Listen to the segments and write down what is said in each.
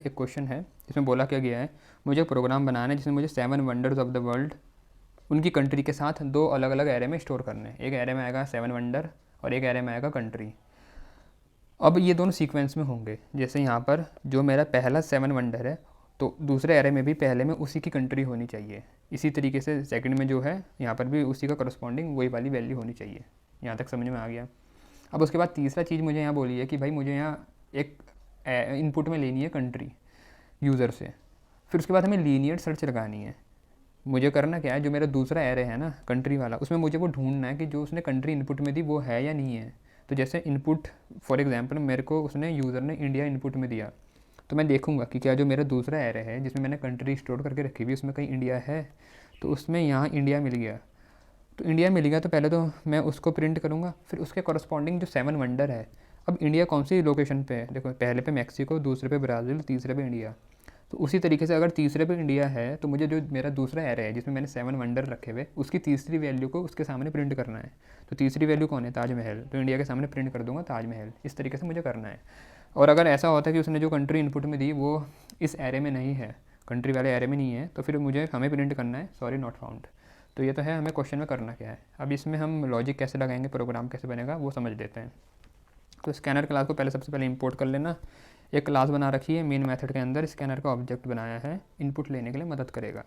एक क्वेश्चन है, इसमें बोला क्या गया है, मुझे प्रोग्राम बनाना है जिसमें मुझे 7 वंडर्स ऑफ द वर्ल्ड उनकी कंट्री के साथ 2 अलग अलग एरे में स्टोर करने हैं। एक एरे में आएगा 7 वंडर और एक एरे में आएगा कंट्री। अब ये दोनों सीक्वेंस में होंगे। जैसे यहाँ पर जो मेरा पहला 7 वंडर है तो दूसरे एरे में भी पहले में उसी की कंट्री होनी चाहिए। इसी तरीके से सेकंड में जो है यहाँ पर भी उसी का करस्पॉन्डिंग वही वाली वैल्यू होनी चाहिए। यहाँ तक समझ में आ गया। अब उसके बाद तीसरा चीज़ मुझे यहाँ बोली है कि भाई मुझे यहाँ एक इनपुट में लेनी है कंट्री यूज़र से। फिर उसके बाद हमें लीनियर सर्च लगानी है। मुझे करना क्या है, जो मेरा दूसरा एरे है ना कंट्री वाला, उसमें मुझे वो ढूंढना है कि जो उसने कंट्री इनपुट में दी वो है या नहीं है। तो जैसे इनपुट फॉर एग्जांपल मेरे को उसने यूज़र ने इंडिया इनपुट में दिया, तो मैं देखूंगा कि क्या जो मेरा दूसरा एरे है जिसमें मैंने कंट्री स्टोर करके रखी हुई उसमें कहीं इंडिया है। तो उसमें यहाँ इंडिया मिल गया, तो इंडिया मिल गया तो पहले तो मैं उसको प्रिंट करूँगा। फिर उसके कॉरस्पॉन्डिंग जो 7 वंडर है, अब इंडिया कौन सी लोकेशन पे है, देखो पहले पे मैक्सिको, दूसरे पे ब्राज़ील, तीसरे पे इंडिया। तो उसी तरीके से अगर तीसरे पे इंडिया है तो मुझे जो मेरा दूसरा एरे है जिसमें मैंने 7 वंडर रखे हुए उसकी तीसरी वैल्यू को उसके सामने प्रिंट करना है। तो तीसरी वैल्यू कौन है, ताजमहल, तो इंडिया के सामने प्रिंट कर दूंगा ताजमहल। इस तरीके से मुझे करना है। और अगर ऐसा होता है कि उसने जो कंट्री इनपुट में दी वो इस एरे में नहीं है, कंट्री वाले एरे में नहीं है, तो फिर मुझे हमें प्रिंट करना है सॉरी नॉट फाउंड। तो ये तो है हमें क्वेश्चन में करना क्या है। अब इसमें हम लॉजिक कैसे लगाएंगे, प्रोग्राम कैसे बनेगा वो समझ लेते हैं। तो स्कैनर क्लास को पहले सबसे पहले इंपोर्ट कर लेना। एक क्लास बना रखी है मेन मेथड के अंदर, स्कैनर का ऑब्जेक्ट बनाया है, इनपुट लेने के लिए मदद करेगा।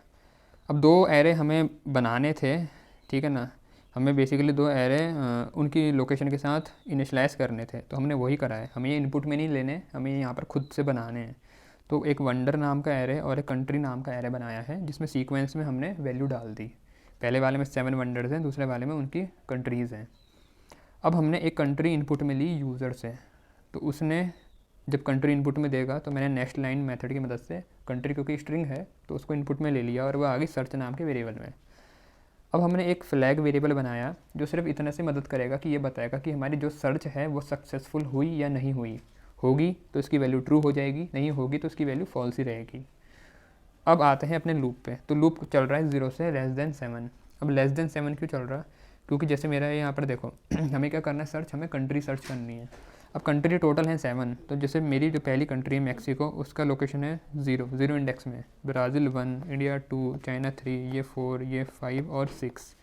अब 2 एरे हमें बनाने थे, ठीक है ना। हमें बेसिकली 2 एरे उनकी लोकेशन के साथ इनिशलाइज करने थे, तो हमने वही करा है। हमें ये इनपुट में नहीं लेने, हमें यहाँ पर खुद से बनाने हैं। तो एक वंडर नाम का एरे और एक कंट्री नाम का एरे बनाया है जिसमें सीक्वेंस में हमने वैल्यू डाल दी। पहले वाले में 7 वंडर्स हैं, दूसरे वाले में उनकी कंट्रीज़ हैं। अब हमने एक कंट्री इनपुट में ली यूज़र से, तो उसने जब कंट्री इनपुट में देगा तो मैंने नेक्स्ट लाइन मेथड की मदद से कंट्री क्योंकि स्ट्रिंग है तो उसको इनपुट में ले लिया और वह आ गई सर्च नाम के वेरिएबल में। अब हमने एक फ्लैग वेरिएबल बनाया जो सिर्फ इतने से मदद करेगा कि ये बताएगा कि हमारी जो सर्च है वो सक्सेसफुल हुई या नहीं हुई। होगी तो इसकी वैल्यू ट्रू हो जाएगी, नहीं होगी तो इसकी वैल्यू फॉल्स ही रहेगी। अब आते हैं अपने लूप पे। तो लूप चल रहा है 0 से <7। अब <7 क्यों चल रहा है, क्योंकि जैसे मेरा यहाँ पर देखो हमें क्या करना है, सर्च हमें कंट्री सर्च करनी है। अब कंट्री टोटल है 7, तो जैसे मेरी जो पहली कंट्री है मैक्सिको, उसका लोकेशन है 0 इंडेक्स में, ब्राज़ील 1, इंडिया 2, चाइना 3, ये 4, ये 5 और 6।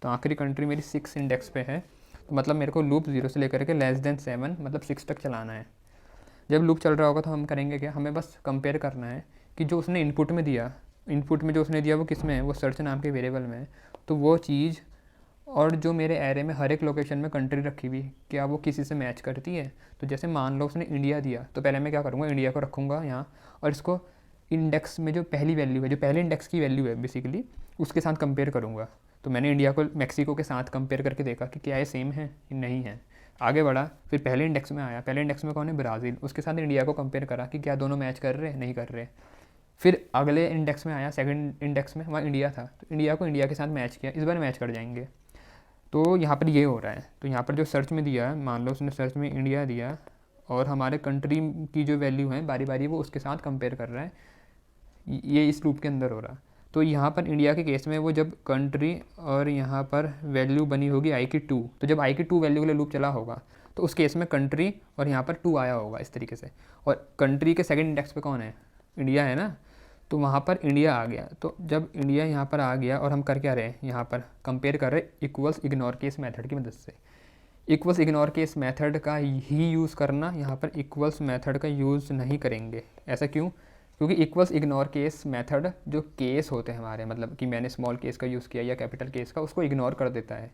तो आखिरी कंट्री मेरी 6 इंडेक्स पे है। तो मतलब मेरे को लूप 0 से लेकर के <7 मतलब 6 तक चलाना है। जब लूप चल रहा होगा तो हम करेंगे क्या, हमें बस कंपेयर करना है कि जो उसने इनपुट में दिया, इनपुट में जो उसने दिया वो किस में है, वो सर्च नाम के वेरिएबल में है। तो वो चीज़ और जो मेरे एरे में हर एक लोकेशन में कंट्री रखी हुई क्या वो किसी से मैच करती है। तो जैसे मान लो उसने इंडिया दिया तो पहले मैं क्या करूँगा, इंडिया को रखूँगा यहाँ और इसको इंडेक्स में जो पहली वैल्यू है, जो पहले इंडेक्स की वैल्यू है बेसिकली, उसके साथ कंपेयर करूँगा। तो मैंने इंडिया को मैक्सिको के साथ कंपेयर करके देखा कि क्या ये सेम है कि नहीं है। आगे बढ़ा, फिर पहले इंडेक्स में आया, पहले इंडेक्स में कौन है, ब्राज़ील, उसके साथ इंडिया को कंपेयर करा कि क्या दोनों मैच कर रहे हैं, नहीं कर रहे। फिर अगले इंडेक्स में आया, सेकंड इंडेक्स में, वहाँ इंडिया था, तो इंडिया को इंडिया के साथ मैच किया, इस बार मैच कर जाएंगे। तो यहाँ पर ये हो रहा है। तो यहाँ पर जो सर्च में दिया है, मान लो उसने सर्च में इंडिया दिया और हमारे कंट्री की जो वैल्यू है बारी बारी वो उसके साथ कंपेयर कर रहा है, ये इस लूप के अंदर हो रहा। तो यहाँ पर इंडिया के केस में वो जब कंट्री और यहाँ पर वैल्यू बनी होगी आई की 2, तो जब आई की 2 वैल्यू के लिए लूप चला होगा तो उस केस में कंट्री और यहाँ पर 2 आया होगा इस तरीके से। और कंट्री के सेकंड इंडेक्स पे कौन है, इंडिया है ना, तो वहाँ पर इंडिया आ गया। तो जब इंडिया यहाँ पर आ गया और हम कर क्या रहे हैं, यहाँ पर कंपेयर कर रहे इक्वल्स इग्नोर केस मेथड की मदद से। इक्वल्स इग्नोर केस मेथड का ही यूज़ करना, यहाँ पर इक्वल्स मेथड का यूज़ नहीं करेंगे। ऐसा क्यों, क्योंकि इक्वल्स इग्नोर केस मेथड जो केस होते हैं हमारे, मतलब कि मैंने स्मॉल केस का यूज़ किया या कैपिटल केस का, उसको इग्नोर कर देता है।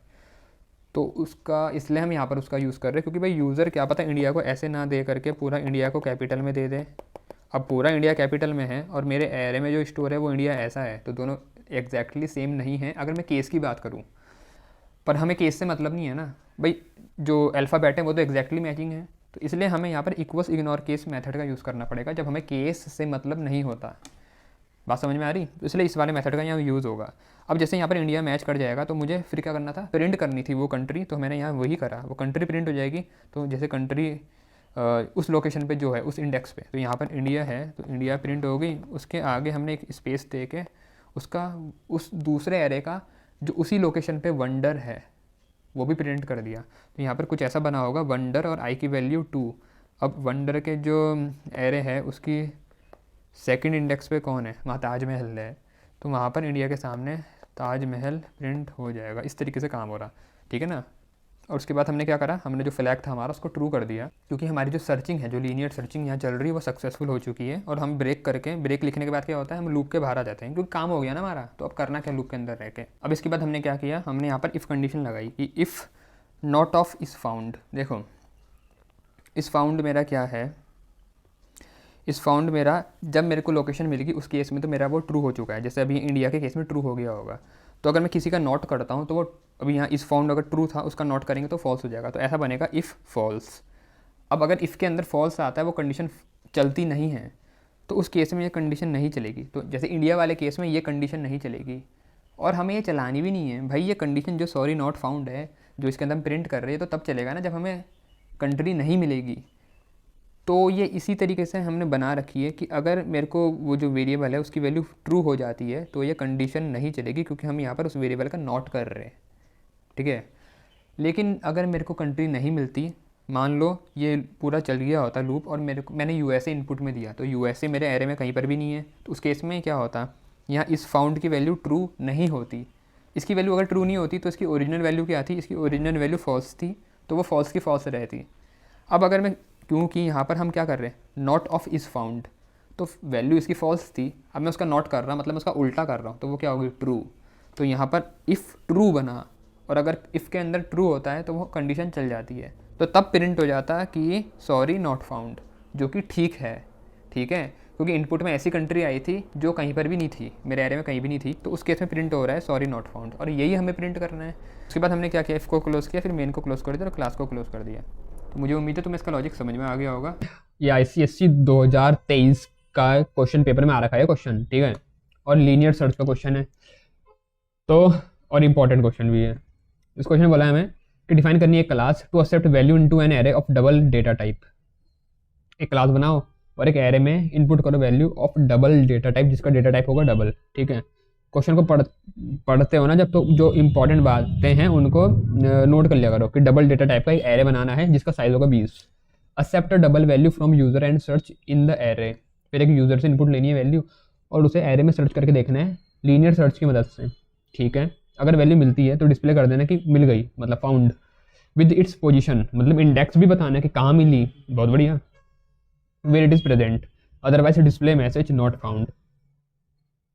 तो उसका इसलिए हम यहाँ पर उसका यूज़ कर रहे हैं, क्योंकि भाई यूज़र क्या पता इंडिया को ऐसे ना दे करके पूरा इंडिया को कैपिटल में दे दे। अब पूरा इंडिया कैपिटल में है और मेरे एरे में जो स्टोर है वो इंडिया ऐसा है, तो दोनों एग्जैक्टली सेम नहीं है अगर मैं केस की बात करूँ। पर हमें केस से मतलब नहीं है ना भाई, जो अल्फ़ाबेट है वो तो एग्जैक्टली मैचिंग है। तो इसलिए हमें यहाँ पर इक्वल्स इग्नोर केस मेथड का यूज़ करना पड़ेगा जब हमें केस से मतलब नहीं होता। बात समझ में आ रही, तो इसलिए इस वाले मेथड का यहाँ यूज़ होगा। अब जैसे यहाँ पर इंडिया मैच कर जाएगा तो मुझे फिर क्या करना था, प्रिंट करनी थी वो कंट्री, तो मैंने यहाँ वही करा, वो कंट्री प्रिंट हो जाएगी। तो जैसे कंट्री उस लोकेशन पे जो है उस इंडेक्स पे, तो यहाँ पर इंडिया है तो इंडिया प्रिंट हो गई। उसके आगे हमने एक स्पेस दे के उसका उस दूसरे एरे का जो उसी लोकेशन पे वंडर है वो भी प्रिंट कर दिया। तो यहाँ पर कुछ ऐसा बना होगा, वंडर और आई की वैल्यू 2। अब वंडर के जो एरे है उसकी सेकंड इंडेक्स पे कौन है, वहाँ ताजमहल है, तो वहाँ पर इंडिया के सामने ताजमहल प्रिंट हो जाएगा। इस तरीके से काम हो रहा, ठीक है ना। और उसके बाद हमने क्या करा, हमने जो फ्लैग था हमारा उसको ट्रू कर दिया, क्योंकि हमारी जो सर्चिंग है, जो लीनियर सर्चिंग यहाँ चल रही है वो सक्सेसफुल हो चुकी है। और हम ब्रेक करके, ब्रेक लिखने के बाद क्या होता है, हम लूप के बाहर आ जाते हैं, क्योंकि काम हो गया ना हमारा। तो अब करना क्या लूप के अंदर रह के। अब इसके बाद हमने क्या किया, हमने यहाँ पर इफ़ कंडीशन लगाई कि if not of is found. देखो इस फाउंड मेरा क्या है, इस फाउंड मेरा जब मेरे को लोकेशन मिलेगी उस केस में तो मेरा वो ट्रू हो चुका है, जैसे अभी इंडिया के केस में ट्रू हो गया होगा। तो अगर मैं किसी का नॉट करता हूँ तो वो अभी यहाँ इस फाउंड अगर ट्रू था उसका नॉट करेंगे तो फॉल्स हो जाएगा। तो ऐसा बनेगा इफ़ फॉल्स। अब अगर इफ़ के अंदर फॉल्स आता है, वो कंडीशन चलती नहीं है, तो उस केस में ये कंडीशन नहीं चलेगी। तो जैसे इंडिया वाले केस में ये कंडीशन नहीं चलेगी और हमें ये चलानी भी नहीं है भाई। ये कंडीशन जो सॉरी नॉट फाउंड है, जो इसके अंदर हम प्रिंट कर रहे हैं, तो तब चलेगा ना जब हमें कंट्री नहीं मिलेगी। तो ये इसी तरीके से हमने बना रखी है कि अगर मेरे को वो जो वेरिएबल है उसकी वैल्यू ट्रू हो जाती है तो ये कंडीशन नहीं चलेगी, क्योंकि हम यहाँ पर उस वेरिएबल का नॉट कर रहे हैं, ठीक है। लेकिन अगर मेरे को कंट्री नहीं मिलती, मान लो ये पूरा चल गया होता लूप और मैंने यूएसए इनपुट में दिया, तो यूएसए मेरे एरे में कहीं पर भी नहीं है, तो उस केस में क्या होता, यहाँ इस फाउंड की वैल्यू ट्रू नहीं होती। इसकी वैल्यू अगर ट्रू नहीं होती तो इसकी ओरिजिनल वैल्यू क्या थी, इसकी ओरिजिनल वैल्यू फॉल्स थी, तो वो फॉल्स की फॉल्स रहती। अब अगर मैं, क्योंकि यहाँ पर हम क्या कर रहे हैं, नॉट ऑफ इज़ फाउंड, तो वैल्यू इसकी फॉल्स थी, अब मैं उसका नॉट कर रहा, मतलब मैं उसका उल्टा कर रहा हूँ, तो वो क्या होगी, ट्रू। तो यहाँ पर इफ़ ट्रू बना, और अगर इफ़ के अंदर ट्रू होता है तो वो कंडीशन चल जाती है, तो तब प्रिंट हो जाता है कि सॉरी नॉट फाउंड, जो कि ठीक है, ठीक है। क्योंकि इनपुट में ऐसी कंट्री आई थी जो कहीं पर भी नहीं थी, मेरे एरिया में कहीं भी नहीं थी, तो उस केस में प्रिंट हो रहा है सॉरी नॉट फाउंड, और यही हमें प्रिंट करना है। उसके बाद हमने क्या किया, इफ़ को क्लोज़ किया, फिर मेन को क्लोज़ कर दिया और क्लास को क्लोज़ कर दिया। तो मुझे उम्मीद है तुम्हें इसका लॉजिक समझ में आ गया होगा। ये ICSE 2023 का क्वेश्चन पेपर में आ रखा है क्वेश्चन, ठीक है, और लीनियर सर्च का क्वेश्चन है, तो और इम्पॉर्टेंट क्वेश्चन भी है। इस क्वेश्चन में बोला है हमें कि डिफाइन करनी है class to accept value into an array of double data type. एक क्लास बनाओ और एक एरे में इनपुट करो value of double data type, जिसका डेटा टाइप होगा डबल, ठीक है। क्वेश्चन को पढ़ते हो ना जब, तो जो इंपॉर्टेंट बातें हैं उनको नोट कर लिया करो कि डबल डेटा टाइप का एक एरे बनाना है जिसका साइज होगा 20। Accept double value from user and search in the array. फिर एक यूजर से इनपुट लेनी है वैल्यू और उसे एरे में सर्च करके देखना है लीनियर सर्च की मदद से, ठीक है। अगर वैल्यू मिलती है तो डिस्प्ले कर देना कि मिल गई, मतलब फाउंड विद इट्स पोजीशन, मतलब इंडेक्स भी बताना है कि कहाँ मिली, बहुत बढ़िया, where it is present, otherwise display message not found.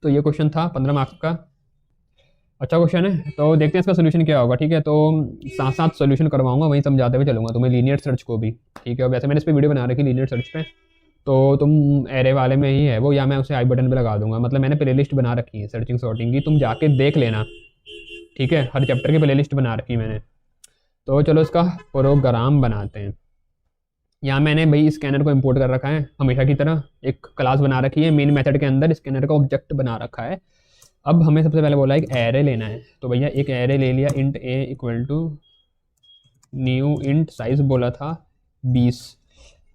तो ये क्वेश्चन था 15 मार्क्स का, अच्छा क्वेश्चन है। तो देखते हैं इसका सोल्यूशन क्या होगा, ठीक है। तो साथ साथ सोल्यूशन करवाऊंगा, वहीं समझाते हुए चलूंगा तुम्हें लीनियर सर्च को भी, ठीक है। वैसे मैंने इस पर वीडियो बना रखी लीनियर सर्च पे, तो तुम एरे वाले में ही है वो, या मैं उसे आई बटन पे लगा दूंगा, मतलब मैंने प्ले लिस्ट बना रखी है सर्चिंग सॉर्टिंग की, तुम जाके देख लेना, ठीक है। हर चैप्टर की प्ले लिस्ट बना रखी है मैंने। तो चलो इसका प्रोग्राम बनाते हैं। यहाँ मैंने भाई स्कैनर को इंपोर्ट कर रखा है हमेशा की तरह, एक क्लास बना रखी है, मेन मेथड के अंदर स्कैनर का ऑब्जेक्ट बना रखा है। अब हमें सबसे पहले बोला एक एरे लेना है, तो भैया एक एरे ले लिया, int a equal to new int size बोला था 20।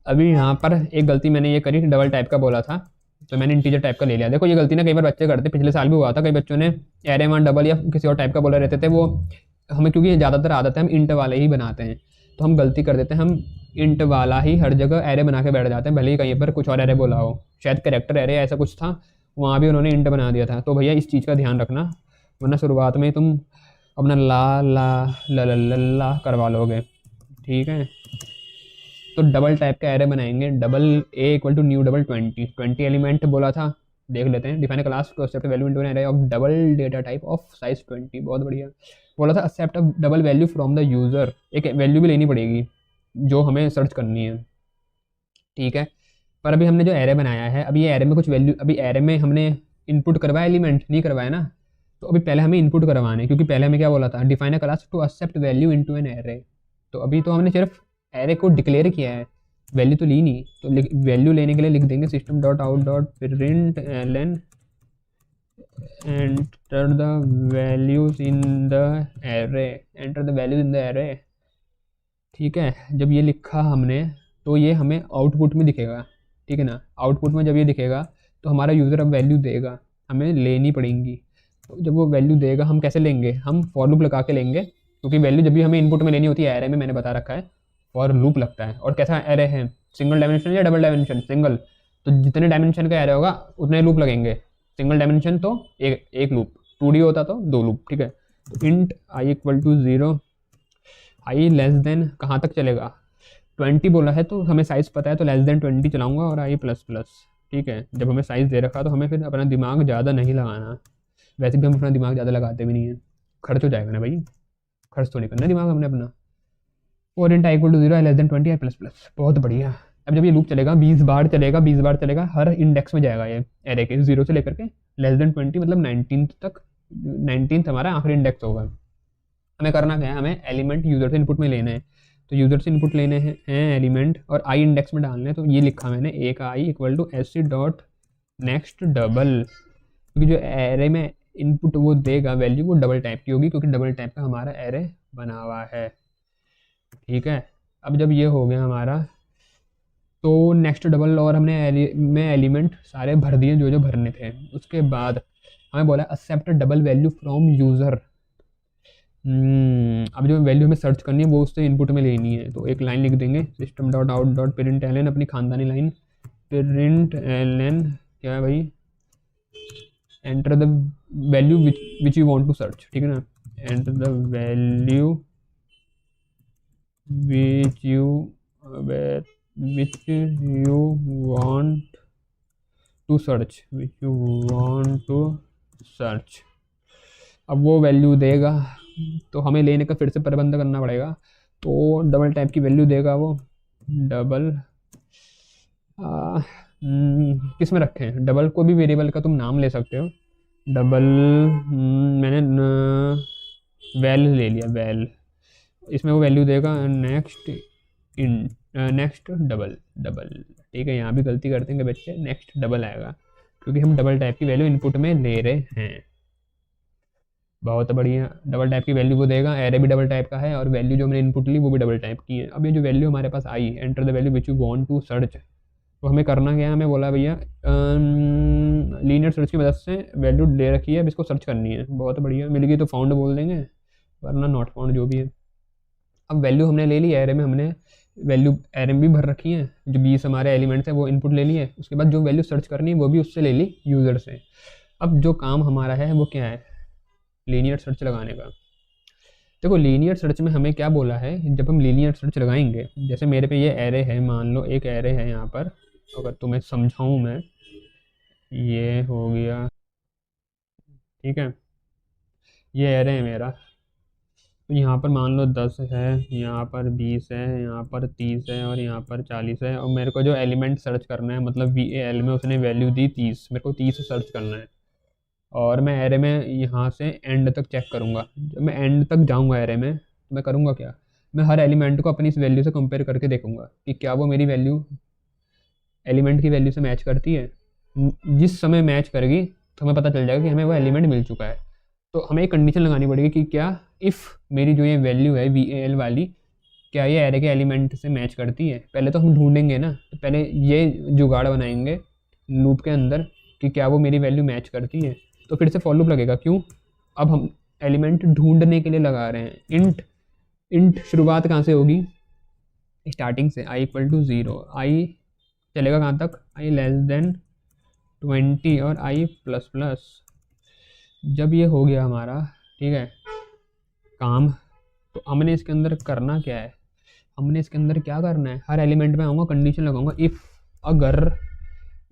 अभी यहाँ पर एक गलती मैंने ये करी, डबल टाइप का बोला था तो मैंने इंटीजर टाइप का ले लिया। देखो ये गलती ना कई बार बच्चे करते, पिछले साल भी हुआ था, कई बच्चों ने एरे वन डबल या किसी और टाइप का बोला रहते थे, वो हमें क्योंकि ज़्यादातर आदत है हम इंट वाले ही बनाते हैं, तो हम गलती कर देते हैं, हम इंट वाला ही हर जगह एरे बना के बैठ जाते हैं, भले ही कहीं पर कुछ और एरे बोला हो, शायद कैरेक्टर एरे ऐसा कुछ था, वहाँ भी उन्होंने इंट बना दिया था। तो भैया इस चीज़ का ध्यान रखना, वरना शुरुआत में तुम अपना ला ला ला ला ला, ला करवा लोगे, ठीक है। तो डबल टाइप का एरे बनाएंगे, double a equal to new double 20 element बोला था, देख लेते हैं। Define class to accept value into an array of double data type of size 20, बहुत बढ़िया। बोला था accept double value from the user, एक वैल्यू भी लेनी पड़ेगी जो हमें सर्च करनी है, ठीक है। पर अभी हमने जो एरे बनाया है, अभी ये एरे में कुछ वैल्यू, अभी एरे में हमने इनपुट करवाया, एलिमेंट नहीं करवाया ना, तो अभी पहले हमें इनपुट करवाने, क्योंकि पहले हमें क्या बोला था, define a class to accept value into an array. तो अभी तो हमने सिर्फ एरे को डिक्लेयर किया है, वैल्यू तो ली नहीं, तो वैल्यू लेने के लिए लिख देंगे system dot out dot print Elon enter the values in the array, enter the values in the array, ठीक है। जब ये लिखा हमने तो ये हमें आउटपुट में दिखेगा, ठीक है ना। आउटपुट में जब ये दिखेगा तो हमारा यूज़र अब वैल्यू देगा, हमें लेनी पड़ेंगी। तो जब वो वैल्यू देगा हम कैसे लेंगे, हम फॉर लूप लगा के लेंगे, क्योंकि वैल्यू जब भी हमें इनपुट में लेनी होती है एरे में, मैंने बता रखा है फॉर लूप लगता है। और कैसा एरे है, सिंगल डायमेंशन या डबल डायमेंशन, सिंगल, तो जितने डायमेंशन का एरे होगा उतने लूप लगेंगे, सिंगल डायमेंशन तो एक लूप, 2D होता तो 2 लूप, ठीक है। तो int i equal to 0, i less than कहाँ तक चलेगा, 20 बोला है तो हमें साइज़ पता है तो लेस देन 20 चलाऊंगा और आई प्लस प्लस, ठीक है। जब हमें साइज़ दे रखा तो हमें फिर अपना दिमाग ज़्यादा नहीं लगाना, वैसे भी हम अपना दिमाग ज़्यादा लगाते भी नहीं है, खर्च हो जाएगा ना भाई, खर्च तो नहीं करना दिमाग हमने अपना। और int i equal to 0, i less than 20, i plus plus, बहुत बढ़िया। अब जब ये लूप चलेगा 20 बार चलेगा, 20 बार चलेगा, हर इंडेक्स में जाएगा ये एरे के, 0 से लेकर के लेस देन 20 मतलब 19 तक, 19 हमारा आखिरी इंडेक्स होगा। हमें करना क्या है, हमें एलिमेंट यूज़र से इनपुट में लेने हैं, तो यूज़र से इनपुट लेने हैं एलिमेंट और आई इंडेक्स में डालने हैं। तो ये लिखा मैंने ए का I equal to S C dot next double, क्योंकि जो एरे में इनपुट वो देगा वैल्यू वो डबल टाइप की होगी, क्योंकि डबल टाइप का हमारा एरे बना हुआ है, ठीक है। अब जब ये हो गया हमारा तो नेक्स्ट डबल, और हमने में एलिमेंट सारे भर दिए जो जो भरने थे। उसके बाद हमें बोला accept double value from user. अब जो वैल्यू हमें सर्च करनी है वो उससे इनपुट में लेनी है, तो एक लाइन लिख देंगे system dot out dot print L N, अपनी खानदानी लाइन, प्रिंट एल एन क्या है भाई, enter the value which you want to search, ठीक है ना, enter the value which you want to search, which you want to search। अब वो वैल्यू देगा तो हमें लेने का फिर से प्रबंध करना पड़ेगा, तो डबल टाइप की वैल्यू देगा वो, डबल किस में रखें, डबल को भी वेरिएबल का तुम नाम ले सकते हो, डबल मैंने वैल ले लिया, वैल, इसमें वो वैल्यू देगा next in next double double, ठीक है। यहाँ भी गलती करते हैं बच्चे, नेक्स्ट डबल आएगा क्योंकि हम डबल टाइप की वैल्यू इनपुट में ले रहे हैं। बहुत बढ़िया, डबल टाइप की वैल्यू वो देगा, एरे भी डबल टाइप का है और वैल्यू जो हमने इनपुट ली वो भी डबल टाइप की है। अब ये जो वैल्यू हमारे पास आई, enter the value which you want to search, तो हमें करना क्या है, हमें बोला भैया लीनियर सर्च की मदद से वैल्यू ले रखी है, अब इसको सर्च करनी है। बहुत बढ़िया, मिल गई तो फाउंड बोल देंगे, वरना नॉट फाउंड जो भी है। अब वैल्यू हमने ले ली, एरे में हमने वैल्यू एरे में भी भर रखी है, जो 20 हमारे एलिमेंट्स है वो इनपुट ले लिए, उसके बाद जो वैल्यू सर्च करनी है वो भी उससे ले ली यूज़र से। अब जो काम हमारा है वो क्या है, लीनियर सर्च लगाने का। देखो लीनियर सर्च में हमें क्या बोला है, जब हम लीनियर सर्च लगाएंगे, जैसे मेरे पे ये एरे है, मान लो एक एरे है यहाँ पर, अगर तुम्हें समझाऊँ मैं, ये हो गया, ठीक है, ये एरे है मेरा, तो यहाँ पर मान लो 10 है, यहाँ पर 20 है, यहाँ पर 30 है और यहाँ पर 40 है, और मेरे को जो एलिमेंट सर्च करना है, मतलब VAL में उसने वैल्यू दी 30, मेरे को 30 सर्च करना है, और मैं एरे में यहाँ से एंड तक चेक करूँगा। जब मैं एंड तक जाऊँगा एरे में, तो मैं करूँगा क्या, मैं हर एलिमेंट को अपनी इस वैल्यू से कंपेयर करके देखूँगा कि क्या वो मेरी वैल्यू एलिमेंट की वैल्यू से मैच करती है। जिस समय मैच करेगी तो हमें पता चल जाएगा कि हमें वो एलिमेंट मिल चुका है। तो हमें एक कंडीशन लगानी पड़ेगी कि क्या इफ़ मेरी जो ये वैल्यू है VAL वाली, क्या ये एरे के एलिमेंट से मैच करती है। पहले तो हम ढूंढेंगे ना, तो पहले ये जुगाड़ बनाएंगे लूप के अंदर कि क्या वो मेरी वैल्यू मैच करती है, तो फिर से फॉर लूप लगेगा। क्यों, अब हम एलिमेंट ढूंढने के लिए लगा रहे हैं। इंट शुरुआत कहाँ से होगी, स्टार्टिंग से, i इक्वल टू 0, आई चलेगा कहाँ तक, i लेस देन 20 और i प्लस प्लस। जब ये हो गया हमारा, ठीक है, काम, तो हमने इसके अंदर करना क्या है, हमने इसके अंदर क्या करना है, हर एलिमेंट में आऊँगा, कंडीशन लगाऊंगा, इफ़ अगर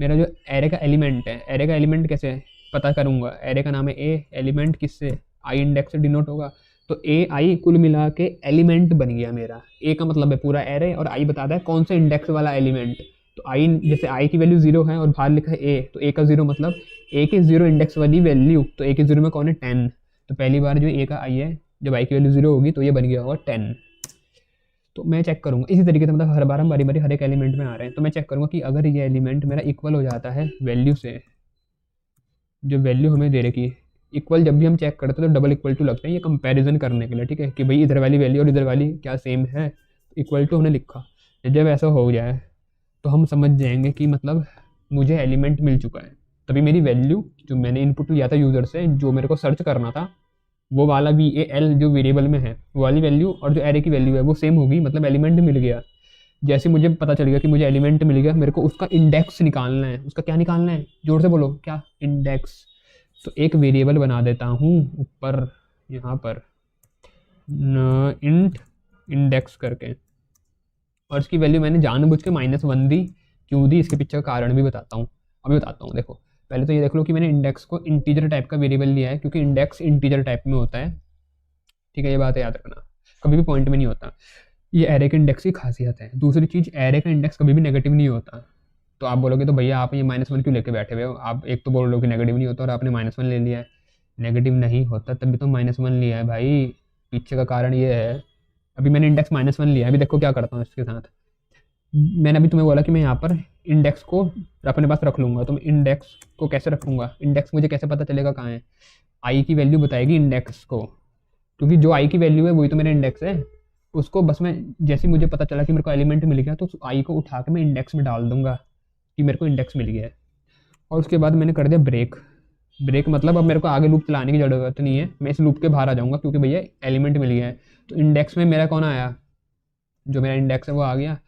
मेरा जो एरे का एलिमेंट है, एरे का एलिमेंट कैसे पता करूँगा, एरे का नाम है ए, एलिमेंट किससे, आई इंडेक्स से डिनोट होगा, तो ए आई कुल मिला के एलिमेंट बन गया मेरा। ए का मतलब है पूरा एरे और आई बताता है कौन सा इंडेक्स वाला एलिमेंट। तो आई, जैसे आई की वैल्यू 0 है और बाहर लिखा है ए, तो ए का 0 मतलब ए के 0 इंडेक्स वाली वैल्यू, तो ए के 0 में कौन है 10, तो पहली बार जो ए का आई है, जब आई की वैल्यू 0 होगी तो ये बन गया होगा 10। तो मैं चेक करूँगा इसी तरीके से, मतलब हर बार हम बारी बारी हर एक एलिमेंट में आ रहे हैं, तो मैं चेक करूँगा कि अगर ये एलिमेंट मेरा इक्वल हो जाता है वैल्यू से, जो वैल्यू हमें दे रखी है, इक्वल जब भी हम चेक करते हैं तो डबल इक्वल टू लगते हैं, ये कंपैरिजन करने के लिए, ठीक है, कि भाई इधर वाली वैल्यू और इधर वाली क्या सेम है, इक्वल टू हमने लिखा। जब ऐसा हो जाए तो हम समझ जाएंगे कि मतलब मुझे एलिमेंट मिल चुका है, तभी मेरी वैल्यू जो मैंने इनपुट लिया था यूज़र से, जो मेरे को सर्च करना था, वो वाला VAL जो वेरिएबल में है वो वाली वैल्यू और जो एरे की वैल्यू है वो सेम होगी, मतलब एलिमेंट मिल गया। जैसे मुझे पता चल गया कि मुझे एलिमेंट मिल गया, मेरे को उसका इंडेक्स निकालना है। उसका क्या निकालना है, जोर से बोलो, क्या? इंडेक्स। तो एक वेरिएबल बना देता हूँ ऊपर यहाँ पर इंट इंडेक्स करके, और इसकी वैल्यू मैंने जानबूझ के -1 दी। क्यों दी, इसके पीछे का कारण भी बताता हूँ, अभी बताता हूँ। देखो पहले तो ये देख लो कि मैंने इंडेक्स को इंटीजर टाइप का वेरिएबल लिया है, क्योंकि इंडेक्स इंटीजर टाइप में होता है, ठीक है, ये बात याद रखना, कभी भी पॉइंट में नहीं होता। ये एरे के इंडेक्स की खासियत है। दूसरी चीज़, एरे का इंडेक्स कभी भी नेगेटिव नहीं होता। तो आप बोलोगे तो भैया आप ये -1 क्यों लेके बैठे हुए हो? आप एक तो बोल रहे हो कि नेगेटिव नहीं होता और आपने -1 ले लिया है। नेगेटिव नहीं होता तभी तो -1 लिया है भाई। पीछे का कारण ये है, अभी मैंने इंडेक्स -1 लिया है। अभी देखो क्या करता हूँ इसके साथ। मैंने अभी तुम्हें बोला कि मैं यहाँ पर इंडेक्स को अपने पास रख लूँगा। तो मैं इंडेक्स को कैसे रखूँगा? इंडेक्स मुझे कैसे पता चलेगा कहाँ है? आई की वैल्यू बताएगी इंडेक्स को, क्योंकि जो आई की वैल्यू है वही तो मेरा इंडेक्स है। उसको बस मैं जैसे मुझे पता चला कि मेरे को एलिमेंट मिल गया, तो उस आई को उठा के मैं इंडेक्स में डाल दूंगा कि मेरे को इंडेक्स मिल गया है। और उसके बाद मैंने कर दिया ब्रेक। ब्रेक मतलब अब मेरे को आगे लूप चलाने की ज़रूरत नहीं है, मैं इस लूप के बाहर आ जाऊँगा, क्योंकि भैया एलिमेंट मिल गया है। तो इंडेक्स में मेरा कौन आया? जो मेरा इंडेक्स है वो आ गया,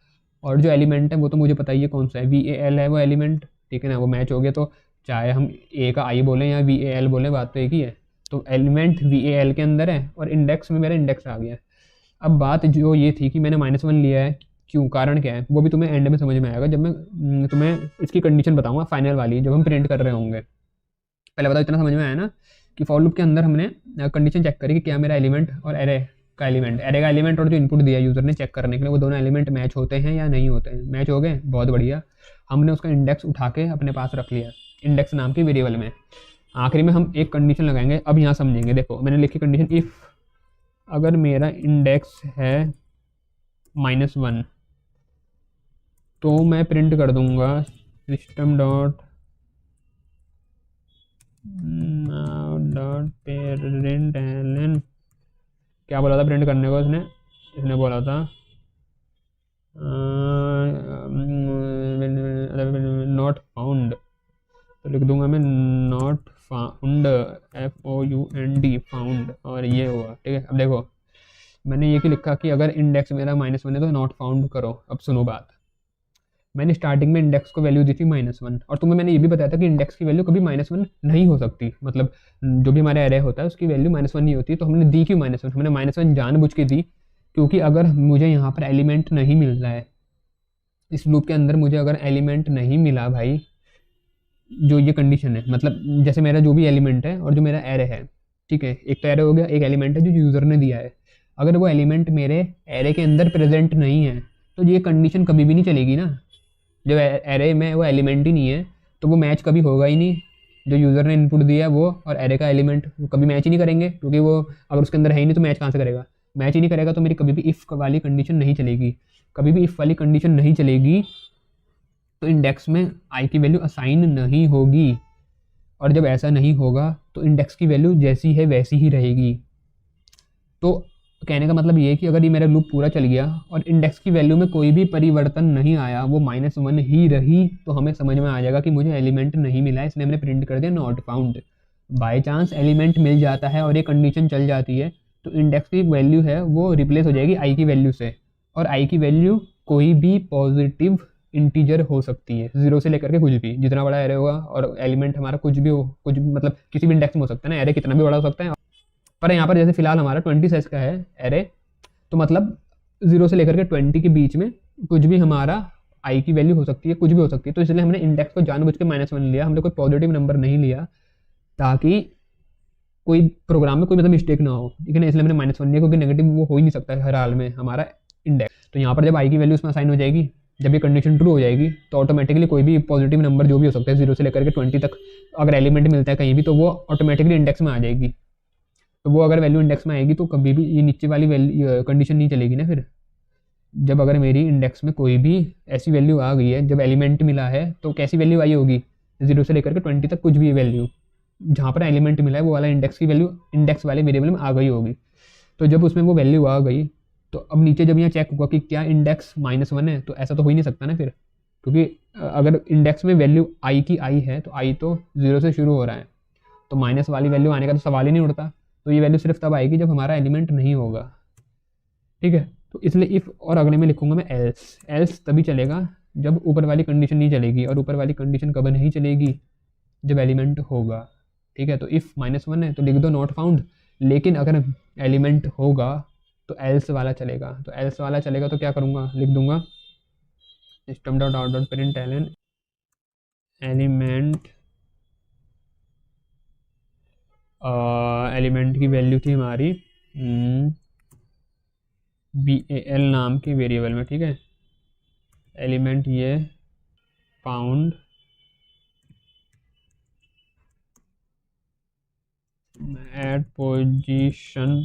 और जो एलिमेंट है वो तो मुझे पता ही है कौन सा है, VAL है वो एलिमेंट, ठीक है ना। वो मैच हो गया, तो चाहे हम ए का आई बोलें या VAL बोलें, बात तो एक ही है। तो एलिमेंट VAL के अंदर है और इंडेक्स में मेरा इंडेक्स आ गया है। अब बात जो ये थी कि मैंने -1 लिया है, क्यों, कारण क्या है, वो भी तुम्हें एंड में समझ में आएगा जब मैं तुम्हें इसकी कंडीशन बताऊंगा फाइनल वाली, जब हम प्रिंट कर रहे होंगे। पहले बताओ, इतना समझ में आया ना कि फॉर लूप के अंदर हमने कंडीशन चेक करी कि क्या मेरा एलिमेंट और एरे का एलिमेंट और जो इनपुट दिया यूज़र ने चेक करने के लिए, वो दोनों एलिमेंट मैच होते हैं या नहीं होते हैं। मैच हो गए, बहुत बढ़िया। हमने उसका इंडेक्स उठा के अपने पास रख लिया इंडेक्स नाम की वेरिएबल में। आखिरी में हम एक कंडीशन लगाएंगे, अब यहाँ समझेंगे। देखो मैंने लिखी कंडीशन, इफ़ अगर मेरा इंडेक्स है -1 तो मैं प्रिंट कर दूंगा सिस्टम डॉट पेरेंट। क्या बोला था प्रिंट करने को इसने बोला था नॉट फाउंड, तो लिख दूंगा मैं नॉट फाउंड, FOUND फाउंड, और ये हुआ, ठीक है। अब देखो मैंने ये कि लिखा कि अगर इंडेक्स मेरा -1 है तो नॉट फाउंड करो। अब सुनो बात, मैंने स्टार्टिंग में इंडेक्स को वैल्यू दी थी -1, और तुम्हें मैंने ये भी बताया था कि इंडेक्स की वैल्यू कभी -1 नहीं हो सकती। मतलब जो भी हमारा एरे होता है उसकी वैल्यू -1 नहीं होती। तो हमने दी क्यों -1? हमने -1 जानबूझ के दी, क्योंकि अगर मुझे यहाँ पर एलिमेंट नहीं मिल रहा है, इस लूप के अंदर मुझे अगर एलिमेंट नहीं मिला भाई, जो ये कंडीशन है, मतलब जैसे मेरा जो भी एलिमेंट है और जो मेरा एरे है, ठीक है, एक तो एरे हो गया, एक एलिमेंट है जो यूज़र ने दिया है। अगर वो एलिमेंट मेरे एरे के अंदर प्रेजेंट नहीं है तो ये कंडीशन कभी भी नहीं चलेगी ना। जब एरे में वो एलिमेंट ही नहीं है तो वो मैच कभी होगा ही नहीं। जो यूज़र ने इनपुट दिया है वो और एरे का एलिमेंट वो कभी मैच ही नहीं करेंगे, क्योंकि वो अगर उसके अंदर है ही नहीं तो मैच कहाँ से करेगा? मैच ही नहीं करेगा। तो मेरी कभी भी इफ़ वाली कंडीशन नहीं चलेगी, कभी भी इफ़ वाली कंडीशन नहीं चलेगी। तो इंडेक्स में आई की वैल्यू असाइन नहीं होगी, और जब ऐसा नहीं होगा तो इंडेक्स की वैल्यू जैसी है वैसी ही रहेगी। तो कहने का मतलब ये है कि अगर ये मेरा लूप पूरा चल गया और इंडेक्स की वैल्यू में कोई भी परिवर्तन नहीं आया, वो -1 ही रही, तो हमें समझ में आ जाएगा कि मुझे एलिमेंट नहीं मिला है, इसलिए हमने प्रिंट कर दिया not found. By chance element मिल जाता है और ये कंडीशन चल जाती है, तो इंडेक्स की वैल्यू है वो रिप्लेस हो जाएगी आई की वैल्यू से, और आई की वैल्यू कोई भी पॉजिटिव इंटीजर हो सकती है, 0 से लेकर के कुछ भी, जितना बड़ा एरे होगा, और एलिमेंट हमारा कुछ भी हो, कुछ भी मतलब किसी भी इंडेक्स में हो सकता है ना, एरे कितना भी बड़ा हो सकता है। पर यहाँ पर जैसे फिलहाल हमारा 20 साइज का है एरे, तो मतलब 0 से लेकर के 20 के बीच में कुछ भी हमारा आई की वैल्यू हो सकती है, कुछ भी हो सकती है। तो इसलिए हमने इंडेक्स को जानबूझ के -1 लिया, हमने कोई पॉजिटिव नंबर नहीं लिया, ताकि कोई प्रोग्राम में कोई मतलब मिस्टेक ना हो, ठीक है ना। इसलिए हमने -1 लिया, क्योंकि नेगेटिव वो हो ही नहीं सकता है हर हाल में हमारा इंडेक्स। तो यहाँ पर जब आई की वैल्यू उसमें असाइन हो जाएगी, जब ये कंडीशन ट्रू हो जाएगी, तो ऑटोमेटिकली कोई भी पॉजिटिव नंबर जो भी हो सकता है 0 से लेकर के 20 तक, अगर एलिमेंट मिलता है कहीं भी, तो वो ऑटोमेटिकली इंडेक्स में आ जाएगी। तो वो अगर वैल्यू इंडेक्स में आएगी तो कभी भी ये नीचे वाली वैल्यू कंडीशन नहीं चलेगी ना। फिर जब अगर मेरी इंडेक्स में कोई भी ऐसी वैल्यू आ गई है, जब एलिमेंट मिला है, तो कैसी वैल्यू आई होगी? 0 से लेकर के 20 तक कुछ भी वैल्यू, जहाँ पर एलिमेंट मिला है वो वाला इंडेक्स की वैल्यू इंडेक्स वाले वेरिएबल में आ गई होगी। तो जब उसमें वो वैल्यू आ गई, तो अब नीचे जब यहाँ चेक होगा कि क्या इंडेक्स -1 है, तो ऐसा तो हो ही नहीं सकता ना फिर, क्योंकि अगर इंडेक्स में वैल्यू आई की आई है तो आई तो 0 से शुरू हो रहा है, तो माइनस वाली वैल्यू आने का तो सवाल ही नहीं उठता। तो ये वैल्यू सिर्फ तब आएगी जब हमारा एलिमेंट नहीं होगा, ठीक है। तो इसलिए इफ़ और अगले में लिखूंगा मैं एल्स। एल्स तभी चलेगा जब ऊपर वाली कंडीशन नहीं चलेगी, और ऊपर वाली कंडीशन कब नहीं चलेगी, जब एलिमेंट होगा। ठीक है, तो इफ़ -1 है तो लिख दो नॉट फाउंड, लेकिन अगर एलिमेंट होगा तो एल्स वाला चलेगा। तो एल्स वाला चलेगा तो क्या करूँगा, लिख दूंगा system dot out dot print element, element की वैल्यू थी हमारी BAL नाम के वेरिएबल में। ठीक है, एलिमेंट ये फाउंड एट पोजीशन,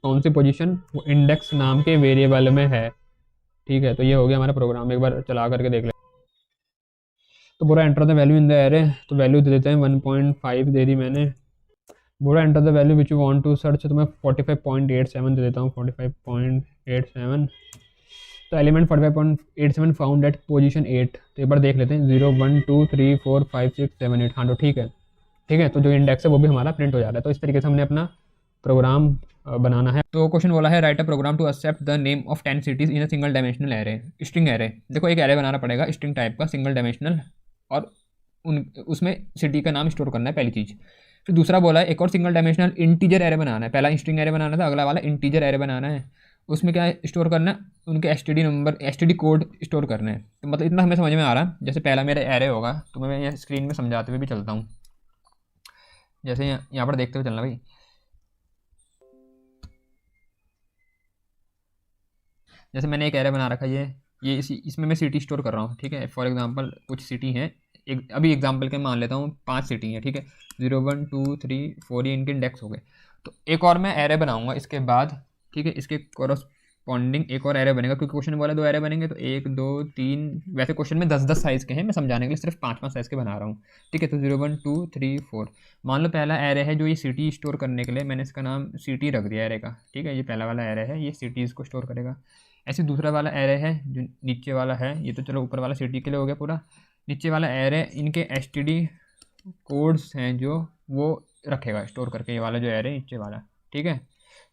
कौन सी पोजीशन, वो इंडेक्स नाम के वेरिएबल में है। ठीक है, तो ये हो गया हमारा प्रोग्राम, एक बार चला करके देख ले। तो पूरा enter the value in the array, तो वैल्यू दे देते हैं 1.5 दे दी मैंने। पूरा enter the value which you want to search, तो मैं 45.87 दे देता हूँ, 45.87। तो एलिमेंट 45.87 फाउंड एट पोजीशन 8। तो एक बार देख लेते हैं 0 1 2 3 4 5 6 7 8। हाँ तो ठीक है, ठीक है, तो जो इंडेक्स है वो भी हमारा प्रिंट हो जा रहा है। तो इस तरीके से हमने अपना प्रोग्राम बनाना है। तो क्वेश्चन बोला है write a program to accept the name of 10 cities in a single dimensional array, string array. देखो एक एरे बनाना पड़ेगा स्ट्रिंग टाइप का, सिंगल डायमेंशनल, और उसमें सिटी का नाम स्टोर करना है, पहली चीज़। फिर दूसरा बोला है एक और सिंगल डायमेंशनल इंटीजर एरे बनाना है। पहला स्ट्रिंग एरे बनाना था, अगला वाला इंटीजर एरे बनाना है। उसमें क्या स्टोर करना है, उनके STD number, STD code store करने हैं। तो मतलब इतना हमें समझ में आ रहा है। जैसे पहला मेरा एरे होगा, तो मैं यहाँ स्क्रीन में समझाते हुए भी चलता हूँ। जैसे यहाँ पर देखते हुए चलना भाई। जैसे मैंने एक एरे बना रखा है, ये इसमें मैं सिटी स्टोर कर रहा हूँ। ठीक है, फॉर एग्जांपल कुछ सिटी हैं, एक अभी एग्जांपल के मान लेता हूँ 5 सिटी हैं। ठीक है, 0 1 2 3 4 ये इनके इंडेक्स हो गए। तो एक और मैं एरे बनाऊँगा इसके बाद। ठीक है, इसके कॉरस्पॉन्डिंग एक और एरे बनेगा, क्योंकि क्वेश्चन बोला 2 एरे बनेंगे, तो 1 2 3, वैसे क्वेश्चन में 10 10 साइज़ के हैं, मैं समझाने के लिए सिर्फ 5 5 साइज़ के बना रहा हूँ। ठीक है, तो 0 1 2 3 4। मान लो पहला एरे है जो ये सिटी स्टोर करने के लिए, मैंने इसका नाम सिटी रख दिया एरे का। ठीक है, ये पहला वाला एरे है, ये सिटीज़ को स्टोर करेगा। ऐसे दूसरा वाला एरे है जो नीचे वाला है, ये तो चलो ऊपर वाला सिटी के लिए हो गया पूरा। नीचे वाला एरे इनके एसटीडी कोड्स हैं जो वो रखेगा स्टोर करके, ये वाला जो एरे नीचे वाला। ठीक है,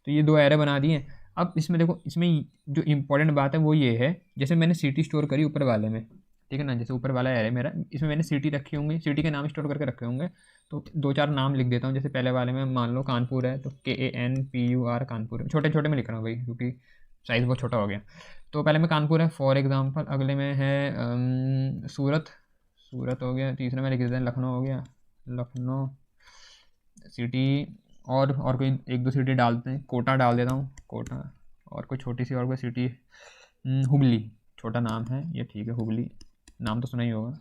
तो ये 2 एरे बना दिए। अब इसमें देखो, इसमें जो इम्पोर्टेंट बात है वो ये है, जैसे मैंने सिटी स्टोर करी ऊपर वाले में। ठीक है ना, जैसे ऊपर वाला एरे मेरा, इसमें मैंने सिटी रखी होंगी, सिटी के नाम स्टोर करके रखे होंगे। तो 2 4 नाम लिख देता हूँ। जैसे पहले वाले में मान लो कानपुर है, तो KANPUR कानपुर, छोटे छोटे में लिख रहा हूँ भाई क्योंकि साइज़ बहुत छोटा हो गया। तो पहले में कानपुर है फॉर एग्जांपल, अगले में है सूरत, सूरत हो गया। तीसरे में लिख देते हैं लखनऊ हो गया, लखनऊ सिटी। और कोई 1 2 सिटी डालते हैं, कोटा डाल देता हूँ, कोटा। और कोई छोटी सी और कोई सिटी, हुबली, छोटा नाम है ये। ठीक है, हुबली नाम तो सुना ही होगा,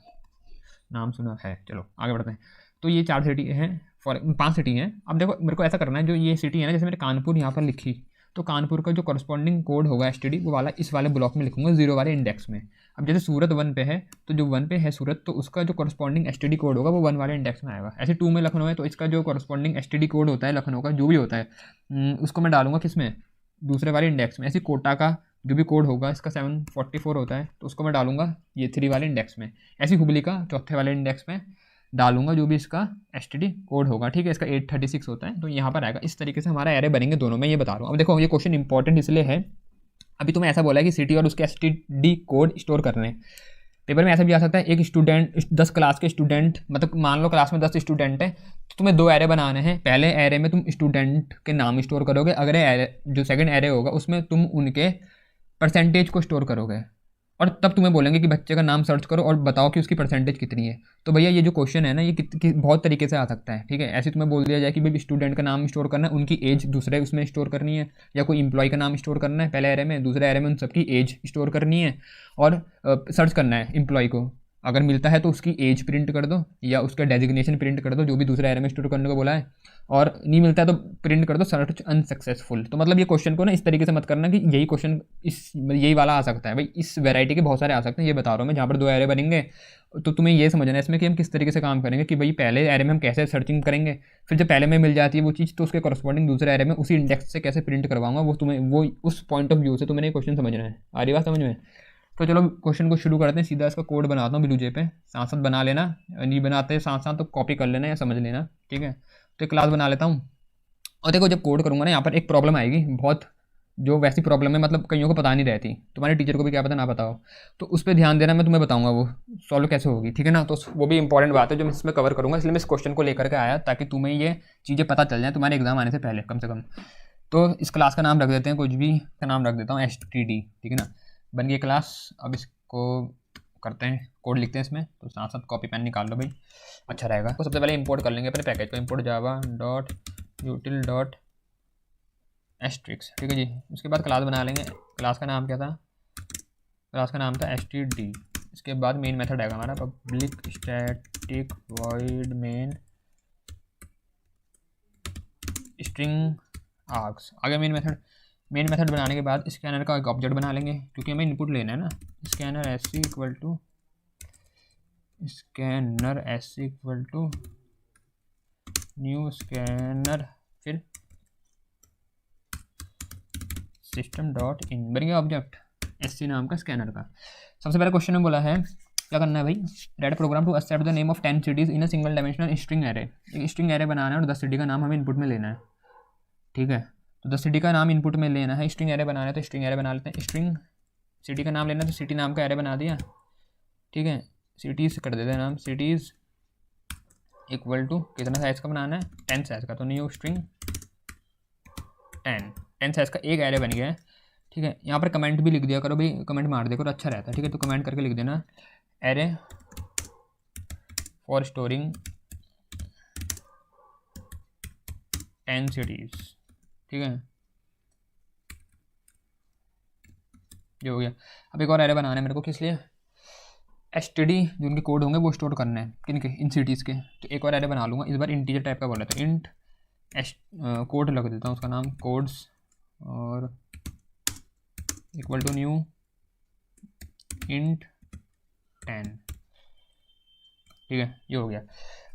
नाम सुना है। चलो आगे बढ़ते हैं। तो ये 4 सिटी हैं, 5 सिटी हैं। अब देखो मेरे को ऐसा करना है, जो ये सिटी है ना, जैसे मैंने कानपुर यहाँ पर लिखी, तो कानपुर का जो कॉरस्पॉन्डिंग कोड होगा एसटीडी, वो वाला इस वाले ब्लॉक में लिखूंगा 0 वाले इंडेक्स में। अब जैसे सूरत 1 पे है, तो जो 1 पे है सूरत, तो उसका जो कॉरस्पॉन्डिंग एसटीडी कोड होगा वो 1 वाले इंडेक्स में आएगा। ऐसे 2 में लखनऊ है, तो इसका जो कॉरस्पॉन्डिंग एसटीडी कोड होता है लखनऊ का, जो भी होता है, उसको मैं डालूंगा किस में, दूसरे वाले इंडेक्स में। ऐसे कोटा का जो भी कोड होगा, इसका 744 होता है, तो उसको मैं डालूंगा ये 3 वाले इंडेक्स में। ऐसी हुबली का चौथे वाले इंडेक्स में डालूंगा जो भी इसका एसटीडी कोड होगा। ठीक है, इसका 836 होता है, तो यहाँ पर आएगा। इस तरीके से हमारा एरे बनेंगे दोनों में, ये बता रहा हूँ। अब देखो ये क्वेश्चन इंपॉर्टेंट इसलिए है, अभी तुम्हें ऐसा बोला है कि सिटी और उसके एसटीडी कोड स्टोर करने हैं। पेपर में ऐसा भी आ सकता है, एक स्टूडेंट 10 क्लास के स्टूडेंट, मतलब मान लो क्लास में 10 स्टूडेंट है, तो तुम्हें 2 एरे बनाने हैं। पहले एरे में तुम स्टूडेंट के नाम स्टोर करोगे, अगले एरे जो सेकंड एरे होगा उसमें तुम उनके परसेंटेज को स्टोर करोगे, और तब तुम्हें बोलेंगे कि बच्चे का नाम सर्च करो और बताओ कि उसकी परसेंटेज कितनी है। तो भैया ये जो क्वेश्चन है ना, ये बहुत तरीके से आ सकता है। ठीक है, ऐसे तुम्हें बोल दिया जाए कि भाई स्टूडेंट का नाम स्टोर करना है, उनकी एज दूसरे उसमें स्टोर करनी है, या कोई इंप्लॉय का नाम स्टोर करना है पहले एरे में, दूसरे एरे में उन सबकी एज स्टोर करनी है, और सर्च करना है इंप्लॉय को। अगर मिलता है तो उसकी एज प्रिंट कर दो, या उसका डेजिग्नेशन प्रिंट कर दो जो भी दूसरे एरे में स्टोर करने को बोला है, और नहीं मिलता है तो प्रिंट कर दो सर्च अनसक्सेसफुल। तो मतलब ये क्वेश्चन को ना इस तरीके से मत करना कि यही क्वेश्चन यही वाला आ सकता है। भाई इस वैरायटी के बहुत सारे आ सकते हैं, ये बता रहा हूँ मैं। जहाँ पर 2 एरे बनेंगे, तो तुम्हें ये समझना है इसमें कि हम किस तरीके से काम करेंगे, कि भाई पहले एरे में हम कैसे सर्चिंग करेंगे, फिर जब पहले में मिल जाती है वो चीज़, तो उसके कॉरस्पॉन्डिंग दूसरे एरे में उसी इंडेक्स से कैसे प्रिंट करवाऊंगा, वो तुम्हें वो उस पॉइंट ऑफ व्यू से तुम्हें क्वेश्चन समझना है। आ रही बात समझ में? तो चलो क्वेश्चन को शुरू करते हैं। सीधा इसका कोड बनाता हूँ ब्लू जे पे, साथ साथ बना लेना, नहीं बनाते साथ साथ तो कॉपी कर लेना या समझ लेना। ठीक है, तो एक क्लास बना लेता हूँ। और देखो जब कोड करूँगा ना, यहाँ पर एक प्रॉब्लम आएगी बहुत जो वैसी प्रॉब्लम है, मतलब कईयों को पता नहीं रहती, तुम्हारे टीचर को भी क्या पता ना पता हो, तो उस पर ध्यान देना, मैं तुम्हें बताऊंगा वो सॉल्व कैसे होगी, ठीक है ना। तो वो भी इंपॉर्टेंट बात है जो मैं इसमें कवर करूंगा, इसलिए मैं इस क्वेश्चन को लेकर के आया ताकि तुम्हें ये चीज़ें पता चल जाए तुम्हारे एग्जाम आने से पहले कम से कम। तो इस क्लास का नाम रख देते हैं, कुछ भी का नाम रख देता हूँ STD, ठीक है ना। बन गई क्लास। अब इसको करते हैं, कोड लिखते हैं इसमें, तो साथ साथ कॉपी पेन निकाल लो भाई, अच्छा रहेगा। तो सबसे पहले इंपोर्ट कर लेंगे अपने पैकेज को, इंपोर्ट java.util. एस्ट्रिक्स, ठीक है जी। उसके बाद क्लास बना लेंगे, क्लास का नाम क्या था, क्लास का नाम था STD। इसके बाद मेन मेथड आएगा हमारा public static void main string arcs. आगे मेन मेथड बनाने के बाद स्कैनर का एक ऑब्जेक्ट बना लेंगे, क्योंकि हमें इनपुट लेना है ना। Scanner SC equal to new scanner, फिर सिस्टम डॉट इन, बन गया ऑब्जेक्ट SC नाम का स्कैनर का। सबसे पहले क्वेश्चन में बोला है क्या करना है भाई, write program to accept the name of 10 cities in a single dimensional string array. एक स्ट्रिंग एरे बनाना है और 10 सिटी का नाम हमें इनपुट में लेना है, ठीक है। तो 10 सिटी का नाम इनपुट में लेना है, स्ट्रिंग एरे बनाना है तो स्ट्रिंग एरे बना लेते हैं। स्ट्रिंग सिटी का नाम लेना है तो सिटी नाम का एरे बना दिया, ठीक है। सिटीज़ कर देते हैं नाम, सिटीज़ इक्वल टू कितना साइज़ का बनाना है, 10 साइज़ का, तो न्यू स्ट्रिंग 10 साइज़ का एक एरे बन गया है, ठीक है। यहाँ पर कमेंट भी लिख दिया करो भाई, कमेंट मार दिया करो, अच्छा रहता है, ठीक है। तो कमेंट करके लिख देना एरे फॉर स्टोरिंग 10 सिटीज़, ठीक है। ये हो गया। अब एक और एरे बनाना है मेरे को, किस लिए, STD जो उनके कोड होंगे वो स्टोर करने हैं, किन के, इन सिटीज़ के। तो एक और एरे बना लूँगा, इस बार इंटीजर टाइप का बोला था, इंट कोड लग देता हूँ उसका नाम, कोड्स, और इक्वल टू न्यू इंट 10, ठीक है। ये हो गया।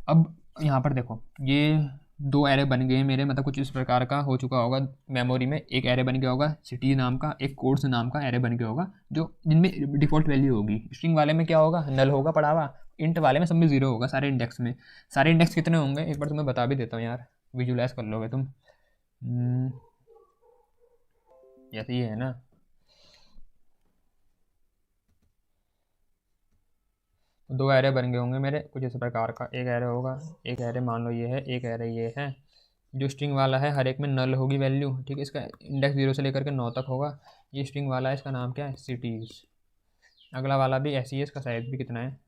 अब यहाँ पर देखो ये 2 एरे बन गए मेरे, मतलब कुछ इस प्रकार का हो चुका होगा मेमोरी में। एक एरे बन गया होगा सिटी नाम का, एक कोड्स नाम का एरे बन गया होगा, जो जिनमें डिफ़ॉल्ट वैल्यू होगी। स्ट्रिंग वाले में क्या होगा, नल होगा पड़ा हुआ, इंट वाले में सब में 0 होगा, सारे इंडेक्स में। सारे इंडेक्स कितने होंगे एक बार तुम्हें बता भी देता हूँ यार, विजुलाइज कर लोगे तुम। जैसे ये है ना, दो एरे बन गए होंगे मेरे कुछ इस प्रकार का। एक एरे होगा, एक एरे मान लो ये है, एक एरे ये है। जो स्ट्रिंग वाला है हर एक में नल होगी वैल्यू, ठीक है। इसका इंडेक्स 0 से लेकर के 9 तक होगा। ये स्ट्रिंग वाला है, इसका नाम क्या है, सिटीज़। अगला वाला भी ऐसी है, इसका साइज़ भी कितना है,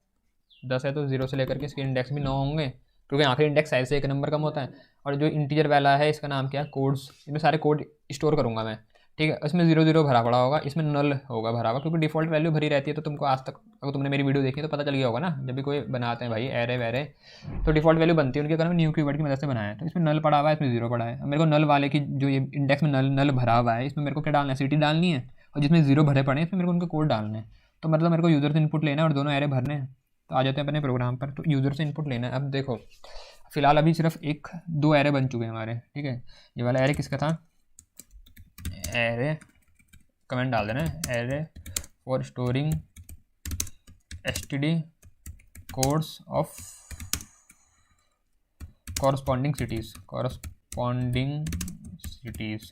10 है, तो 0 से लेकर के इसके इंडेक्स भी 9 होंगे, क्योंकि आखिरी इंडेक्स साइज से 1 नंबर कम होता है। और जो इंटीजर वाला है इसका नाम क्या है, कोड्स। इसमें सारे कोड स्टोर करूँगा मैं, ठीक है। इसमें 0 0 भरा पड़ा होगा, इसमें नल होगा भरा हुआ, क्योंकि डिफ़ॉल्ट वैल्यू भरी रहती है। तो तुमको आज तक अगर तुमने मेरी वीडियो देखी है तो पता चल गया होगा ना, जब भी कोई बनाते हैं भाई एरे वेरे तो डिफ़ॉल्ट वैल्यू बनती है उनके, अगर न्यू कीवर्ड की मदद से बनाया है। तो इसमें नल पड़ा हुआ है, इसमें 0 पड़ा है। अब मेरे को नल वाले की जो ये इंडेक्स में नल भरा हुआ है, इसमें मेरे को क्या डालना है, सिटी डालनी है। और जिसमें 0 भरे पड़े हैं इसमें मेरे को उनके कोड डालने हैं। तो मतलब मेरे को यूज़र से इनपुट लेना है और दोनों एरे भरने हैं। तो आ जाते हैं अपने प्रोग्राम पर। तो यूज़र से इनपुट लेना है। अब देखो फिलहाल अभी सिर्फ 2 एरे बन चुके हैं हमारे, ठीक है। ये वाला एरे किसका था, एरे कमेंट डाल देना है, array for storing STD codes of corresponding cities,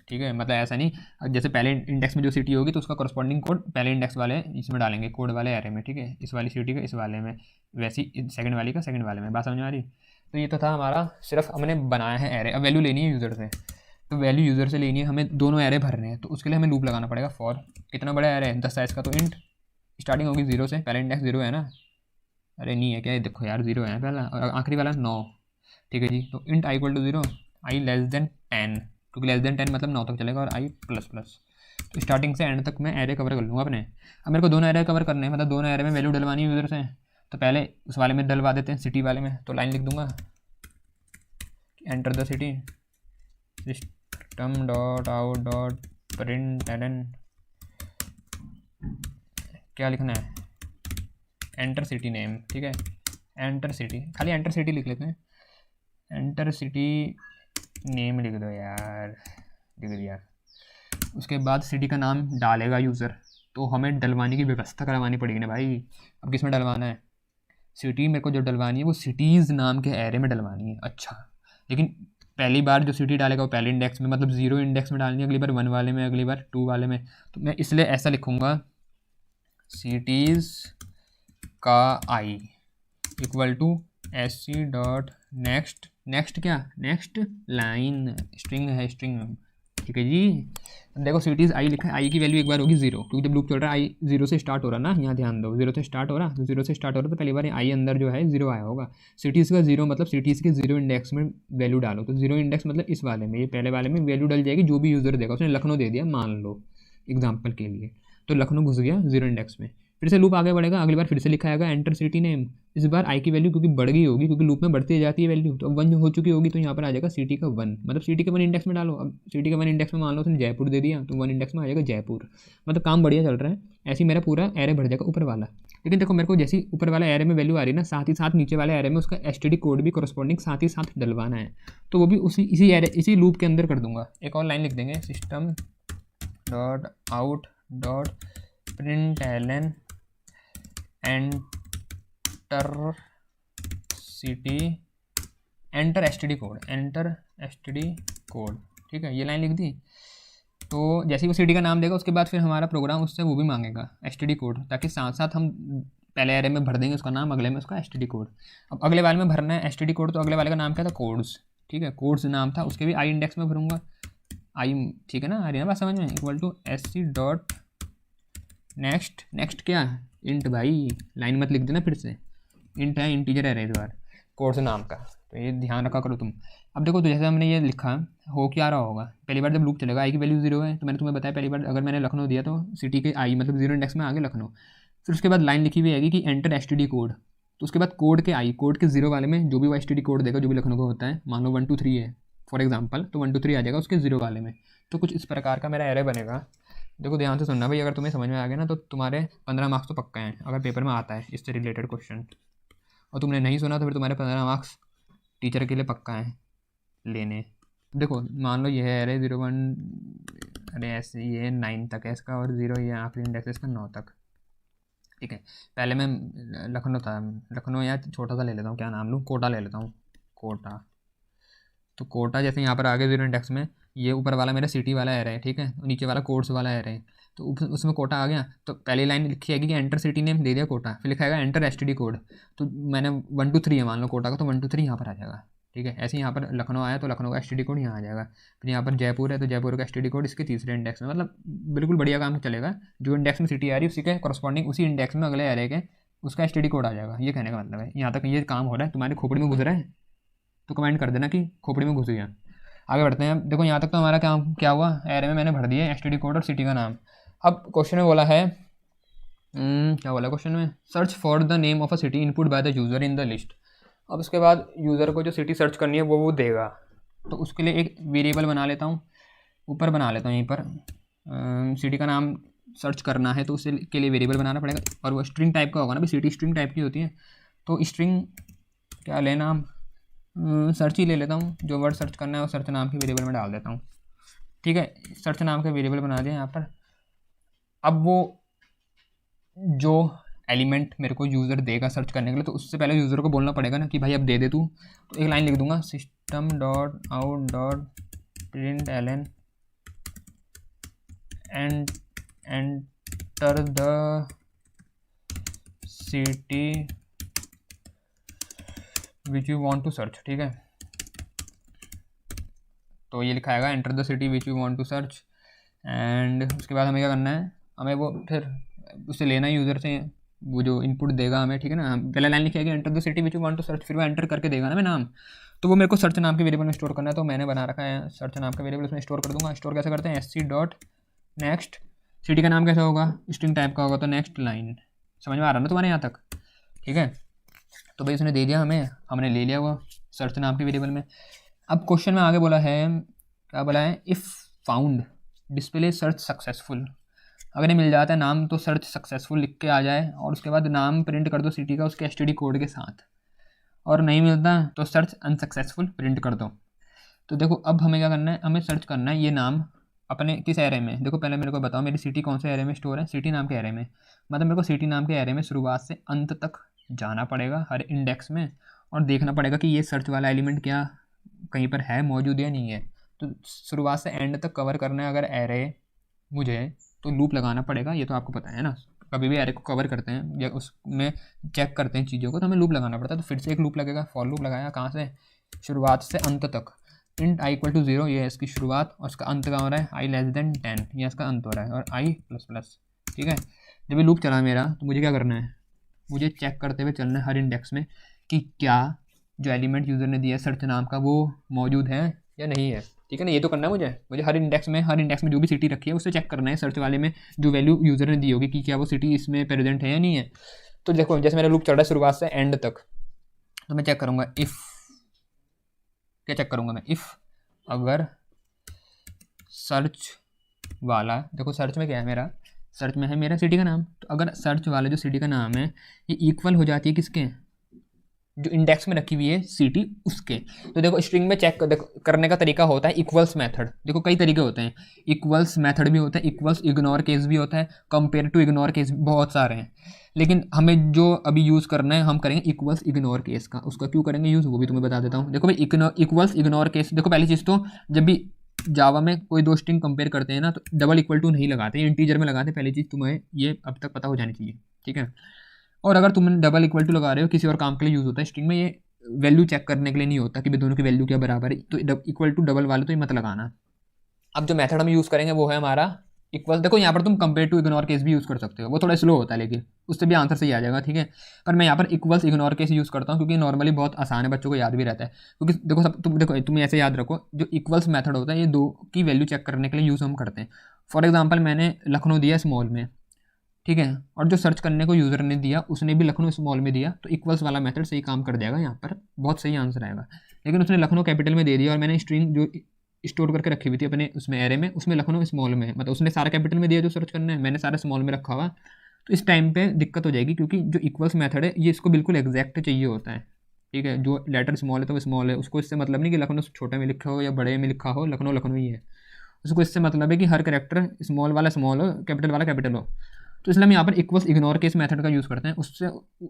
ठीक है। मतलब ऐसा नहीं, जैसे पहले इंडेक्स में जो सिटी होगी तो उसका कॉरस्पॉन्डिंग कोड पहले इंडेक्स वाले इसमें डालेंगे, कोड वाले एरे में, ठीक है। इस वाली सिटी का इस वाले में, वैसी सेकंड वाली का सेकंड वाले में। बात समझ में आ रही। तो ये तो था हमारा, सिर्फ हमने बनाया है एरे। अब वैल्यू लेनी है यूज़र से, तो वैल्यू यूज़र से लेनी है, हमें दोनों एरे भरने हैं। तो उसके लिए हमें लूप लगाना पड़ेगा फॉर, कितना बड़ा एरे है 10 साइज़ का, तो इंट स्टार्टिंग होगी 0 से, पहले इंडेक्स 0 है ना, अरे नहीं है क्या, देखो यार 0 है पहला, और आखिरी वाला 9, ठीक है जी। तो int i equal to 0, i less than 10, क्योंकि लेस देन 10 मतलब 9 तक चलेगा, और आई प्लस प्लस। तो स्टार्टिंग से एंड तक मैं एरे कवर कर लूँगा अपने। अब मेरे को दोनों एरे कवर करने हैं, मतलब दोनों एरे में वैल्यू डलवानी है यूज़र से। तो पहले उस वाले में डलवा देते हैं, सिटी वाले में। तो लाइन लिख दूंगा, enter the city, system dot out dot println, क्या लिखना है, एंटर सिटी नेम, ठीक है। एंटर सिटी, खाली एंटर सिटी लिख लेते हैं, एंटर सिटी नेम लिख दो यार, लिख दिया। उसके बाद सिटी का नाम डालेगा यूज़र, तो हमें डलवाने की व्यवस्था करवानी पड़ेगी ना भाई। अब किस में डलवाना है, सिटी मेरे को जो डलवानी है वो सिटीज़ नाम के एरे में डलवानी है। अच्छा, लेकिन पहली बार जो सिटी डालेगा वो पहले इंडेक्स में, मतलब 0 इंडेक्स में डालनी है, अगली बार 1 वाले में, अगली बार 2 वाले में। तो मैं इसलिए ऐसा लिखूँगा सिटीज़ का I equal to SC dot next, next क्या, नेक्स्ट लाइन, स्ट्रिंग है, स्ट्रिंग, ठीक है जी। देखो सिटीज़ आई लिखा है, आई की वैल्यू एक बार होगी 0, क्योंकि जब लूप चल रहा है आई 0 से स्टार्ट हो रहा ना, यहाँ ध्यान दो 0 से स्टार्ट हो रहा, तो 0 से स्टार्ट हो रहा तो पहली बार आई अंदर जो है 0 आया होगा। सिटीज़ का 0 मतलब सिटीज़ के 0 इंडेक्स में वैल्यू डालो, तो 0 इंडेक्स मतलब इस वाले में, ये पहले वाले में वैल्यू डल जाएगी जो भी यूज़र देगा। उसने लखनऊ दे दिया मान लो एग्जाम्पल के लिए, तो लखनऊ घुस गया 0 इंडेक्स में। फिर से लूप आगे बढ़ेगा, अगली बार फिर से लिखा आएगा एंटर सिटी नेम, इस बार आई की वैल्यू क्योंकि बढ़ गई होगी, क्योंकि लूप में बढ़ती जाती है वैल्यू, तो अब 1 हो चुकी होगी, तो यहाँ पर आ जाएगा सिटी का 1, मतलब सिटी के 1 इंडेक्स में डालो। अब सिटी के 1 इंडेक्स में मान लो उसने जयपुर दे दिया, तो 1 इंडेक्स में आ जाएगा जयपुर, मतलब काम बढ़िया चल रहा है। ऐसे ही मेरा पूरा एरे बढ़ जाएगा ऊपर वाला। लेकिन देखो मेरे को जैसी ऊपर वाले एरे में वैल्यू आ रही है ना, साथ ही साथ नीचे वाले एरे में उसका STD कोड भी कॉरस्पॉन्डिंग साथ ही साथ डलवाना है, तो वो भी इसी एरे इसी लूप के अंदर कर दूंगा। एक और लाइन लिख देंगे, system dot out dot println enter city enter STD code, enter STD code, ठीक है, ये लाइन लिख दी। तो जैसे ही वो सिटी का नाम देगा उसके बाद फिर हमारा प्रोग्राम उससे वो भी मांगेगा STD कोड, ताकि साथ साथ हम पहले एरे में भर देंगे उसका नाम, अगले में उसका STD कोड। अब अगले वाले में भरना है STD कोड, तो अगले वाले का नाम क्या था, कोड्स, ठीक है, कोड्स नाम था, उसके भी आई इंडेक्स में भरूंगा, आई, ठीक है ना, आ रही है ना बात समझ में, equal to SC dot next, next क्या, इंट भाई, लाइन मत लिख देना फिर से, इंट है, इंटीजर है इस बार, कोर्स नाम का, तो ये ध्यान रखा करो तुम। अब देखो तो जैसे हमने ये लिखा हो क्या रहा होगा, पहली बार जब लूप चलेगा आई की वैल्यू 0 है, तो मैंने तुम्हें बताया पहली बार अगर मैंने लखनऊ दिया तो सिटी के आई मतलब 0 इंडेक्स में आ गए लखनऊ। फिर उसके बाद लाइन लिखी हुई आएगी कि एंटर STD कोड, तो उसके बाद कोड के आई, कोड के 0 वाले में जो भी वो STD कोड देगा जो भी लखनऊ का होता है, मान लो 1 2 3 है फॉर एग्जाम्पल, तो 1 2 3 आ जाएगा उसके 0 वाले में। तो कुछ इस प्रकार का मेरा एरे बनेगा। देखो ध्यान से सुनना भाई, अगर तुम्हें समझ में आ गया ना तो तुम्हारे 15 मार्क्स तो पक्का हैं, अगर पेपर में आता है इससे रिलेटेड क्वेश्चन, और तुमने नहीं सुना तो फिर तुम्हारे 15 मार्क्स टीचर के लिए पक्का है लेने। देखो मान लो ये है एरे 0 1, अरे ऐसे ये 9 तक है इसका, और 0 ये आखिरी इंडेक्स है इसका 9 तक, ठीक है। पहले मैं लखनऊ था, लखनऊ या छोटा सा ले लेता हूँ, क्या नाम लूँ, कोटा ले लेता हूँ, कोटा। तो कोटा जैसे यहाँ पर आगे 0 इंडेक्स में, ये ऊपर वाला मेरा सिटी वाला एरे है, ठीक है, नीचे वाला कोड्स वाला एरे है, तो उसमें कोटा आ गया। तो पहली लाइन लिखी आएगी कि एंटर सिटी नेम दे दिया कोटा, फिर लिखा आएगा एंटर STD कोड, तो मैंने 1 2 3 है मान लो कोटा का, तो 1 2 3 यहाँ पर आ जाएगा, ठीक है। ऐसे यहाँ पर लखनऊ आया तो लखनऊ का STD कोड यहाँ आ जाएगा, फिर यहाँ पर जयपुर है तो जयपुर का STD कोड इसके तीसरे इंडेक्स में, मतलब बिल्कुल बढ़िया काम चलेगा। जो इंडेक्स में सिटी आ रही है उसी के कॉरस्पॉन्डिंग उसी इंडेक्स में अगले एरे के उसका STD कोड आ जाएगा। ये कहने का मतलब है, यहाँ तक ये काम हो रहा है, तुम्हारे खोपड़ी में घुस रहा है तो कमेंट कर देना कि खोपड़ी में घुस गया। आगे बढ़ते हैं। देखो यहाँ तक तो हमारा काम क्या हुआ, एरे में मैंने भर दिया STD कोड और सिटी का नाम। अब क्वेश्चन में बोला है क्या बोला क्वेश्चन में, search for the name of a city input by the user in the list. अब उसके बाद यूज़र को जो सिटी सर्च करनी है वो देगा, तो उसके लिए एक वेरिएबल बना लेता हूँ, ऊपर बना लेता हूँ यहीं पर सिटी का नाम सर्च करना है तो उसके लिए वेरिएबल बनाना पड़ेगा, और वो स्ट्रिंग टाइप का होगा ना, भी सिटी स्ट्रिंग टाइप की होती है, तो स्ट्रिंग क्या लेना, सर्च ही ले लेता हूँ, जो वर्ड सर्च करना है वो सर्च नाम के वेरिएबल में डाल देता हूँ, ठीक है। सर्च नाम का वेरिएबल बना दिया यहाँ पर। अब वो जो एलिमेंट मेरे को यूज़र देगा सर्च करने के लिए, तो उससे पहले यूज़र को बोलना पड़ेगा ना कि भाई अब दे दे तू, तो एक लाइन लिख दूंगा, system dot out dot println enter the city which you want to search, ठीक है। तो ये लिखा आएगा enter the city which you want to search, and उसके बाद हमें क्या करना है, हमें वो फिर उससे लेना है यूज़र से वो जो इनपुट देगा हमें, ठीक है ना। पहला लाइन लिखा है कि enter the city which you want to search, फिर वो एंटर करके देगा ना मैं नाम, तो वो मेरे को सर्च नाम के वेरिएबल में स्टोर करना है, तो मैंने बना रखा है सर्च नाम का वेरिएबल, उसमें स्टोर कर दूंगा। स्टोर कैसे करते हैं, SC डॉट नेक्स्ट, सिटी का नाम कैसा होगा, स्ट्रिंग टाइप का होगा, तो नेक्स्ट लाइन। समझ में आ रहा ना तुम्हारे यहाँ तक, ठीक है। तो भाई उसने दे दिया हमें, हमने ले लिया वो सर्च नाम के वेरिएबल में। अब क्वेश्चन में आगे बोला है, क्या बोला है, if found display search successful, अगर ये मिल जाता है नाम तो सर्च सक्सेसफुल लिख के आ जाए, और उसके बाद नाम प्रिंट कर दो सिटी का उसके STD कोड के साथ, और नहीं मिलता तो सर्च अनसक्सेसफुल प्रिंट कर दो। तो देखो अब हमें क्या करना है, हमें सर्च करना है ये नाम अपने किस एरे में। देखो पहले मेरे को बताओ मेरी सिटी कौन से एरे में स्टोर है, सिटी नाम के एरे में, मतलब मेरे को सिटी नाम के एरे में शुरुआत से अंत तक जाना पड़ेगा हर इंडेक्स में, और देखना पड़ेगा कि ये सर्च वाला एलिमेंट क्या कहीं पर है मौजूद या नहीं है। तो शुरुआत से एंड तक कवर करना है अगर एरे मुझे, तो लूप लगाना पड़ेगा, ये तो आपको पता है ना। कभी भी एरे को कवर करते हैं या उसमें चेक करते हैं चीज़ों को तो हमें लूप लगाना पड़ता है। तो फिर से एक लूप लगेगा, फॉर लूप लगाया कहाँ से, शुरुआत से अंत तक। इंट आई इक्वल टू 0, ये है इसकी शुरुआत, और इसका अंत कहाँ हो रहा है, आई लेस देन 10, ये इसका अंत हो रहा है, और आई प्लस प्लस। ठीक है, जब ये लूप चला मेरा तो मुझे क्या करना है, मुझे चेक करते हुए चलना है हर इंडेक्स में कि क्या जो एलिमेंट यूज़र ने दिया है सर्च नाम का वो मौजूद है या नहीं है। ठीक है ना, ये तो करना है मुझे हर इंडेक्स में जो भी सिटी रखी है उससे चेक करना है सर्च वाले में जो वैल्यू यूज़र ने दी होगी कि क्या वो सिटी इसमें प्रेजेंट है या नहीं है। तो देखो जैसे मेरा लूप चल रहा है शुरुआत से एंड तक, तो मैं चेक करूँगा इफ़, क्या चेक करूँगा मैं, इफ़ अगर सर्च वाला, देखो सर्च में क्या है मेरा, सर्च में है मेरा सिटी का नाम, तो अगर सर्च वाला जो सिटी का नाम है ये इक्वल हो जाती है किसके, जो इंडेक्स में रखी हुई है सिटी उसके। तो देखो स्ट्रिंग में चेक करने का तरीका होता है इक्वल्स मेथड। देखो कई तरीके होते हैं, इक्वल्स मेथड भी होता है, इक्वल्स इग्नोर केस भी होता है, कंपेयर टू इग्नोर केस बहुत सारे हैं, लेकिन हमें जो अभी यूज़ करना है हम करेंगे इक्वल्स इग्नोर केस का। उसका क्यों करेंगे यूज़ वो भी तुम्हें बता देता हूँ। देखो भाई इक्वल्स इग्नोर केस, देखो पहली चीज़ तो जब भी जावा में कोई दो स्ट्रिंग कंपेयर करते हैं ना तो डबल इक्वल टू नहीं लगाते, इंटीजर में लगाते हैं। पहली चीज़ तुम्हें ये अब तक पता हो जानी चाहिए, ठीक है। और अगर तुम डबल इक्वल टू लगा रहे हो किसी और काम के लिए यूज़ होता है, स्ट्रिंग में ये वैल्यू चेक करने के लिए नहीं होता कि भाई दोनों की वैल्यू क्या बराबर है, तो इक्वल टू डबल वाले तो ये मत लगाना। अब जो मेथड हम यूज़ करेंगे वो है हमारा इक्वल। देखो यहाँ पर तुम कंपेयर टू इग्नोर केस भी यूज़ कर सकते हो, वो थोड़ा स्लो होता है लेकिन उससे भी आंसर सही आ जाएगा, ठीक है। पर मैं यहाँ पर इक्वल्स इग्नोर केस यूज़ करता हूँ क्योंकि नॉर्मली बहुत आसान है, बच्चों को याद भी रहता है। क्योंकि देखो तुम ऐसे याद रखो, जो इक्वल्स मेथड होता है ये दो की वैल्यू चेक करने के लिए यूज़ हम करते हैं। फॉर एग्जाम्पल मैंने लखनऊ दिया स्मॉल में, ठीक है, और जो सर्च करने को यूज़र ने दिया उसने भी लखनऊ स्मॉल में दिया, तो इक्वल्स वाला मेथड सही काम कर जाएगा, यहाँ पर बहुत सही आंसर आएगा। लेकिन उसने लखनऊ कैपिटल में दे दिया और मैंने स्ट्रिंग जो स्टोर करके रखी हुई थी अपने उसमें एरे में, उसमें लखनऊ स्मॉल में है, मतलब उसने सारा कैपिटल में दिया जो सर्च करना है, मैंने सारा स्मॉल में रखा हुआ, तो इस टाइम पे दिक्कत हो जाएगी क्योंकि जो इक्वल्स मेथड है ये इसको बिल्कुल एग्जैक्ट चाहिए होता है, ठीक है। जो लेटर स्मॉल है तो वो स्मॉल है, उसको इससे मतलब नहीं कि लखनऊ छोटे में लिखा हो या बड़े में लिखा हो, लखनऊ लखनऊ ही है। उसको इससे मतलब है कि हर कैरेक्टर स्मॉल वाला स्मॉल हो, कैपिटल वाला कैपिटल हो। तो इसलिए हम यहाँ पर इक्वल्स इग्नोर केस मेथड का यूज़ करते हैं। उससे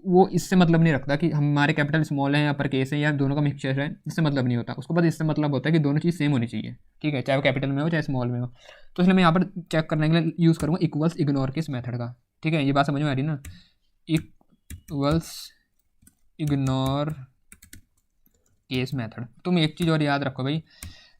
वो इससे मतलब नहीं रखता कि हमारे कैपिटल स्मॉल है या अपर केस है या दोनों का मिक्सचर है, इससे मतलब नहीं होता। उसको बस इससे मतलब होता है कि दोनों चीज़ सेम होनी चाहिए, ठीक है, चाहे वो कैपिटल में हो चाहे स्मॉल में हो। तो इसलिए मैं यहाँ पर चेक करने के लिए यूज़ करूँगा इक्वल्स इग्नोर केस मेथड का, ठीक है। ये बात समझ में आ रही ना, इक्वल्स इग्नोर केस मेथड। तुम एक चीज़ और याद रखो भाई,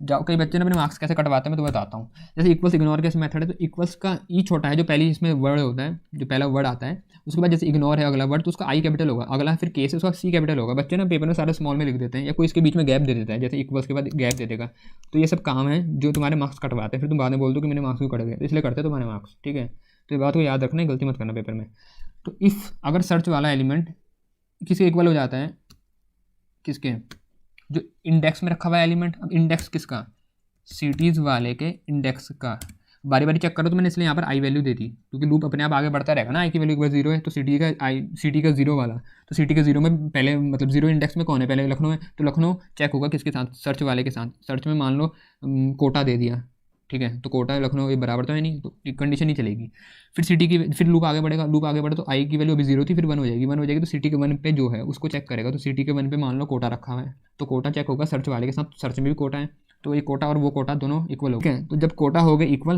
जाओ कई बच्चे ने अपने मार्क्स कैसे कटवाते हैं मैं तुम्हें बताता हूँ। जैसे इक्वल्स इग्नोर केस मेथड है तो इक्वल्स का ई छोटा है, जो पहली इसमें वर्ड होता है, जो पहला वर्ड आता है, उसके बाद जैसे इग्नोर है अगला वर्ड तो उसका आई कैपिटल होगा, अगला फिर केस है उसका सी कैपिटल होगा। बच्चे ना पेपर में सारे स्मॉल में लिख देते हैं या कोई इसके बीच में गैप दे देता है, जैसे इक्वल्स के बाद गैप दे देगा। तो ये सब काम है जो तुम्हारे मार्क्स कटवाते हैं, फिर तुम बाद में बोल दो कि मेरे मार्क्स क्यों कट गए, तो इसलिए करते हैं तुम्हारे मार्क्स, ठीक है। तो ये बात को याद रखना है, गलती मत करना पेपर में। तो इफ़ अगर सर्च वाला एलिमेंट किसी इक्वल हो जाता है, किसके, जो इंडेक्स में रखा हुआ एलिमेंट, अब इंडेक्स किसका, सिटीज़ वाले के इंडेक्स का, बारी बारी चेक करो तो मैंने इसलिए यहाँ पर आई वैल्यू दे दी क्योंकि लूप अपने आप आगे बढ़ता रहेगा ना, आई की वैल्यू एक बार 0 है तो सिटी का 0 वाला, तो सिटी के 0 में पहले मतलब 0 इंडेक्स में कौन है, पहले लखनऊ है, तो लखनऊ चेक होगा किसके साथ, सर्च वाले के साथ। सर्च में मान लो कोटा दे दिया, ठीक है, तो कोटा लखनऊ ये बराबर तो है नहीं, तो कंडीशन नहीं चलेगी। फिर सिटी की, फिर लूप आगे बढ़ेगा, लूप आगे बढ़े तो आई की वैल्यू अभी 0 थी फिर 1 हो जाएगी, 1 हो जाएगी तो सिटी के 1 पे जो है उसको चेक करेगा, तो सिटी के 1 पे मान लो कोटा रखा हुआ है तो कोटा चेक होगा सर्च वाले के साथ, सर्च में भी कोटा है तो ये कोटा और वो कोटा दोनों इक्वल हो गए। तो जब कोटा हो गए इक्वल,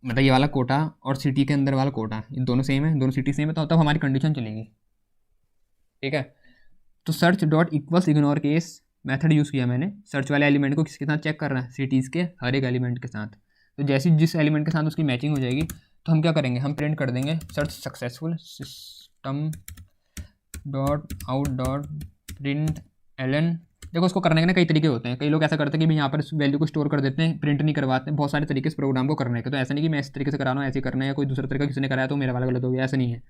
मतलब ये वाला कोटा और सिटी के अंदर वाला कोटा ये दोनों सेम है, दोनों सिटी सेम है, तो तब हमारी कंडीशन चलेगी, ठीक है। तो search dot equals ignore case method use किया मैंने, सर्च वाले एलिमेंट को किसके साथ चेक कर रहा है, सिटीज़ के हर एक एलिमेंट के साथ। तो जैसे जिस एलिमेंट के साथ उसकी मैचिंग हो जाएगी तो हम क्या करेंगे, हम प्रिंट कर देंगे search successful system dot out dot print ln. देखो उसको करने के ना कई तरीके होते हैं, कई लोग ऐसा करते हैं कि भाई यहाँ पर इस वैल्यू को स्टोर कर देते हैं, प्रिंट नहीं करवाते हैं, बहुत सारे तरीके इस प्रोग्राम को करने के। तो ऐसा नहीं कि मैं इस तरीके से करा रहा हूँ ऐसे करना है या कोई दूसरा तरीका किसी ने कराया तो मेरा वाला गलत हो गया, ऐसा नहीं है।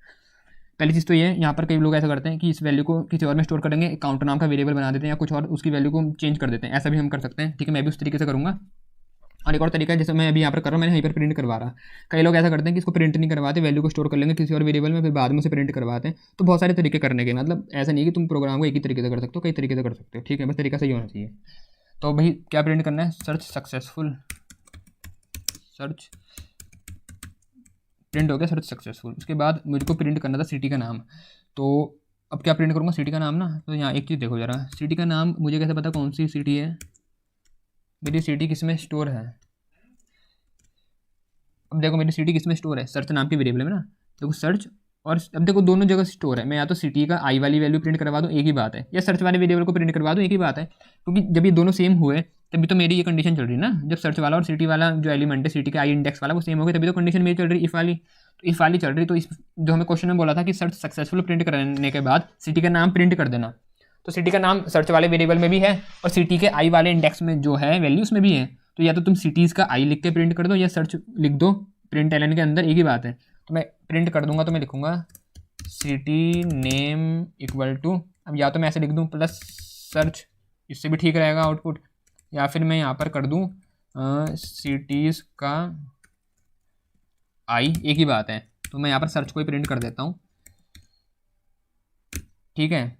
पहली चीज़ तो ये यहाँ पर कई लोग ऐसा करते हैं कि इस वैल्यू को किसी और में स्टोर करेंगे, काउंटर नाम का वेरिएबल बना देते हैं या कुछ और उसकी वैल्यू को चेंज कर देते हैं, ऐसा भी हम कर सकते हैं, ठीक है। मैं भी उस तरीके से करूँगा। और एक और तरीका है जैसे मैं अभी यहाँ पर कर रहा हूँ, मैंने यहीं पर प्रिंट करवा रहा। कई लोग ऐसा करते हैं कि इसको प्रिंट नहीं करवाते, वैल्यू को स्टोर कर लेंगे किसी और वेरिएबल में फिर बाद में उसे प्रिंट करवाते हैं। तो बहुत सारे तरीके करने के, मतलब ऐसा नहीं है कि तुम प्रोग्राम को एक ही तरीके से कर सकते हो, कई तरीके से कर सकते हो, ठीक है, बस तरीका सही होना चाहिए। तो भाई क्या प्रिंट करना है, सर्च सक्सेसफुल, सर्च प्रिंट हो गया सर्च सक्सेसफुल। उसके बाद मुझको प्रिंट करना था सिटी का नाम, तो अब क्या प्रिंट करूँगा, सिटी का नाम ना। तो यहाँ एक चीज़ देखो जरा, सिटी का नाम मुझे कैसे पता कौन सी सिटी है, मेरी सिटी किस में स्टोर है। अब देखो मेरी सिटी किस में स्टोर है, सर्च नाम की वेरिएबल में ना, देखो सर्च, और अब देखो दोनों जगह स्टोर है। मैं या तो सिटी का आई वाली वैल्यू प्रिंट करवा दूँ, एक ही बात है, या सर्च वाले वेरिएबल को प्रिंट करवा दूँ, एक ही बात है, क्योंकि जब ये दोनों सेम हुए तभी तो मेरी ये कंडीशन चल रही है ना। जब सर्च वाला और सिटी वाला जो एलिमेंट है सिटी का आई इंडेक्स वाला वो सेम हो गया तभी तो कंडीशन मेरी चल रही इफ वाली। तो इफ वाली चल रही, तो इस जो हमें क्वेश्चन में बोला था कि सर्च सक्सेसफुल प्रिंट करने के बाद सिटी का नाम प्रिंट कर देना, तो सिटी का नाम सर्च वाले वेरिएबल में भी है और सिटी के आई वाले इंडेक्स में जो है वैल्यू उसमें भी है। तो या तो तुम सिटीज़ का आई लिख के प्रिंट कर दो या सर्च लिख दो प्रिंट एलन के अंदर, एक ही बात है। तो मैं प्रिंट कर दूंगा, तो मैं लिखूंगा सिटी नेम इक्वल टू, अब या तो मैं ऐसे लिख दूँ प्लस सर्च, इससे भी ठीक रहेगा आउटपुट, या फिर मैं यहाँ पर कर दूँ सिटीज़ का आई, एक ही बात है। तो मैं यहाँ पर सर्च को ही प्रिंट कर देता हूँ, ठीक है।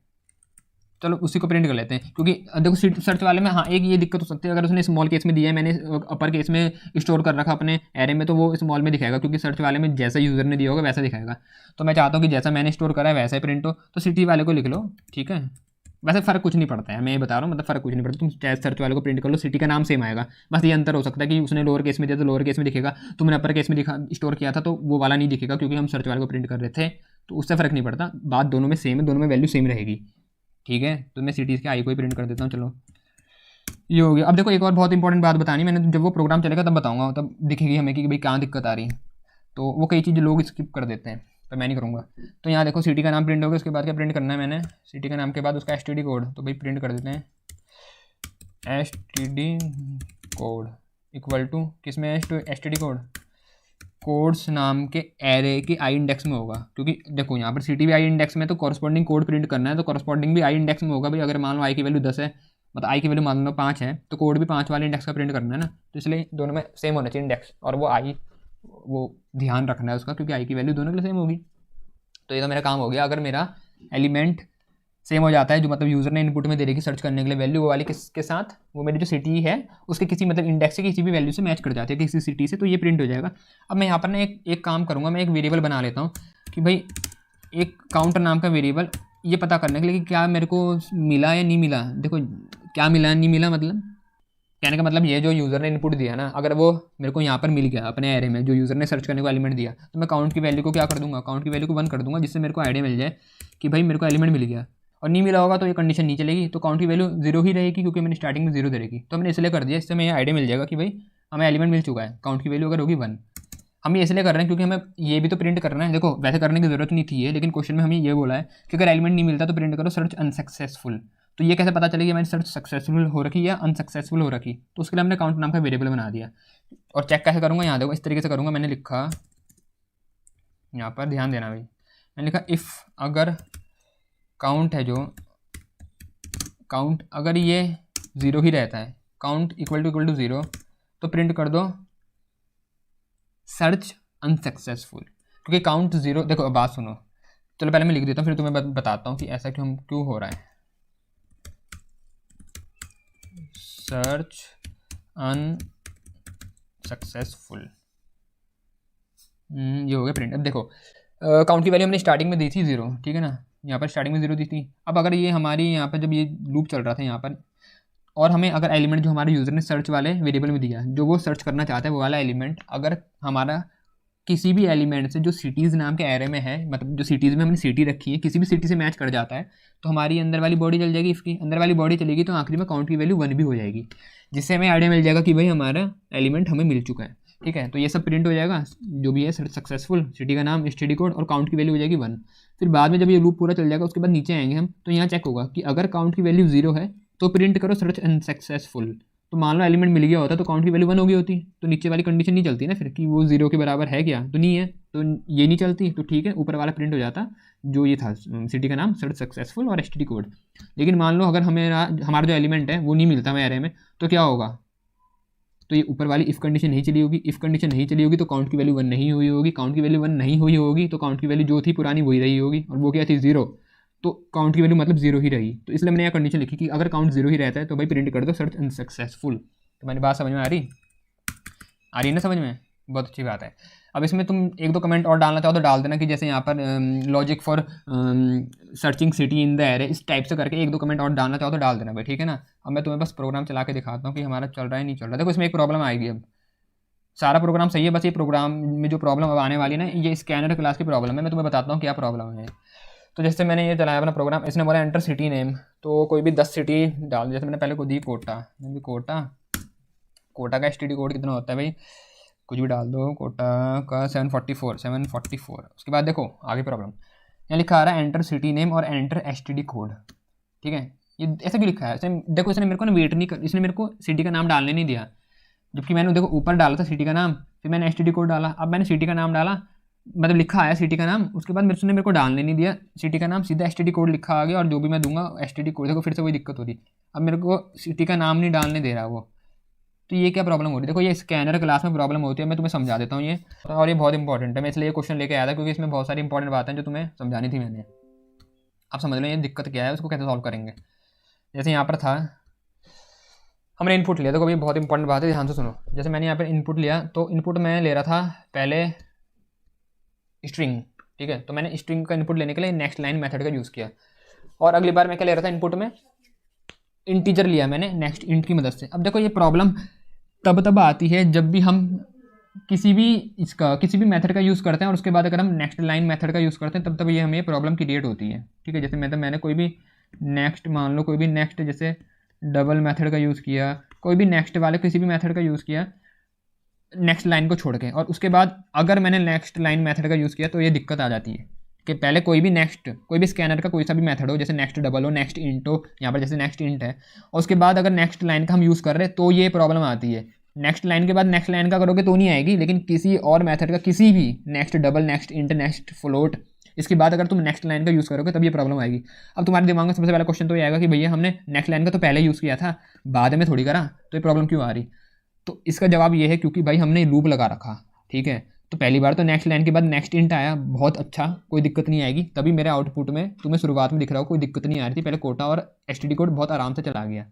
चलो उसी को प्रिंट कर लेते हैं, क्योंकि देखो सर्च वाले में हाँ एक ये दिक्कत हो सकती है, अगर उसने स्मॉल केस में दिया है, मैंने अपर केस में स्टोर कर रखा अपने एरे में, तो वो स्मॉल में दिखाएगा, क्योंकि सर्च वाले में जैसा यूज़र ने दिया होगा वैसा दिखाएगा। तो मैं चाहता हूँ कि जैसा मैंने स्टोर करा है वैसा ही प्रिंट हो, तो सिटी वाले को लिख लो, ठीक है। वैसे फ़र्क कुछ नहीं पड़ता है, मैं ये बता रहा हूँ, मतलब फ़र्क कुछ नहीं पड़ता, तुम चाहे सर्च वाले को प्रिंट कर लो, सिटी का नाम सेम आएगा, बस ये अंतर हो सकता है कि उसने लोअर केस में दिया तो लोअर केस में दिखेगा, तुमने अपर केस में दिखा स्टोर किया था तो वो वाला नहीं दिखेगा, क्योंकि हम सर्च वाले को प्रिंट कर रहे थे, तो उससे फ़र्क नहीं पड़ता, बात दोनों में सेम है, दोनों में वैल्यू सेम रहेगी, ठीक है। तो मैं सिटीज़ के आई को ही प्रिंट कर देता हूँ। चलो ये हो गया। अब देखो एक और बहुत इंपॉर्टेंट बात बतानी, मैंने जब वो प्रोग्राम चलेगा तब बताऊंगा, तब दिखेगी हमें कि भाई कहाँ दिक्कत आ रही है। तो वो कई चीज़ें लोग स्किप कर देते हैं, पर मैं नहीं करूँगा। तो यहाँ देखो सिटी का नाम प्रिंट हो गया, उसके बाद क्या प्रिंट करना है मैंने, सिटी का नाम के बाद उसका एसटीडी कोड, तो भाई प्रिंट कर देते हैं एसटीडी कोड इक्वल टू, किस में है एसटीडी कोड, कोड्स नाम के एरे के आई इंडेक्स में होगा, क्योंकि देखो यहाँ पर सिटी भी आई इंडेक्स में, तो कॉरस्पॉन्डिंग कोड प्रिंट करना है, तो कॉरस्पॉन्डिंग भी आई इंडेक्स में होगा भाई। अगर मान लो आई की वैल्यू 10 है, मतलब आई की वैल्यू मान लो 5 है, तो कोड भी 5 वाले इंडेक्स का प्रिंट करना है ना, तो इसलिए दोनों में सेम होना चाहिए इंडेक्स, और वो आई वो ध्यान रखना है उसका, क्योंकि आई की वैल्यू दोनों के लिए सेम होगी। तो ये तो मेरा काम हो गया। अगर मेरा एलिमेंट सेम हो जाता है, जो मतलब यूज़र ने इनपुट में दे रखी सर्च करने के लिए वैल्यू, वो वाली किसके साथ, वो मेरी जो सिटी है उसके किसी मतलब इंडेक्स से किसी भी वैल्यू से मैच कर जाती है किसी सिटी से, तो ये प्रिंट हो जाएगा। अब मैं यहाँ पर ना एक काम करूँगा, मैं एक वेरिएबल बना लेता हूँ कि भाई एक काउंटर नाम का वेरिएबल, ये पता करने के लिए कि क्या मेरे को मिला या नहीं मिला। देखो क्या मिला नहीं मिला, मतलब कहने का मतलब ये जो यूज़र ने इनपुट दिया ना, अगर वो मेरे को यहाँ पर मिल गया अपने एरे में, जो यूज़र ने सर्च करने को एलिमेंट दिया, तो मैं काउंट की वैल्यू को क्या कर दूंगा, काउंट की वैल्यू को 1 कर दूंगा, जिससे मेरे को आइडिया मिल जाए कि भाई मेरे को एलिमेंट मिल गया। और नहीं मिला होगा तो ये कंडीशन नहीं चलेगी, तो काउंट की वैल्यू 0 ही रहेगी, क्योंकि मैंने स्टार्टिंग में 0 दे रखी, तो मैंने इसलिए कर दिया, इससे हमें आइडिया मिल जाएगा कि भाई हमें एलिमेंट मिल चुका है। काउंट की वैल्यू अगर होगी 1, हम ये इसलिए कर रहे हैं क्योंकि हमें ये भी तो प्रिंट करना है। देखो वैसे करने की जरूरत नहीं थी ये, लेकिन क्वेश्चन में हमें ये बोला है कि अगर एलिमेंट नहीं मिलता तो प्रिंट करो सर्च अनसक्सेसफुल। तो ये कैसे पता चलेगी हमारी सर्च सक्सेसफुल हो रखी या अनसक्सेसफुल हो रखी, तो उसके लिए हमने काउंट नाम का वेरिएबल बना दिया। और चेक कैसे करूँगा, यहाँ देखो इस तरीके से करूँगा, मैंने लिखा यहाँ पर ध्यान देना भाई, मैंने लिखा इफ़ अगर काउंट है जो काउंट अगर ये 0 ही रहता है, काउंट इक्वल टू 0, तो प्रिंट कर दो सर्च अनसक्सेसफुल, क्योंकि काउंट 0। देखो अब बात सुनो, चलो पहले मैं लिख देता हूँ फिर तुम्हें बताता हूँ कि ऐसा क्यों हो रहा है। सर्च अनसक्सेसफुल, ये हो गया प्रिंट। अब देखो काउंट की वैल्यू हमने स्टार्टिंग में दी थी 0, ठीक है ना, यहाँ पर स्टार्टिंग में 0 दी थी। अब अगर ये हमारी यहाँ पर जब ये लूप चल रहा था यहाँ पर, और हमें अगर एलिमेंट जो हमारे यूज़र ने सर्च वाले वेरिएबल में दिया, जो वो सर्च करना चाहता है वो वाला एलिमेंट, अगर हमारा किसी भी एलिमेंट से जो सिटीज़ नाम के एरे में है, मतलब जो सिटीज़ में हमने सिटी रखी है, किसी भी सिटी से मैच कर जाता है, तो हमारी अंदर वाली बॉडी चल जाएगी। इसकी अंदर वाली बॉडी चलेगी तो आखिरी में काउंट की वैल्यू 1 भी हो जाएगी, जिससे हमें आइडिया मिल जाएगा कि भाई हमारा एलिमेंट हमें मिल चुका है, ठीक है। तो ये सब प्रिंट हो जाएगा जो भी है सक्सेसफुल, सिटी का नाम, एसटीडी कोड और काउंट की वैल्यू हो जाएगी 1। फिर बाद में जब ये लूप पूरा चल जाएगा उसके बाद नीचे आएंगे हम, तो यहाँ चेक होगा कि अगर काउंट की वैल्यू 0 है तो प्रिंट करो सर्च अनसक्सेसफुल। तो मान लो एलिमेंट मिल गया होता तो काउंट की वैल्यू 1 हो गई होती, तो नीचे वाली कंडीशन नहीं चलती ना फिर कि वो 0 के बराबर है क्या, तो नहीं है, तो ये नहीं चलती, तो ठीक है ऊपर वाला प्रिंट हो जाता जो ये था सिटी का नाम, सर्च सक्सेसफुल और एसटीडी कोड। लेकिन मान लो अगर हमारा जो एलिमेंट है वो नहीं मिलता हमें एरे में, तो क्या होगा, तो ये ऊपर वाली इफ़ कंडीशन नहीं चली होगी, इफ़ कंडीशन नहीं चली होगी तो काउंट की वैल्यू 1 नहीं हुई होगी, काउंट की वैल्यू 1 नहीं हुई होगी तो काउंट की वैल्यू जो थी पुरानी वही रही होगी, और वो क्या थी 0, तो काउंट की वैल्यू मतलब 0 ही रही। तो इसलिए मैंने यह कंडीशन लिखी कि अगर काउंट 0 ही रहता है तो भाई प्रिंट कर दो सर्च अनसक्सेसफुल। तो मैंने बात समझ में आ रही ना, समझ में, बहुत अच्छी बात है। अब इसमें तुम एक दो कमेंट और डालना चाहो तो डाल देना, कि जैसे यहाँ पर logic for searching city in the array, इस टाइप से करके एक दो कमेंट और डालना चाहो तो डाल देना भाई, ठीक है ना। अब मैं तुम्हें बस प्रोग्राम चला के दिखाता हूँ कि हमारा चल रहा है नहीं चल रहा है। देखो इसमें एक प्रॉब्लम आएगी, अब सारा प्रोग्राम सही है, बस ये प्रोग्राम में जो प्रॉब्लम अब आने वाली है ना, ये स्कैनर क्लास की प्रॉब्लम है। मैं तुम्हें बताता हूँ क्या प्रॉब्लम है। तो जैसे मैंने ये चलाया अपना प्रोग्राम, इसने बोला एंटर सिटी नेम, तो कोई भी 10 सिटी डाल, जैसे मैंने पहले को दी कोटा, मैंने भी कोटा का एसटीडी कोड कितना होता है भाई, कुछ भी डाल दो, कोटा का 744। उसके बाद देखो आगे प्रॉब्लम, यहाँ लिखा आ रहा है एंटर सिटी नेम और एंटर एसटीडी कोड, ठीक है। ये ऐसा भी लिखा है, देखो इसने मेरे को ना वेट नहीं कर, इसने मेरे को सिटी का नाम डालने नहीं दिया, जबकि मैंने देखो ऊपर डाला था सिटी का नाम, फिर मैंने एसटीडी कोड डाला। अब मैंने सिटी का नाम डाला, मतलब लिखा आया सिटी का नाम, उसके बाद मेरे को डालने नहीं दिया सिटी का नाम, सीधा एसटीडी कोड लिखा आ गया, और जो भी मैं दूंगा एसटीडी कोड, देखो फिर से वही दिक्कत हो रही। अब मेरे को सिटी का नाम नहीं डालने दे रहा वो, तो ये क्या प्रॉब्लम हो रही है। देखो ये स्कैनर क्लास में प्रॉब्लम होती है, मैं तुम्हें समझा देता हूँ ये, और ये बहुत इंपॉर्टेंट है, मैं इसलिए ये क्वेश्चन लेके आया था क्योंकि इसमें बहुत सारी इंपॉर्टेंट बातें जो तुम्हें समझानी थी मैंने। आप समझ लो ये दिक्कत क्या है, उसको कैसे सॉल्व करेंगे। जैसे यहाँ पर था, हमने इनपुट लिया, देखो अभी बहुत इंपॉर्टेंट बात है, ध्यान से सुनो। जैसे मैंने यहाँ पर इनपुट लिया, तो इनपुट मैं ले रहा था पहले स्ट्रिंग, ठीक है। तो मैंने स्ट्रिंग का इनपुट लेने के लिए नेक्स्ट लाइन मेथड का यूज़ किया, और अगली बार मैं क्या ले रहा था इनपुट में, इंटीजर लिया मैंने नेक्स्ट इंट की मदद से। अब देखो ये प्रॉब्लम तब आती है जब भी हम किसी भी मेथड का यूज़ करते हैं, और उसके बाद अगर हम नेक्स्ट लाइन मेथड का यूज़ करते हैं, तब ये हमें प्रॉब्लम क्रिएट होती है, ठीक है। जैसे मैंने कोई भी नेक्स्ट, मान लो कोई भी नेक्स्ट, जैसे डबल मेथड का यूज़ किया, कोई भी नेक्स्ट वाले किसी भी मेथड का यूज़ किया नेक्स्ट लाइन को छोड़ के, और उसके बाद अगर मैंने नेक्स्ट लाइन मेथड का यूज़ किया, तो ये दिक्कत आ जाती है कि पहले कोई भी स्कैनर का कोई सा भी मेथड हो, जैसे नेक्स्ट डबल हो, नेक्स्ट इंट हो, यहाँ पर जैसे नेक्स्ट इंट है, और उसके बाद अगर नेक्स्ट लाइन का हम यूज़ कर रहे हैं, तो ये प्रॉब्लम आती है। नेक्स्ट लाइन के बाद नेक्स्ट लाइन का करोगे तो नहीं आएगी, लेकिन किसी और मेथड का, किसी भी next double, next int, next float, इसके बाद अगर तुम नेक्स्ट लाइन का यूज़ करोगे तब ये प्रॉब्लम आएगी। अब तुम्हारे दिमाग में सबसे पहला क्वेश्चन तो ये आएगा कि भैया हमने नेक्स्ट लाइन का तो पहले यूज़ किया था, बाद में थोड़ी करा, तो ये प्रॉब्लम क्यों आ रही। तो इसका जवाब ये है क्योंकि भाई हमने लूप लगा रखा, ठीक है। तो पहली बार तो नेक्स्ट लाइन के बाद नेक्स्ट इंट आया, बहुत अच्छा, कोई दिक्कत नहीं आएगी, तभी मेरे आउटपुट में तुम्हें शुरुआत में दिख रहा हो कोई दिक्कत नहीं आ रही थी, पहले कोटा और एसटीडी कोड बहुत आराम से चला गया।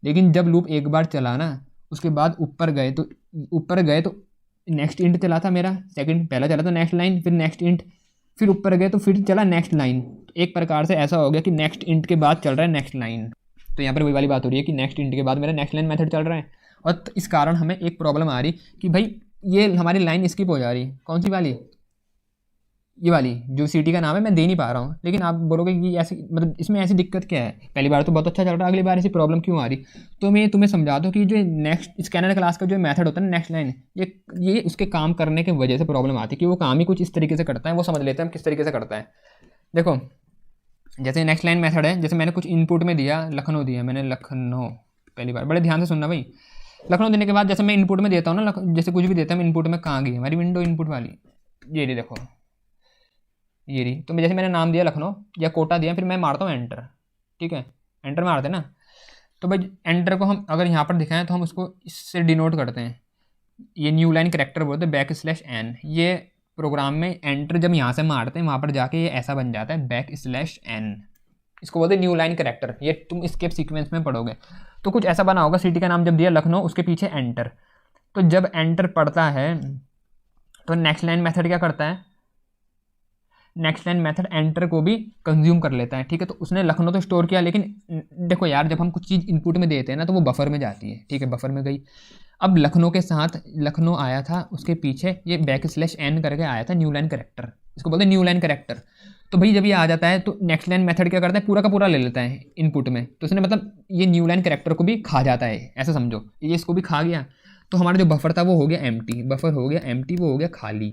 लेकिन जब लूप एक बार चला ना, उसके बाद ऊपर गए तो नेक्स्ट इंट चला था मेरा, सेकंड पहला चला था नेक्स्ट लाइन, फिर नेक्स्ट इंट, फिर ऊपर गए तो फिर चला नेक्स्ट लाइन। तो एक प्रकार से ऐसा हो गया कि नेक्स्ट इंट के बाद चल रहा है नेक्स्ट लाइन। तो यहाँ पर वही वाली बात हो रही है कि नेक्स्ट इंट के बाद मेरा नेक्स्ट लाइन मेथड चल रहा है, और इस कारण हमें एक प्रॉब्लम आ रही कि भाई ये हमारी लाइन स्किप हो जा रही। कौन सी वाली, ये वाली जो सिटी का नाम है, मैं दे नहीं पा रहा हूँ। लेकिन आप बोलोगे कि ऐसी, मतलब इसमें ऐसी दिक्कत क्या है, पहली बार तो बहुत अच्छा चल रहा है, अगली बार ऐसी प्रॉब्लम क्यों आ रही। तो मैं तुम्हें समझा दूँ कि जो नेक्स्ट स्कैनर क्लास का जो मेथड होता है ना नेक्स्ट लाइन, ये उसके काम करने की वजह से प्रॉब्लम आती है कि वो काम ही कुछ इस तरीके से करता है। वो समझ लेते हैं हम किस तरीके से करता है। देखो जैसे नेक्स्ट लाइन मेथड है, जैसे मैंने कुछ इनपुट में दिया, लखनऊ दिया मैंने, लखनऊ, पहली बार, बड़े ध्यान से सुनना भाई। लखनऊ देने के बाद जैसे मैं इनपुट में देता हूँ ना, जैसे कुछ भी देता हूँ इनपुट में, कहाँ गई हमारी विंडो इनपुट वाली, ये रही, देखो ये रही। तो जैसे मैंने नाम दिया लखनऊ या कोटा दिया, फिर मैं मारता हूँ एंटर, ठीक है, एंटर मारते हैं ना। तो भाई एंटर को हम अगर यहाँ पर दिखाएं तो हम उसको इससे डिनोट करते हैं, ये न्यू लाइन करेक्टर बोलते हैं, \n। ये प्रोग्राम में एंटर जब यहाँ से मारते हैं, वहाँ पर जाके ये ऐसा बन जाता है \n, इसको बोलते हैं न्यू लाइन करेक्टर। ये तुम स्केप सीक्वेंस में पढ़ोगे तो कुछ ऐसा बना होगा, सिटी का नाम जब दिया लखनऊ, उसके पीछे एंटर। तो जब एंटर पड़ता है तो नेक्स्ट लाइन मेथड क्या करता है, नेक्स्ट लाइन मेथड एंटर को भी कंज्यूम कर लेता है, ठीक है। तो उसने लखनऊ तो स्टोर किया, लेकिन देखो यार जब हम कुछ चीज़ इनपुट में देते हैं ना, तो वो बफर में जाती है, ठीक है, बफर में गई। अब लखनऊ के साथ लखनऊ आया था, उसके पीछे ये \n करके आया था न्यू लाइन करेक्टर, इसको बोलते हैं न्यू लाइन करेक्टर। तो भाई जब ये आ जाता है तो नेक्स्ट लाइन मेथड क्या करता है, पूरा का पूरा ले लेता है इनपुट में। तो उसने मतलब ये न्यू लाइन करेक्टर को भी खा जाता है, ऐसा समझो, ये इसको भी खा गया। तो हमारा जो बफर था वो हो गया एम्प्टी, बफर हो गया एम्प्टी, वो हो गया खाली।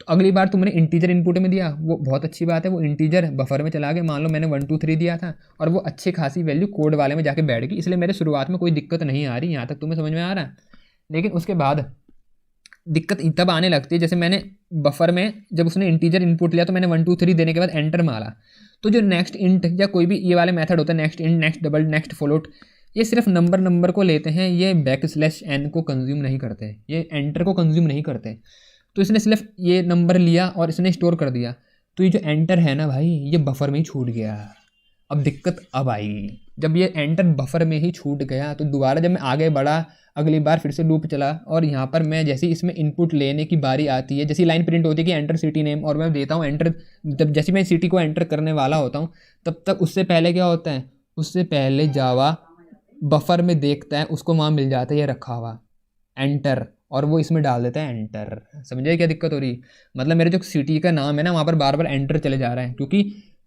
तो अगली बार तुमने इंटीजर इनपुट में दिया, वो बहुत अच्छी बात है, वो इंटीजर बफर में चला गया। मान लो मैंने 1 2 3 दिया था, और वो अच्छी खासी वैल्यू कोड वाले में जाके बैठ गई, इसलिए मेरे शुरुआत में कोई दिक्कत नहीं आ रही। यहाँ तक तुम्हें समझ में आ रहा है। लेकिन उसके बाद दिक्कत तब आने लगती है, जैसे मैंने बफर में जब उसने इंटीजर इनपुट लिया, तो मैंने 1 2 3 देने के बाद एंटर मारा, तो जो नेक्स्ट इंट या कोई भी ये वाले मेथड होता है, next int, next double, next float, ये सिर्फ नंबर को लेते हैं, ये \n को कंज्यूम नहीं करते, ये एंटर को कंज्यूम नहीं करते। तो इसने सिर्फ ये नंबर लिया और इसने स्टोर कर दिया। तो ये जो एंटर है ना भाई, ये बफर में ही छूट गया। अब दिक्कत अब आएगी, जब ये एंटर बफर में ही छूट गया तो दोबारा जब मैं आगे बढ़ा, अगली बार फिर से लूप चला, और यहाँ पर मैं जैसे इसमें इनपुट लेने की बारी आती है, जैसी लाइन प्रिंट होती है कि एंटर सिटी नेम, और मैं देता हूँ एंटर, जब जैसे मैं सिटी को एंटर करने वाला होता हूँ तब तक उससे पहले क्या होता है, उससे पहले जावा बफर में देखता है, उसको वहाँ मिल जाता है ये रखा हुआ एंटर, और वो इसमें डाल देता है एंटर। समझे क्या दिक्कत हो रही? मतलब मेरे जो सिटी का नाम है ना, वहाँ पर बार बार एंटर चले जा रहा है, क्योंकि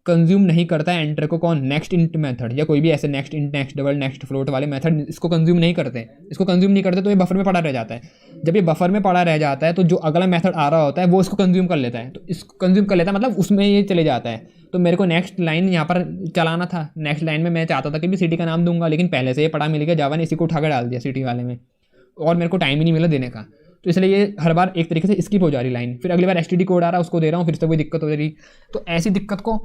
कंज्यूम नहीं करता है एंटर को कौन, नेक्स्ट इंट मेथड या कोई भी ऐसे next int, next double, next float वाले मेथड इसको कंज्यूम नहीं करते। इसको कंज्यूम नहीं करते तो ये बफर में पड़ा रह जाता है। जब ये बफर में पड़ा रह जाता है तो जो अगला मेथड आ रहा होता है वो इसको कंज्यूम कर लेता है, तो इसको कंज्यूम कर लेता है मतलब उसमें ये चले जाता है। तो मेरे को नेक्स्ट लाइन यहाँ पर चलाना था, नेक्स्ट लाइन में मैं चाहता था कि भी सिटी का नाम दूंगा, लेकिन पहले से ये पड़ा मिल गया, जावा ने इसी को उठा कर डाल दिया सिटी वाले में, और मेरे को टाइम ही नहीं मिला देने का, तो इसलिए ये हर बार एक तरीके से स्किप हो जा रही लाइन, फिर अगली बार एसटीडी कोड आ रहा है उसको दे रहा हूँ, फिर से वही दिक्कत हो रही। तो ऐसी दिक्कत को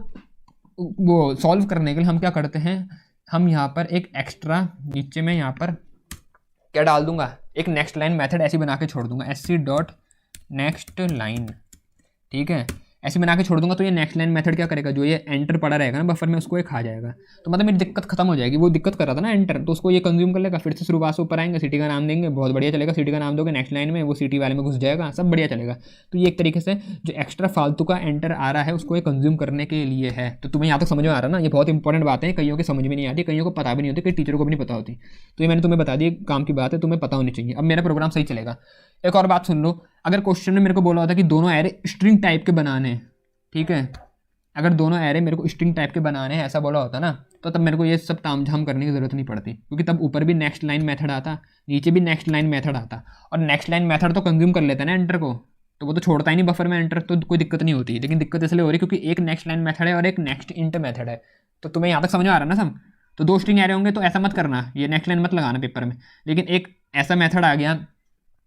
वो सॉल्व करने के लिए हम क्या करते हैं, हम यहाँ पर एक एक्स्ट्रा नीचे में यहाँ पर क्या डाल दूंगा, एक नेक्स्ट लाइन मेथड ऐसी बना के छोड़ दूंगा, S C dot next line, ठीक है, ऐसे बना के छोड़ दूंगा। तो ये नेक्स्ट लाइन मेथड क्या करेगा, जो ये एंटर पड़ा रहेगा ना बफर में उसको ये खा जाएगा, तो मतलब मेरी दिक्कत खत्म हो जाएगी। वो दिक्कत कर रहा था ना एंटर, तो उसको ये कंज्यूम कर लेगा, फिर से शुरुआत से ऊपर आएंगे, सिटी का नाम देंगे, बहुत बढ़िया चलेगा, सिटी का नाम दोगे नेक्स्ट लाइन में, वो सिटी वाले में घुस जाएगा, सब बढ़िया चलेगा। तो ये एक तरीके से जो एक्स्ट्रा फालतू का एंटर आ रहा है उसको ये कंज्यूम करने के लिए है। तो तुम्हें यहाँ तक समझ में आ रहा है ना, ये बहुत इंपॉर्टेंट बातें हैं, कईयों की समझ में नहीं आती, कईयों को पता भी नहीं होती, कई टीचरों को भी नहीं पता होती। तो ये मैंने तुम्हें बता दी, काम की बात है, तुम्हें पता होनी चाहिए। अब मेरा प्रोग्राम सही चलेगा। एक और बात सुन लो, अगर क्वेश्चन में मेरे को बोला होता कि दोनों एरे स्ट्रिंग टाइप के बनाने हैं, ठीक है, अगर दोनों एरे मेरे को स्ट्रिंग टाइप के बनाने हैं ऐसा बोला होता ना, तो तब मेरे को ये सब तामझाम करने की ज़रूरत नहीं पड़ती, क्योंकि तब ऊपर भी नेक्स्ट लाइन मेथड आता, नीचे भी नेक्स्ट लाइन मेथड आता, और नेक्स्ट लाइन मेथड तो कंज्यूम कर लेता है ना एंटर को, तो वो तो छोड़ता ही नहीं बफर में एंटर, तो कोई दिक्कत नहीं होती। लेकिन दिक्कत इसलिए हो रही क्योंकि एक नेक्स्ट लाइन मेथड है और एक नेक्स्ट इंट मेथड है। तो तुम्हें यहाँ तक समझ में आ रहा है ना सब? तो दो स्ट्रिंग एरे होंगे तो ऐसा मत करना, ये नेक्स्ट लाइन मत लगाना पेपर में। लेकिन एक ऐसा मेथड आ गया,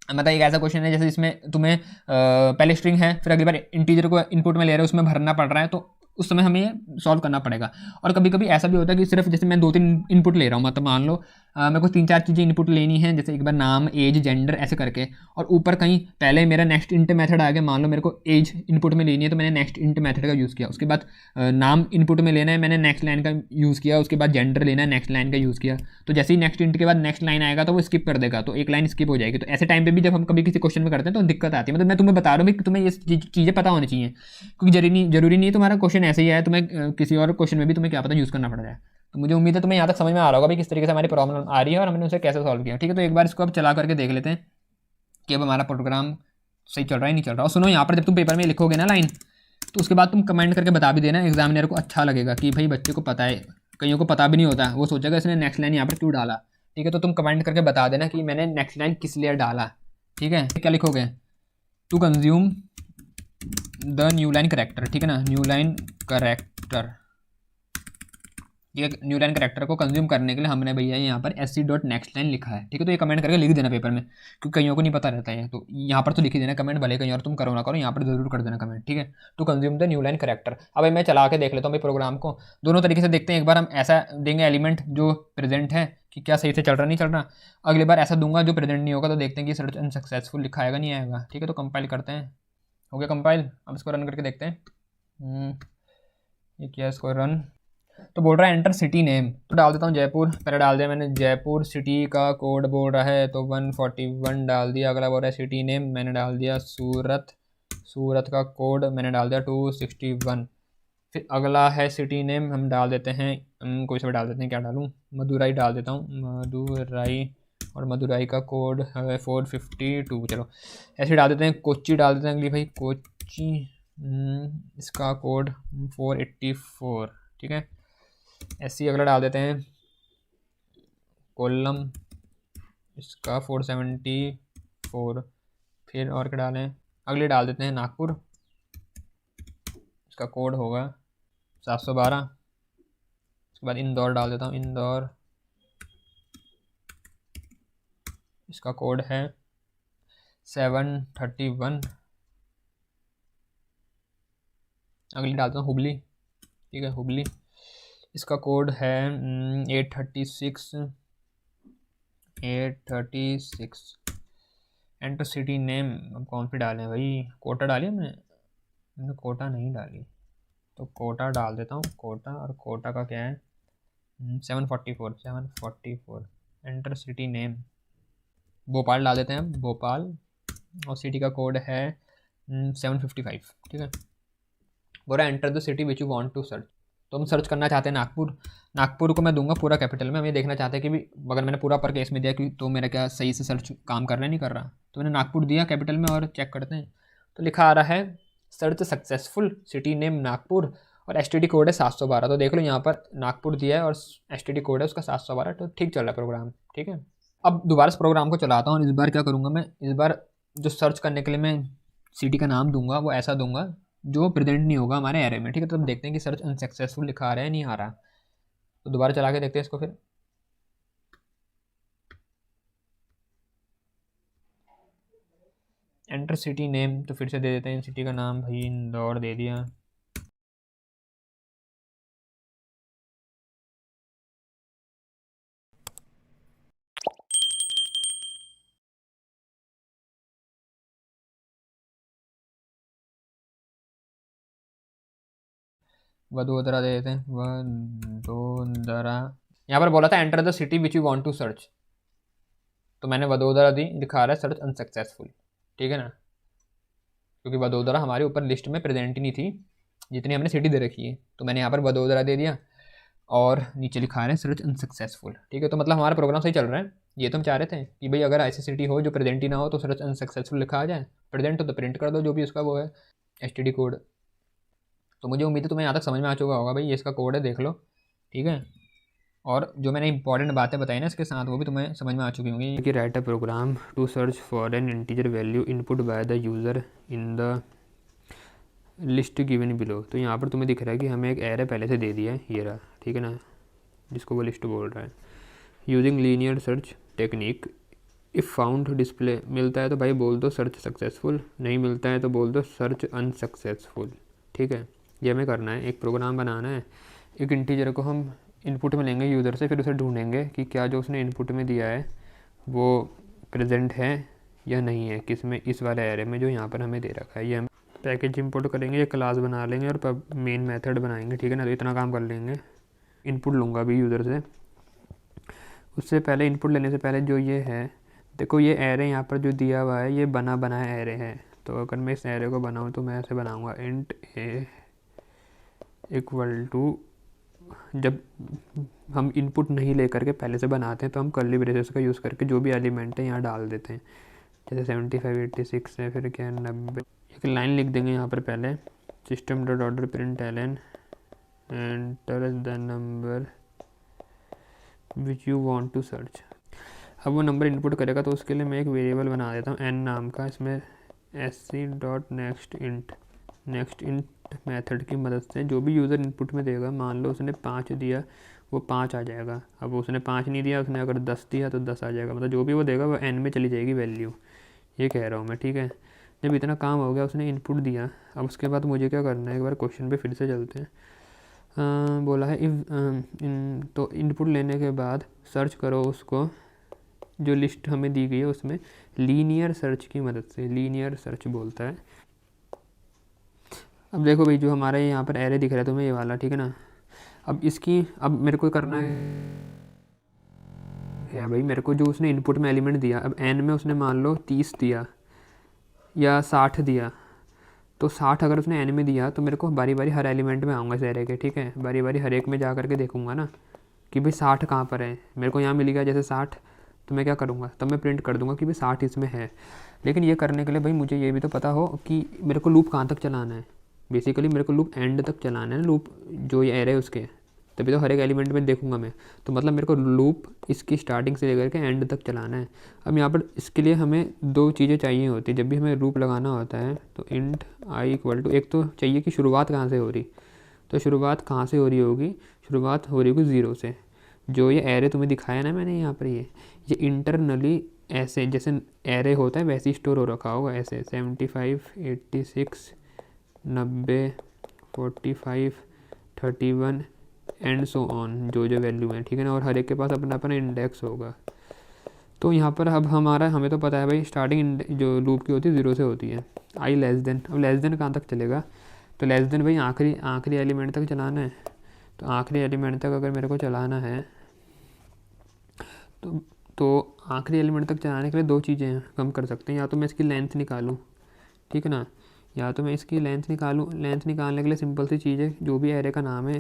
मतलब एक ऐसा क्वेश्चन है जैसे इसमें तुम्हें पहले स्ट्रिंग है, फिर अगली बार इंटीजर को इनपुट में ले रहे हो, उसमें भरना पड़ रहा है, तो उस समय हमें ये सॉल्व करना पड़ेगा। और कभी कभी ऐसा भी होता है कि सिर्फ जैसे मैं 2-3 इनपुट ले रहा हूँ, मतलब मान लो मेरे को 3-4 चीज़ें इनपुट लेनी है, जैसे एक बार नाम, एज, जेंडर ऐसे करके, और ऊपर कहीं पहले मेरा नेक्स्ट इंट मेथड आ गया, मान लो मेरे को एज इनपुट में लेनी है तो मैंने नेक्स्ट इंट मेथड का यूज़ किया, उसके बाद नाम इनपुट में लेना है, मैंने नेक्स्ट लाइन का यूज़ किया, उसके बाद जेंडर लेना है, नेक्स्ट लाइन का यूज़ किया। तो जैसे ही नेक्स्ट इंट के बाद नेक्स्ट लाइन आएगा तो वो स्किप कर देगा, तो एक लाइन स्किप हो जाएगी। तो ऐसे टाइम पे भी जब हम कभी किसी क्वेश्चन में करते हैं तो दिक्कत आती है। मतलब मैं तुम्हें बता रहा हूँ कि तुम्हें ये चीज़ें पता होनी चाहिए, क्योंकि जरूरी नहीं तुम्हारा क्वेश्चन ऐसे ही है, तुम्हें किसी और क्वेश्चन में भी तुम्हें क्या पता यूज़ करना पड़ जाए। तो मुझे उम्मीद है तुम्हें यहाँ तक समझ में आ रहा होगा भाई किस तरीके से हमारी प्रॉब्लम आ रही है और हमने उसे कैसे सॉल्व किया। ठीक है, तो एक बार इसको अब चला करके देख लेते हैं कि अब हमारा प्रोग्राम सही चल रहा है नहीं चल रहा। और सुनो, यहाँ पर जब तुम पेपर में लिखोगे ना लाइन, तो उसके बाद तुम कमेंट करके बता भी देना, एग्जामिनर को अच्छा लगेगा कि भाई बच्चे को पता है। कईयों को पता भी नहीं होता, वो सोचेगा इसने नेक्स्ट लाइन यहाँ पर क्यों डाला। ठीक है, तो तुम कमेंट करके बता देना कि मैंने नेक्स्ट लाइन किस लिए डाला। ठीक है, क्या लिखोगे, to consume the new line character. ठीक है ना, न्यू लाइन करेक्टर, ये न्यू लाइन करेक्टर को कंज्यूम करने के लिए हमने भैया यहाँ पर S C dot next line लिखा है। ठीक है, तो ये कमेंट करके लिख देना पेपर में, क्योंकि कईयों को नहीं पता रहता है, तो यहाँ पर तो लिख ही देना कमेंट, भले कहीं और तुम करो ना करो, यहाँ पर जरूर कर देना कमेंट। ठीक है, to consume the new line character. अब मैं चला के देख लेता हूँ भाई प्रोग्राम को, दोनों तरीके से देखते हैं। एक बार हम ऐसा देंगे एलिमेंट जो प्रेजेंट है कि क्या सही से चल रहा नहीं चल रहा, अगली बार ऐसा दूंगा जो प्रेजेंट नहीं होगा, तो देखते हैं कि सर्च अनसक्सेसफुल लिखा आएगा नहीं आएगा। ठीक है, तो कंपाइल करते हैं, हो गया कंपाइल। अब इसको रन करके देखते हैं ये क्या, इसको रन, तो बोल रहा है एंटर सिटी नेम, तो डाल देता हूँ जयपुर। पहले डाल दिया मैंने जयपुर, सिटी का कोड बोल रहा है तो 141 डाल दिया। अगला बोल रहा है सिटी नेम, मैंने डाल दिया सूरत, सूरत का कोड मैंने डाल दिया 261। फिर अगला है सिटी नेम, हम डाल देते हैं कोई सा डाल देते हैं, क्या डालूँ, मदुराई डाल देता हूँ, मदुराई, और मदुराई का कोड है 452। चलो ऐसे डाल देते हैं। कोच्चि डाल देते हैं अगली भाई, कोच्चि, इसका कोड 484। ठीक है, ऐसे अगला डाल देते हैं कोल्लम, इसका 474। फिर और क्या डालें, अगले डाल देते हैं नागपुर, इसका कोड होगा 712। उसके बाद इंदौर डाल देता हूँ, इंदौर, इसका कोड है 731। अगली डालता हूँ हुबली। ठीक है, हुबली, इसका कोड है 836। एंटर सिटी नेम, अब कौन सी डालें भाई, कोटा डाली हमने कोटा नहीं डाली, तो कोटा डाल देता हूँ, कोटा, और कोटा का क्या है 744, एंटर सिटी नेम, भोपाल डाल देते हैं हम, भोपाल, और सिटी का कोड है 755, ठीक है। बोला enter the city which you want to search, तो हम सर्च करना चाहते हैं नागपुर, नागपुर को मैं दूंगा पूरा कैपिटल में, हम ये देखना चाहते हैं कि भी अगर मैंने पूरा अपर केस में दिया कि तो मेरा क्या सही से सर्च काम कर रहा है नहीं कर रहा, तो मैंने नागपुर दिया कैपिटल में और चेक करते हैं, तो लिखा आ रहा है search successful, city name Nagpur, और एस कोड है 712, तो देख लो यहाँ पर नागपुर दिया है और एस कोड है उसका 712, तो ठीक चल रहा है प्रोग्राम, ठीक है। अब दोबारा इस प्रोग्राम को चलाता हूँ और इस बार क्या करूँगा मैं, इस बार जो सर्च करने के लिए मैं सिटी का नाम दूंगा वो ऐसा दूंगा जो प्रेजेंट नहीं होगा हमारे एरे में, ठीक है। तो अब देखते हैं कि सर्च अनसक्सेसफुल लिखा आ रहा है नहीं आ रहा, तो दोबारा चला के देखते हैं इसको फिर। एंटर सिटी नेम, तो फिर से दे देते हैं सिटी का नाम, भाई इंदौर दे दिया, वडोदरा दे देते हैं, वडोदरा। यहाँ पर बोला था enter the city which you want to search, तो मैंने वडोदरा दी, दिखा रहा है सर्च अनसक्सेसफुल, ठीक है ना, क्योंकि वडोदरा हमारे ऊपर लिस्ट में प्रेजेंट ही नहीं थी जितनी हमने सिटी दे रखी है, तो मैंने यहाँ पर वडोदरा दे दिया और नीचे लिखा रहे हैं सर्च अनसक्सेसफुल, ठीक है। तो मतलब हमारा प्रोग्राम सही चल रहा है, ये तो हम चाह रहे थे कि भाई अगर ऐसी सिटी हो जो प्रेजेंट ही ना हो तो सर्च अनसक्सेसफुल लिखा आ जाए, प्रेजेंट हो तो प्रिंट कर दो जो भी उसका वो है एस कोड। तो मुझे उम्मीद है तुम्हें यहाँ तक समझ में आ चुका होगा भाई, ये इसका कोड है देख लो, ठीक है। और जो मैंने इंपॉर्टेंट बातें बताई ना इसके साथ वो भी तुम्हें समझ में आ चुकी होंगी कि write a program to search for an integer value input by the user in the list given below. तो यहाँ पर तुम्हें दिख रहा है कि हमें एक एरे पहले से दे दिया है, ये रहा, ठीक है ना, जिसको वो लिस्ट बोल रहा है। Using linear search technique, if found display, मिलता है तो भाई बोल दो सर्च सक्सेसफुल, नहीं मिलता है तो बोल दो सर्च अनसक्सेसफुल, ठीक है। ये हमें करना है, एक प्रोग्राम बनाना है, एक इंटीजर को हम इनपुट में लेंगे यूज़र से, फिर उसे ढूंढेंगे कि क्या जो उसने इनपुट में दिया है वो प्रेजेंट है या नहीं है, किस में, इस वाले एरे में जो यहाँ पर हमें दे रखा है। ये हम पैकेज इंपोर्ट करेंगे, ये क्लास बना लेंगे और मेन मेथड बनाएंगे, ठीक है ना। तो इतना काम कर लेंगे। इनपुट लूँगा अभी यूज़र से, उससे पहले इनपुट लेने से पहले जो ये है देखो, ये एरे यहाँ पर जो दिया हुआ है ये बना बनाया एरे है, तो अगर मैं इस एरे को बनाऊँ तो मैं ऐसे बनाऊँगा इंट ए इक्वल टू, जब हम इनपुट नहीं लेकर के पहले से बनाते हैं तो हम कर्ली ब्रेसेस का यूज़ करके जो भी एलिमेंट है यहाँ डाल देते हैं, जैसे 75 86 है, फिर क्या है 90, एक लाइन लिख देंगे यहाँ पर पहले, system dot order print Elon enter the number which you want to search. अब वो नंबर इनपुट करेगा तो उसके लिए मैं एक वेरिएबल बना देता हूँ एन नाम का, इसमें sc dot next int method की मदद से जो भी यूज़र इनपुट में देगा, मान लो उसने 5 दिया वो 5 आ जाएगा, अब उसने 5 नहीं दिया, उसने अगर 10 दिया तो 10 आ जाएगा, मतलब जो भी वो देगा वो n में चली जाएगी वैल्यू, ये कह रहा हूँ मैं, ठीक है। जब इतना काम हो गया, उसने इनपुट दिया, अब उसके बाद मुझे क्या करना है, एक बार क्वेश्चन पे फिर से चलते हैं। बोला है तो इनपुट लेने के बाद सर्च करो उसको, जो लिस्ट हमें दी गई है उसमें लीनियर सर्च की मदद से, लीनियर सर्च बोलता है। अब देखो भाई जो हमारा यहाँ पर एरे दिख रहा है तुम्हें ये वाला, ठीक है ना, अब इसकी अब मेरे को करना है भाई, मेरे को जो उसने इनपुट में एलिमेंट दिया, अब एन में उसने मान लो 30 दिया या 60 दिया, तो 60 अगर उसने एन में दिया तो मेरे को बारी बारी हर एलिमेंट में आऊँगा इस एरे के, ठीक है, बारी बारी हर एक में जा करके देखूँगा ना कि भाई 60 कहाँ पर है, मेरे को यहाँ मिल गया जैसे 60, तो मैं क्या करूँगा, तब मैं प्रिंट कर दूँगा कि भाई 60 इसमें है। लेकिन ये करने के लिए भाई मुझे ये भी तो पता हो कि मेरे को लूप कहाँ तक चलाना है, बेसिकली मेरे को लूप एंड तक चलाना है, लूप जो ये एरे है उसके, तभी तो हर एक एलिमेंट में देखूंगा मैं, तो मतलब मेरे को लूप इसकी स्टार्टिंग से लेकर के एंड तक चलाना है। अब यहाँ पर इसके लिए हमें 2 चीज़ें चाहिए होती है, जब भी हमें लूप लगाना होता है तो इंट आई इक्वल टू, एक तो चाहिए कि शुरुआत कहाँ से हो रही, तो शुरुआत कहाँ से हो रही होगी, शुरुआत हो रही होगी 0 से, जो ये एरे तुम्हें दिखाया ना मैंने यहाँ पर, ये इंटरनली ऐसे जैसे एरे होता है वैसे ही स्टोर हो रखा होगा, ऐसे 75 86 90 45 31 एंड सो ऑन, जो जो वैल्यू है, ठीक है ना, और हर एक के पास अपना अपना इंडेक्स होगा। तो यहाँ पर अब हमें तो पता है भाई स्टार्टिंग जो लूप की होती है 0 से होती है, आई लेस देन, अब लेस देन कहाँ तक चलेगा, तो लेस देन भाई आखिरी आखिरी एलिमेंट तक चलाना है। तो आखिरी एलिमेंट तक अगर मेरे को चलाना है तो आखिरी एलिमेंट तक चलाने के लिए दो चीज़ें हम कर सकते हैं, या तो मैं इसकी लेंथ निकालूँ, ठीक है ना, या तो मैं इसकी लेंथ निकालूँ। लेंथ निकालने के लिए सिंपल सी चीज़ है, जो भी एरे का नाम है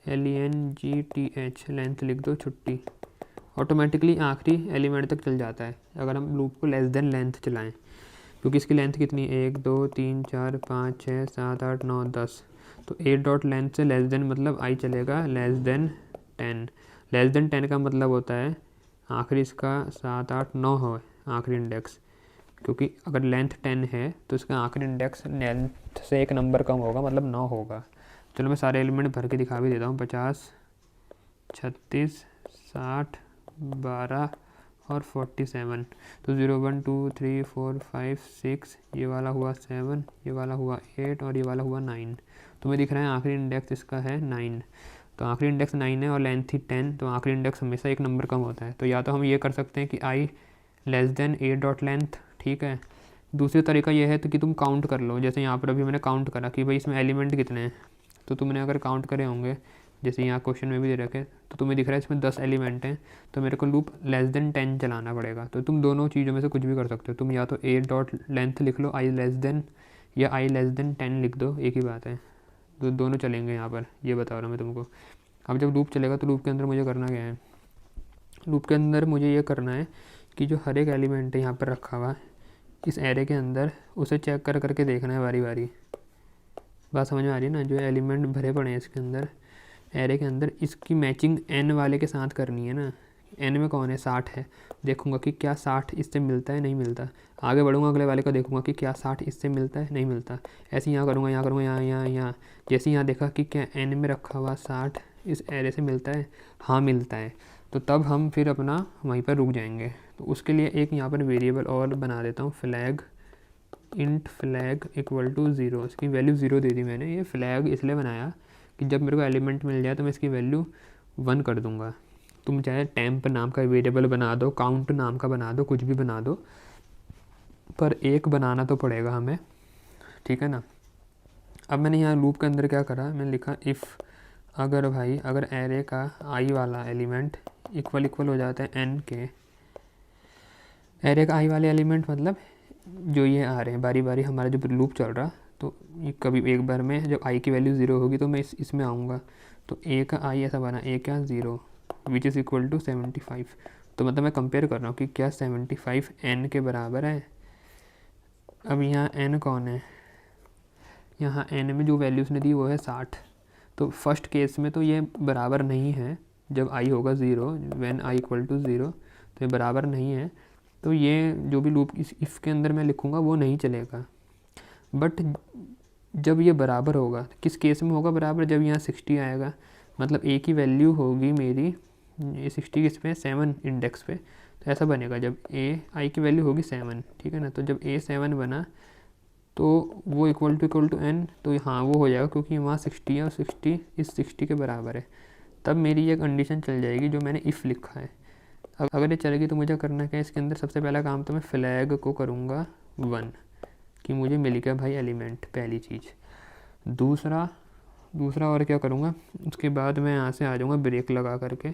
A.length लेंथ लिख दो छुट्टी, ऑटोमेटिकली आखिरी एलिमेंट तक चल जाता है अगर हम लूप को लेस देन लेंथ चलाएं, क्योंकि इसकी लेंथ कितनी है 1 2 3 4 5 6 7 8 9 10। तो ए डॉट लेंथ से लेस देन मतलब आई चलेगा लेस देन 10। लेस देन 10 का मतलब होता है आखिरी इसका 7 8 9 हो आखिरी इंडेक्स, क्योंकि अगर लेंथ 10 है तो इसका आखिरी इंडेक्स लेंथ से एक नंबर कम होगा, मतलब 9 होगा। चलो मैं सारे एलिमेंट भर के दिखा भी देता हूँ, 50 36 60 12 और 47। तो 0 1 2 3 4 5 6, ये वाला हुआ 7, ये वाला हुआ 8 और ये वाला हुआ 9। तो मैं दिख रहा है आखिरी इंडेक्स इसका है 9। तो आखिरी इंडेक्स 9 है और लेंथ थी 10, तो आखिरी इंडेक्स हमेशा एक नंबर कम होता है। तो या तो हम ये कर सकते हैं कि i less than a dot length, ठीक है। दूसरी तरीका ये है तो कि तुम काउंट कर लो, जैसे यहाँ पर अभी मैंने काउंट करा कि भाई इसमें एलिमेंट कितने हैं, तो तुमने अगर काउंट करे होंगे जैसे यहाँ क्वेश्चन में भी दे रखे, तो तुम्हें दिख रहा है इसमें 10 एलिमेंट हैं, तो मेरे को लूप लेस देन 10 चलाना पड़ेगा। तो तुम दोनों चीज़ों में से कुछ भी कर सकते हो, तुम या तो ए डॉट लेंथ लिख लो आई लेस देन, या आई लेस देन 10 लिख दो, एक ही बात है। तो दोनों चलेंगे यहाँ पर, ये बता रहा हूँ मैं तुमको। अब जब लूप चलेगा तो लूप के अंदर मुझे करना क्या है, लूप के अंदर मुझे ये करना है कि जो हर एक एलिमेंट है यहाँ पर रखा हुआ इस एरे के अंदर, उसे चेक कर करके देखना है बारी बारी। बात समझ में आ रही है ना, जो एलिमेंट भरे पड़े हैं इसके अंदर एरे के अंदर, इसकी मैचिंग एन वाले के साथ करनी है ना। एन में कौन है 60 है, देखूंगा कि क्या 60 इससे मिलता है नहीं मिलता, आगे बढ़ूंगा अगले वाले का देखूंगा कि क्या 60 इससे मिलता है नहीं मिलता, ऐसे यहाँ करूँगा यहाँ करूँगा यहाँ यहाँ यहाँ। जैसे यहाँ देखा कि क्या एन में रखा हुआ 60 इस एरे से मिलता है, हाँ मिलता है, तो तब हम फिर अपना वहीं पर रुक जाएंगे। तो उसके लिए एक यहाँ पर वेरिएबल और बना देता हूँ, flag int flag equal to 0। इसकी वैल्यू 0 दे दी मैंने। ये फ्लैग इसलिए बनाया कि जब मेरे को एलिमेंट मिल जाए तो मैं इसकी वैल्यू 1 कर दूंगा। तुम चाहे टेम्प नाम का वेरिएबल बना दो, काउंट नाम का बना दो, कुछ भी बना दो, पर एक बनाना तो पड़ेगा हमें, ठीक है ना। अब मैंने यहाँ लूप के अंदर क्या करा, मैंने लिखा इफ़ अगर भाई अगर एरे का आई वाला एलिमेंट इक्वल हो जाता है एन के, एरे का आई वाले एलिमेंट मतलब जो ये आ रहे हैं बारी बारी हमारा जो लूप चल रहा, तो ये कभी एक बार में जब आई की वैल्यू 0 होगी तो मैं इसमें आऊँगा। तो ए का आई ऐसा बना, ए क्या 0 विच इज़ इक्वल टू 75। तो मतलब मैं कंपेयर कर रहा हूँ कि क्या 75 एन के बराबर है। अब यहाँ एन कौन है, यहाँ एन में जो वैल्यूज़ ने दी वो है 60। तो फर्स्ट केस में तो ये बराबर नहीं है, जब आई होगा 0 व्हेन आई इक्वल टू 0, तो ये बराबर नहीं है। तो ये जो भी लूप इस इफ़ के अंदर मैं लिखूँगा वो नहीं चलेगा। बट जब ये बराबर होगा, किस केस में होगा बराबर, जब यहाँ 60 आएगा, मतलब ए की वैल्यू होगी मेरी ये 60 किस पे 7 इंडेक्स पे, तो ऐसा बनेगा जब ए आई की वैल्यू होगी 7, ठीक है ना। तो जब ए 7 बना तो वो इक्वल टू एन, तो हाँ वो हो जाएगा क्योंकि वहाँ 60 है और 60 इस 60 के बराबर है। तब मेरी ये कंडीशन चल जाएगी जो मैंने इफ़ लिखा है। अगर ये चलेगी तो मुझे करना क्या है, इसके अंदर सबसे पहला काम तो मैं फ्लैग को करूँगा 1 कि मुझे मिल गया भाई एलिमेंट, पहली चीज़। दूसरा और क्या करूँगा, उसके बाद मैं यहाँ से आ जाऊँगा ब्रेक लगा करके।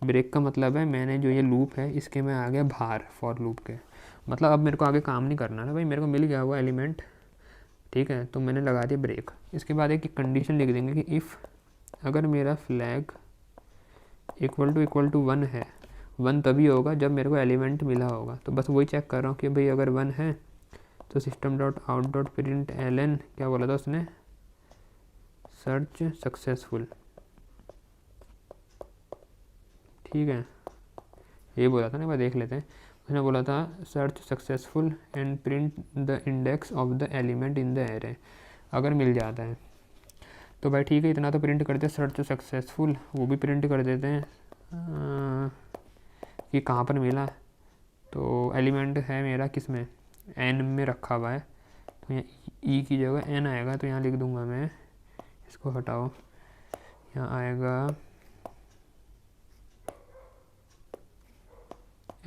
ब्रेक का मतलब है मैंने जो ये लूप है इसके मैं आ गया बाहर फॉर लूप के, मतलब अब मेरे को आगे काम नहीं करना ना भाई, मेरे को मिल गया हुआ एलिमेंट, ठीक है। तो मैंने लगा दिया ब्रेक। इसके बाद एक कंडीशन लिख देंगे कि इफ़ अगर मेरा फ्लैग इक्वल टू 1 है, 1 तभी होगा जब मेरे को एलिमेंट मिला होगा। तो बस वही चेक कर रहा हूँ कि भाई अगर 1 है तो system dot out dot print Elon क्या बोला था उसने, सर्च सक्सेसफुल, ठीक है ये बोला था ना, मैं देख लेते हैं। मैंने बोला था search successful and print the index of the element in the array, अगर मिल जाता है तो भाई ठीक है, इतना तो प्रिंट करते हैं सर्च सक्सेसफुल, वो भी प्रिंट कर देते हैं कि कहाँ पर मिला। तो एलिमेंट है मेरा किस में, एन में रखा हुआ है, तो यहाँ ई की जगह एन आएगा, तो यहाँ लिख दूंगा मैं, इसको हटाओ, यहाँ आएगा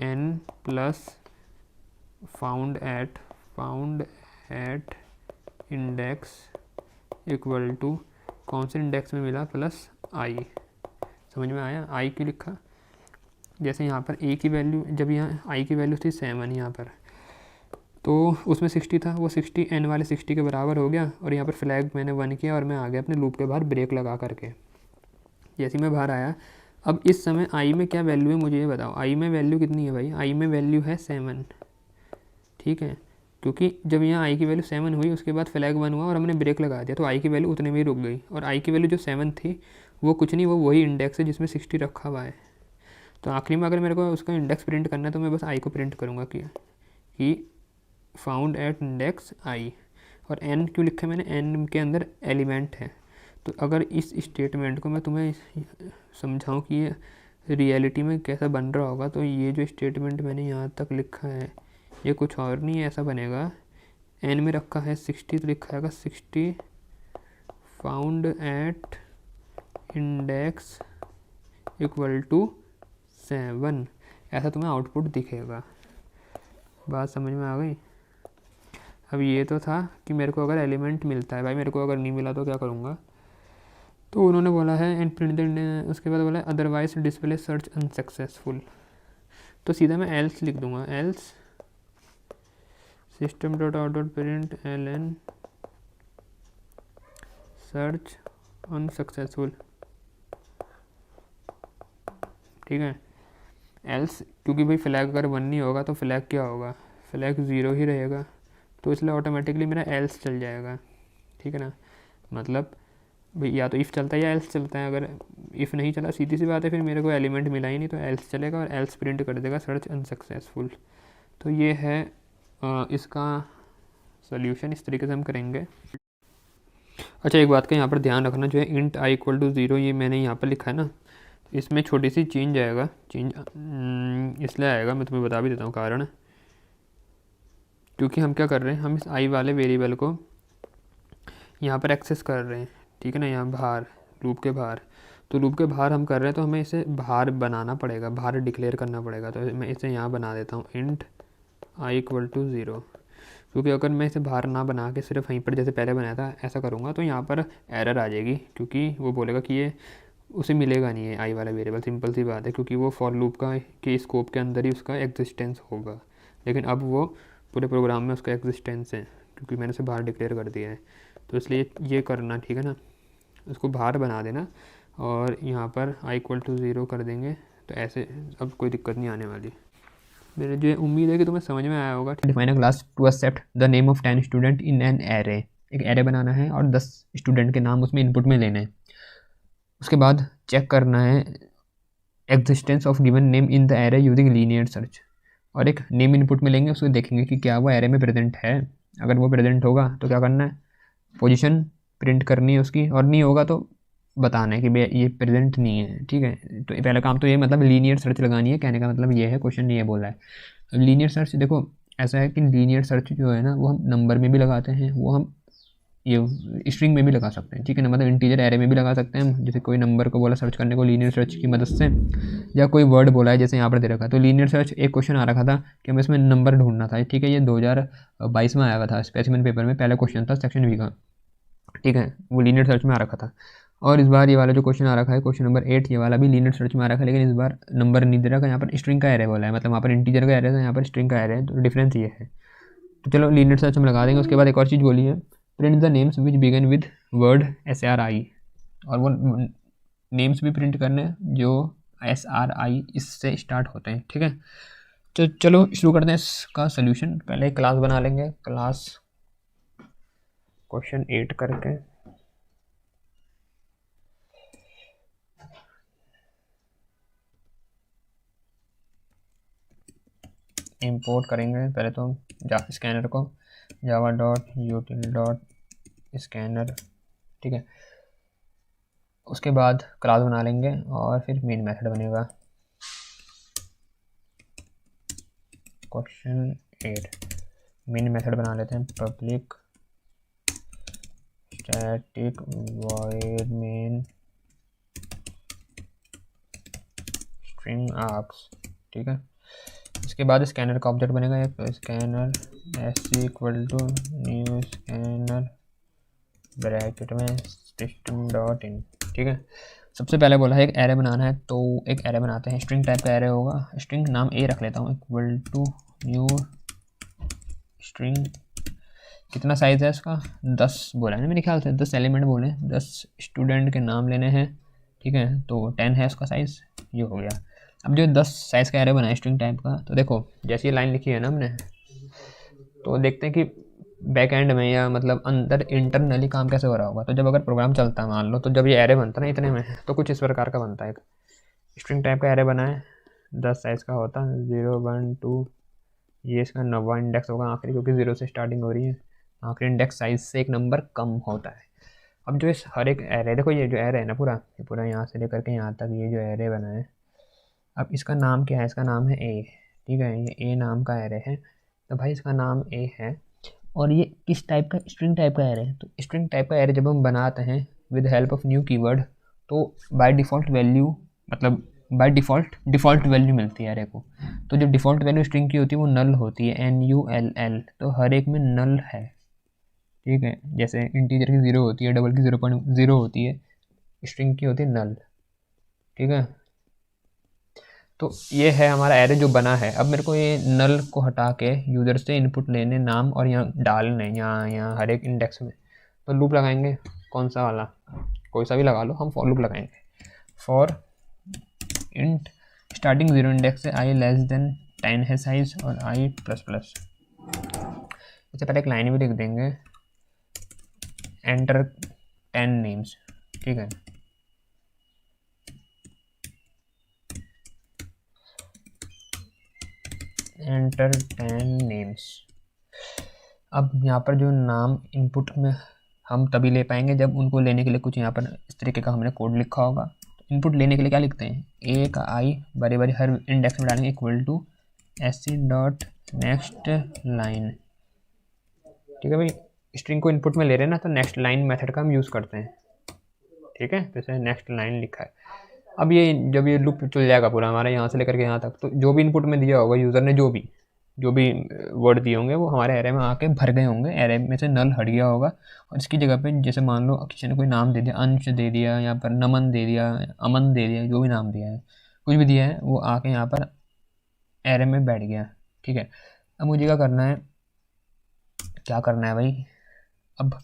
n plus found at index equal to कौन से इंडेक्स में मिला प्लस आई। समझ में आया? आई क्यों लिखा? जैसे यहाँ पर ए की वैल्यू, जब यहाँ आई की वैल्यू थी 7 यहाँ पर, तो उसमें 60 था, वो 60 एन वाले 60 के बराबर हो गया, और यहाँ पर फ्लैग मैंने 1 किया और मैं आ गया अपने लूप के बाहर ब्रेक लगा करके। जैसे मैं बाहर आया, अब इस समय आई में क्या वैल्यू है मुझे ये बताओ। आई में वैल्यू कितनी है भाई? आई में वैल्यू है 7, ठीक है, क्योंकि जब यहाँ आई की वैल्यू 7 हुई उसके बाद फ्लैग 1 हुआ और हमने ब्रेक लगा दिया, तो आई की वैल्यू उतने में ही रुक गई। और आई की वैल्यू जो 7 थी वो कुछ नहीं, वो वही इंडेक्स है जिसमें 60 रखा हुआ है। तो आखिरी में अगर मेरे को उसका इंडेक्स प्रिंट करना है तो मैं बस आई को प्रिंट करूँगा कि फाउंड एट इंडेक्स आई। और एन क्यों लिखा है मैंने? एन के अंदर एलिमेंट है। तो अगर इस स्टेटमेंट को मैं तुम्हें समझाऊं कि ये रियलिटी में कैसा बन रहा होगा, तो ये जो स्टेटमेंट मैंने यहाँ तक लिखा है ये कुछ और नहीं है, ऐसा बनेगा। एन में रखा है 60 तो लिखा है 60 found at index equal to 7, ऐसा तुम्हें आउटपुट दिखेगा। बात समझ में आ गई? अब ये तो था कि मेरे को अगर एलिमेंट मिलता है भाई, मेरे को अगर नहीं मिला तो क्या करूँगा। तो उन्होंने बोला है एंड प्रिंट, उसके बाद बोला है अदरवाइज डिस्प्ले सर्च अनसक्सेसफुल। तो सीधा मैं एल्स लिख दूंगा, else system dot out dot print L N search unsuccessful, ठीक है। एल्स क्योंकि भाई फ्लैग अगर 1 नहीं होगा तो फ्लैग क्या होगा? फ्लैग 0 ही रहेगा, तो इसलिए ऑटोमेटिकली मेरा एल्स चल जाएगा, ठीक है ना। मतलब भाई या तो इफ़ चलता है या एल्स चलता है। अगर इफ़ नहीं चला, सीधी सी बात है, फिर मेरे को एलिमेंट मिला ही नहीं, तो एल्स चलेगा और एल्स प्रिंट कर देगा सर्च अनसक्सेसफुल। तो ये है इसका सोल्यूशन, इस तरीके से हम करेंगे। अच्छा, एक बात का यहाँ पर ध्यान रखना, जो है इंट आई इक्वल टू 0 ये मैंने यहाँ पर लिखा है ना, इसमें छोटी सी चेंज आएगा। चेंज इसलिए आएगा, मैं तुम्हें बता भी देता हूँ कारण। क्योंकि हम क्या कर रहे हैं, हम इस आई वाले वेरिएबल को यहाँ पर एक्सेस कर रहे हैं, ठीक है ना, यहाँ बाहर लूप के बाहर। तो लूप के बाहर हम कर रहे हैं तो हमें इसे बाहर बनाना पड़ेगा, बाहर डिक्लेयर करना पड़ेगा। तो मैं इसे यहाँ बना देता हूँ इंट आई इक्वल टू 0, क्योंकि अगर मैं इसे बाहर ना बना के सिर्फ वहीं पर जैसे पहले बनाया था ऐसा करूँगा तो यहाँ पर एरर आ जाएगी, क्योंकि वो बोलेगा कि ये उसे मिलेगा नहीं है आई वाला वेरिएबल। सिंपल सी बात है, क्योंकि वो फॉर लूप का के स्कोप के अंदर ही उसका एग्जिस्टेंस होगा, लेकिन अब वो पूरे प्रोग्राम में उसका एग्जिस्टेंस है क्योंकि मैंने उसे बाहर डिक्लेयर कर दिया है। तो इसलिए ये करना, ठीक है ना, उसको बाहर बना देना और यहाँ पर आई इक्वल टू 0 कर देंगे। तो ऐसे अब कोई दिक्कत नहीं आने वाली। मेरे जो उम्मीद है कि तुम्हें समझ में आया होगा। Define a class to accept the name of 10 student in an array. एक एरे बनाना है और 10 स्टूडेंट के नाम उसमें इनपुट में लेने हैं। उसके बाद चेक करना है existence of given name in the array using linear search. और एक नेम इनपुट में लेंगे, उसको देखेंगे कि क्या वो एरे में प्रेजेंट है। अगर वो प्रेजेंट होगा तो क्या करना है, पोजीशन प्रिंट करनी है उसकी, और नहीं होगा तो बताना है कि भैया ये प्रेजेंट नहीं है, ठीक है। तो पहला काम तो ये, मतलब लीनियर सर्च लगानी है, कहने का मतलब ये है, क्वेश्चन ये बोला है। अब लीनियर सर्च देखो ऐसा है कि लीनियर सर्च जो है ना वो हम नंबर में भी लगाते हैं, वो हम ये स्ट्रिंग में भी लगा सकते हैं, ठीक है ना। मतलब इंटीजर एरे में भी लगा सकते हैं हम, जैसे कोई नंबर को बोला सर्च करने को लीनियर सर्च की मदद से, या कोई वर्ड बोला है जैसे यहाँ पर दे रखा है। तो लीनियर सर्च एक क्वेश्चन आ रखा था कि हमें इसमें नंबर ढूंढना था, ठीक है। ये 2022 में आया हुआ था स्पेसिमेन पेपर में, पहला क्वेश्चन था सेक्शन वी का, ठीक है। वो लीनियर सर्च में आ रखा था। और इस बार ये वाला जो क्वेश्चन आ रखा है क्वेश्चन नंबर 8, ये वाला भी लीनियर सर्च में आ रखा है, लेकिन इस बार नंबर नहीं दे रखा, यहाँ पर स्ट्रिंग का एरे बोला है। मतलब वहाँ पर इंटीजर का एरे था, यहाँ पर स्ट्रिंग का एरे है, तो डिफरेंस ये है। तो चलो लीनियर सर्च हम लगा देंगे। उसके बाद एक और चीज़ बोली है, print the names which begin with word SRI। और वो नेम्स भी प्रिंट करने जो SRI इससे स्टार्ट होते हैं, ठीक है। तो चलो शुरू करते हैं इसका सोल्यूशन। पहले क्लास बना लेंगे, क्लास क्वेश्चन 8 करके इंपोर्ट करेंगे। पहले तो स्कैनर को जावा डॉट यूटिल डॉट स्कैनर, ठीक है। उसके बाद क्लास बना लेंगे और फिर मेन मेथड बनेगा। क्वेश्चन 8 मेन मेथड बना लेते हैं, public static void main string arcs, ठीक है। इसके बाद स्कैनर का ऑब्जेक्ट बनेगा एक, तो scanner S equal to new scanner bracket में सिस्टम डॉट इन। ठीक है, सबसे पहले बोला है एक एरे बनाना है, तो एक एरे बनाते हैं। स्ट्रिंग टाइप का एरे होगा, स्ट्रिंग नाम ए रख लेता हूँ, इक्वल टू न्यू स्ट्रिंग। कितना साइज़ है इसका, 10 बोला है ना मेरे ख्याल से, 10 एलिमेंट बोले, 10 स्टूडेंट के नाम लेने हैं। ठीक है, तो 10 है इसका साइज़, ये हो गया। अब जो 10 साइज़ का एरे बना है स्ट्रिंग टाइप का, तो देखो जैसे ये लाइन लिखी है ना हमने, तो देखते हैं कि बैक एंड में या मतलब अंदर इंटरनली काम कैसे हो रहा होगा। तो जब अगर प्रोग्राम चलता है मान लो, तो जब ये एरे बनता है ना इतने में, तो कुछ इस प्रकार का बनता है। एक स्ट्रिंग टाइप का एरे बना है, 10 साइज़ का होता है, 0 1 2, ये इसका 9वां इंडेक्स होगा आखिरी, क्योंकि 0 से स्टार्टिंग हो रही है। आखिरी इंडेक्स साइज से एक नंबर कम होता है। अब जो इस हर एक एरे, देखो ये जो एरे है ना पूरा, ये पूरा यहाँ से लेकर के यहाँ तक ये जो एरे बना है, अब इसका नाम क्या है, इसका नाम है ए। ठीक है, ये ए नाम का एरे है, तो भाई इसका नाम ए है। और ये किस टाइप का, स्ट्रिंग टाइप का एरे है। तो स्ट्रिंग टाइप का एरे जब हम बनाते हैं with help of new keyword, तो बाय डिफ़ॉल्ट वैल्यू, मतलब बाय डिफ़ॉल्ट वैल्यू मिलती है एरे को। तो जब डिफ़ॉल्ट वैल्यू स्ट्रिंग की होती है वो नल होती है, NULL, तो हर एक में नल है। ठीक है, जैसे इंटीजर की 0 होती है, डबल की 0.0 होती है, स्ट्रिंग की होती है नल। ठीक है, तो ये है हमारा एरे जो बना है। अब मेरे को ये नल को हटा के यूज़र से इनपुट लेने, नाम और यहाँ डालने, यहाँ हर एक इंडेक्स में। तो लूप लगाएंगे, कौन सा वाला, कोई सा भी लगा लो, हम फॉर लूप लगाएंगे। फॉर इंट स्टार्टिंग 0 इंडेक्स से i लेस देन 10 है साइज, और i प्लस प्लस। इससे पहले एक लाइन भी लिख देंगे, एंटर 10 नेम्स। ठीक है, एंटर 10 नेम्स। अब यहाँ पर जो नाम इनपुट में हम तभी ले पाएंगे जब उनको लेने के लिए कुछ यहाँ पर इस तरीके का हमने कोड लिखा होगा। इनपुट लेने के लिए क्या लिखते हैं, ए का आई बारी बारी हर इंडेक्स में डालेंगे, equal to SC dot next line. ठीक है भाई, स्ट्रिंग को इनपुट में ले रहे हैं ना, तो नेक्स्ट लाइन मेथड का हम यूज़ करते हैं। ठीक है, जैसे नेक्स्ट लाइन लिखा है। अब ये जब ये लूप चल जाएगा पूरा हमारा यहाँ से लेकर के यहाँ तक, तो जो भी इनपुट में दिया होगा यूज़र ने, जो भी वर्ड दिए होंगे वो हमारे एरे में आके भर गए होंगे, एरे में से नल हट गया होगा। और इसकी जगह पे जैसे मान लो किसी ने कोई नाम दे दिया, अंश दे दिया, यहाँ पर नमन दे दिया, अमन दे दिया, जो भी नाम दिया है, कुछ भी दिया है, वो आके यहाँ पर एरे में बैठ गया। ठीक है, अब मुझे क्या करना है भाई, अब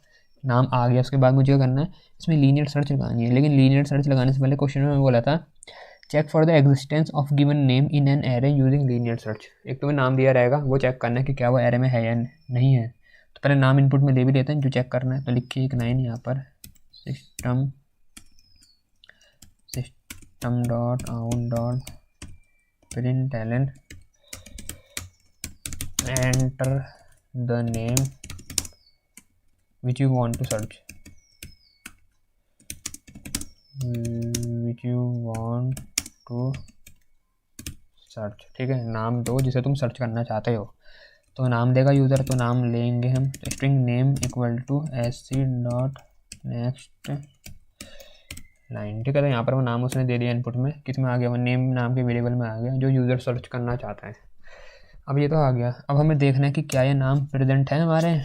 नाम आ गया, उसके बाद मुझे क्या करना है, इसमें लीनियर सर्च लगानी है। लेकिन लीनियर सर्च लगाने से पहले क्वेश्चन में बोला था check for the existence of given name in an array using linear search. एक तुम्हें नाम दिया रहेगा, वो चेक करना है कि क्या वो एरे में है या नहीं है। तो पहले नाम इनपुट में ले भी लेते हैं, जो चेक करना है। तो लिखिए एक लाइन यहाँ पर, system dot out dot println enter the name which you want to search, ठीक है, नाम दो जिसे तुम सर्च करना चाहते हो। तो नाम देगा यूज़र, तो नाम लेंगे हम, string name equal to SC dot next line. ठीक है, तो यहाँ पर वो नाम उसने दे दिया इनपुट में, किस में आ गया, वो नेम नाम के वेरिएबल में आ गया जो यूज़र सर्च करना चाहता है। अब ये तो आ गया, अब हमें देखना है कि क्या ये नाम प्रेजेंट है हमारे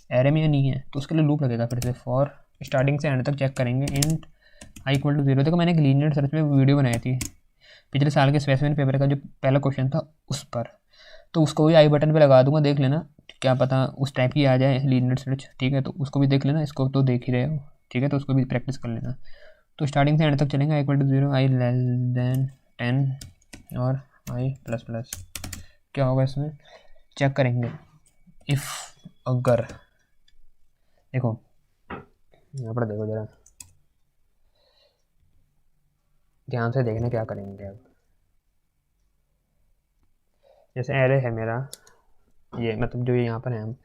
एरे में या नहीं है। तो उसके लिए लूप लगेगा फिर से, फॉर स्टार्टिंग से एंड तक चेक करेंगे, इंट आई इक्वल टू 0। देखो मैंने एक लीनियर सर्च में वीडियो बनाई थी पिछले साल के स्पेसिफिक पेपर का, जो पहला क्वेश्चन था उस पर, तो उसको भी आई बटन पे लगा दूंगा, देख लेना, क्या पता उस टाइप की आ जाए लीनियर सर्च। ठीक है, तो उसको भी देख लेना, इसको तो देख ही रहे हो। ठीक है, तो उसको भी प्रैक्टिस कर लेना। तो स्टार्टिंग से एंड तक चलेंगे, i equal to 0, i less than 10 और आई प्लस प्लस। क्या होगा इसमें, चेक करेंगे इफ़ अगर, देखो यहाँ पर देखो जरा ध्यान से देखना क्या करेंगे। अब जैसे एरे है मेरा ये, मतलब जो यहाँ पर है, हम